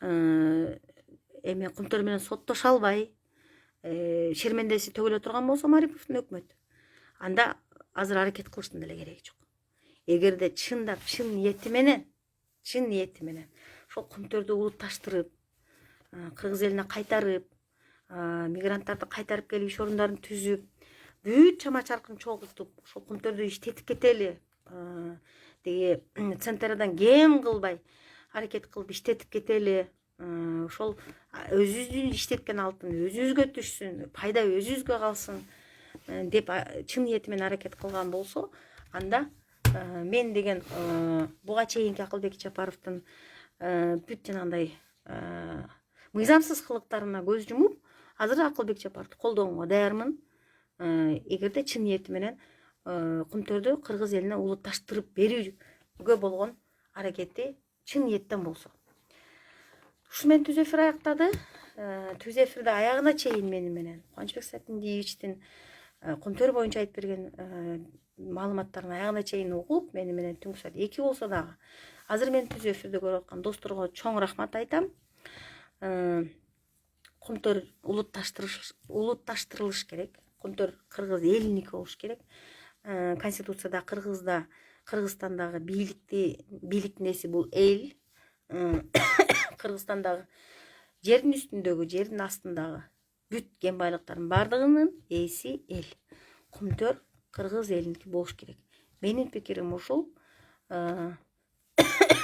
эми Кумтөр менен соттоша албай, шермендеси төгүлө турган болсо Мариповдун өкмөтү, анда азыр аракет кылыштын деле кереги жок. Эгерде чындап чын ниети менен ошол Кумтөрдү улутташтырып, кыргыз элине кайтарып, мигранттарды кайтарып келип иш орундарын түзүп, бүт чама чаркын чогултуп, ошол Кумтөрдү иштетип кетели, деги центрдан кем кылбай аракет кылып иштетип кетели, ошол өзүбүздүн иштеткен алтын өзүбүзгө түшсүн, пайда өзүбүзгө калсын деп чын ниети менен аракет кылган болсо, анда мен деген буга чейинки Акылбек Жапаровдун бүт жанагындай мыйзамсыз кылыктарына көз жумуп, азыр Акылбек Жапаровду колдогонго даярмын. Эгерде чын ниети менен Кумтөрдү кыргыз элине улутташтырып берүүгө болгон аракети чын ниеттен болсо. Ушу менен түз эфир аяктады. Түз эфирде аягына чейин мени менен Кубанычбек Сайтендиевичтин Кумтөр боюнча айтып берген маалыматтарын аягына чейин угуп, мени менен түнкү саат 2 болсо дагы азыр мен түз эфирде көрүп аткан досторго чоң рахмат айтам. Кумтөр улутташтырылыш керек. Кумтөр кыргыз элиники болуш керек. Конституцияда Кыргызстандагы бийликтин эси бул эл. Кыргызстандагы жердин үстүндөгү, жердин астындагы бүт кен байлыктардын бардыгынын эси эл. Кумтөр кыргыз элиники болуш керек. Менин пикирим ушул.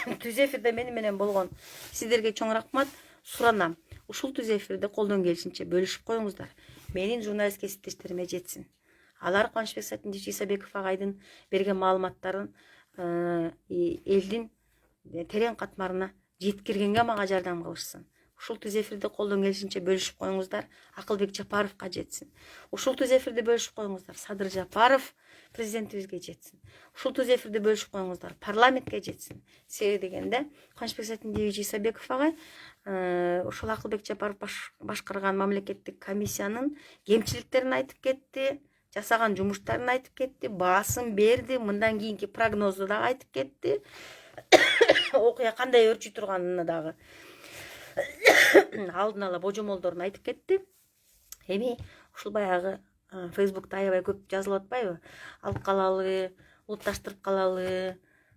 Түз эфирде мени менен болгон сиздерге чоң рахмат суранам. Ушул түз эфирде колдон келишинче бөлүшүп коюңуздар. Менин журналист кесиптештериме жетсин. Алар Кубанычбек Сайтендиевич Исабеков агайдын берген маалыматтарын элдин терең катмарына жеткиргенге мага жардам кылышсын. Ушул түз эфирде колдон келишинче бөлүшүп коюңуздар. Акылбек Жапаровго жетсин. Ушул түз эфирде бөлүшүп коюңуздар. Садыр Жапаров президентибизге жетсин. Ушул түз эфирде бөлүшүп коюңуздар. Парламентке жетсин. Себеби дегенде Кубанычбек Сайтендиевич Исабеков агай ушул Акылбек Жапаров башкарган мамлекеттик комиссиянын кемчиликтерин айтып кетти, жасаган жумуштарын айтып кетти, баасын берди, мындан кийинки прогнозду дагы айтып кетти. Окуя кандай өрчүй турганын дагы алдын ала божомолдорун айтып кетти. Эми ушул баягы Facebook'ta аябай көп жазылып атпайбы? Алып калалы, улутташтырып калалы,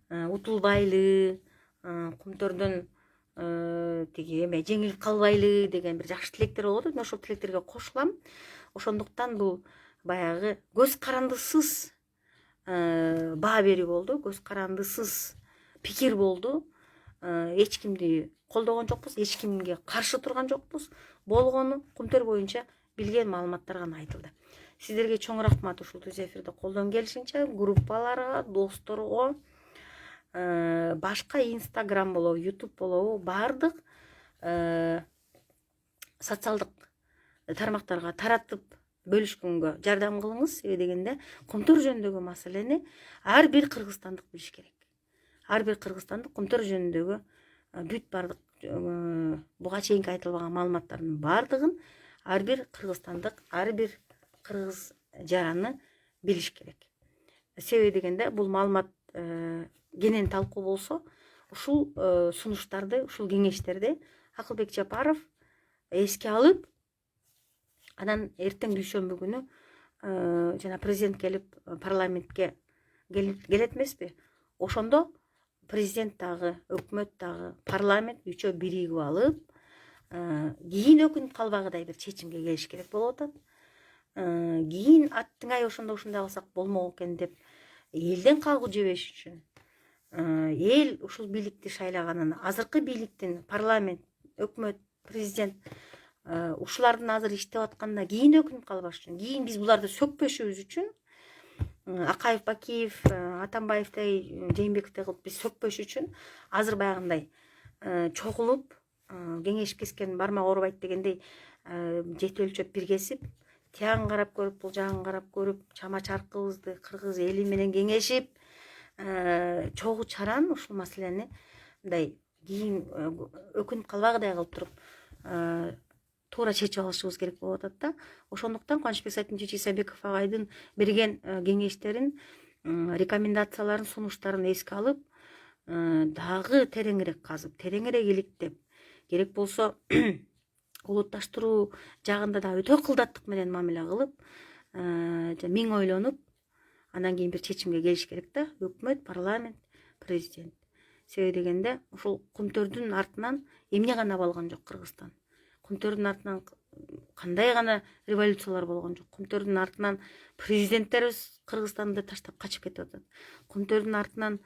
утулбайлы, Кумтөрдөн тиги эме жеңилип калбайлы деген бир жакшы тилектер болот. Мен ошол тилектерге кошулам. Ошондуктан бул баягы көз карандысыз баа берүү болду, көз карандысыз пикир болду. Эч кимди колдогон жокпуз, эч кимге каршы турган жокпуз. Болгону Кумтөр боюнча билген маалыматтар гана айтылды. Сиздерге чоң рахмат ушул түз эфирде колдон келишинче группаларга, досторго, башка Instagram болобу, YouTube болобу, бардык социалдык тармактарга таратып бөлүшкөнгө жардам кылыңыз. Себеби дегенде Кумтөр жөнүндөгү маселени ар бир кыргызстандык билиш керек. Ар бир кыргызстандык Кумтөр жөнүндөгү бүт бардык буга чейинки айтылбаган маалыматтардын бардыгын ар бир кыргызстандык, ар бир кыргыз жараны билиш керек. Себеби дегенде бул маалымат кенен талкуу болсо, ушул сунуштарды, ушул кеңештерди Акылбек Жапаров эске алып, анан эртең дүйшөмбү күнү жана президент келип парламентке келет эмеспи? Ошондо президент дагы, өкмөт дагы, парламент үчөө биригип алып, кийин өкүнүп калбагыдай бир чечимге келиш керек болуп атат. Кийин аттыңай ошондой кылсак болмок экен деп элден кагуу жебеш үчүн эл ушул бийликти шайлаганын, азыркы бийликтин парламент, өкмөт, президент ушулардын азыр иштеп атканына кийин өкүнүп калбаш үчүн, кийин биз буларды сөкпөшүбүз үчүн, Акаев, Бакиев, Атамбаевдей, Жээнбековдей кылып биз сөкпөш үчүн азыр баягындай чогулуп, кеңешип кескен бармак оорубайт дегендей жети өлчөп бир кесип, тиягын карап көрүп, бул жагын карап көрүп, чама чаркыбызды кыргыз эли менен кеңешип, чогуу чаран ушул маселени мындай кийин өкүнүп калбагыдай кылып туруп туура чечип алышыбыз керек болуп атат да. Ошондуктан Кубанычбек Сайтминович Исабеков агайдын берген кеңештерин, рекомендацияларын, сунуштарын эске алып, дагы тереңирээк казып, тереңирээк иликтеп, керек болсо улутташтыруу жагында да өтө кылдаттык менен мамиле кылып, миң ойлонуп, андан кийин бир чечимге келиш керек да, өкмөт, парламент, президент. Себеби дегенде ушул Кумтөрдүн артынан эмне гана болгон жок Кыргызстан. Кумтөрдүн артынан кандай гана революциялар болгон жок. Кумтөрдүн артынан президенттерибиз Кыргызстанды таштап качып кетип атат. Кумтөрдүн артынан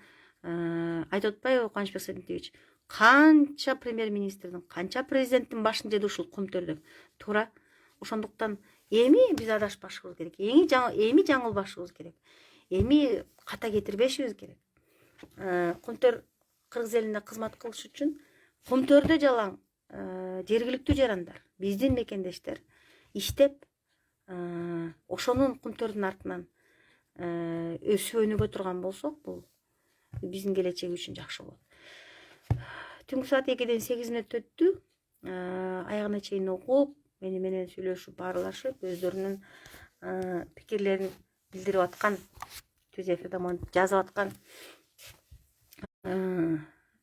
айтып атпайбы Кубанычбек Сайтминович, канча премьер-министрдин, канча президенттин башын жеди ушул Кумтөр деп. Туура. Ошондуктан эми биз адашпашыбыз керек. Эми жаңылбашыбыз керек. Эми ката кетирбешибиз керек. Кумтөр Кыргыз элине кызмат кылыш үчүн Кумтөрдө жалаң жергиликтүү жарандар, биздин мекендештер иштеп, ошонун Кумтөрдүн артынан өсүп өнүгө турган болсок, бул биздин келечеги үчүн жакшы болот. Түнкү саат 2-ден 8 мүнөт өттү. Аягына чейин окуп, мени менен сүйлөшүп, баарлашып, өздөрүнүн пикирлерин билдирип аткан, түз эфирде жазып аткан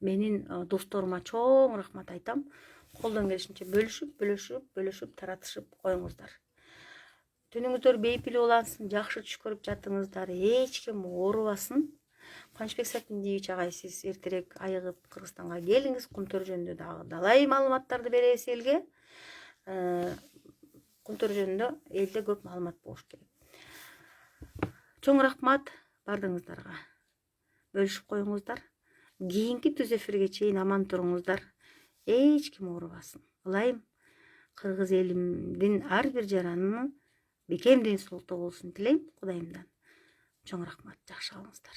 менин досторума чоң рахмат айтам. Колдон келишинче бөлүшүп, таратышып коюңуздар. Түнүңүздөр бейпил улансын, жакшы түш көрүп жатыңыздар, эч ким оорубасын. Кубанычбек Сайтминович агай, сиз эртерээк айыгып Кыргызстанга келиңиз, Кумтөр жөнүндө дагы далай маалыматтарды беребиз элге. Кумтөр жөнүндө элде көп маалымат болуш керек. Чоң рахмат бардыгыңыздарга. Бөлүшүп коюңуздар. Кийинки түз эфирге чейин аман туруңуздар. Эч ким оорубасын. Ылайым Кыргыз элимдин ар бир жаранынын бекем ден соолукта болсун тилейм Кудайымдан. Чоң рахмат, жакшы калыңыздар.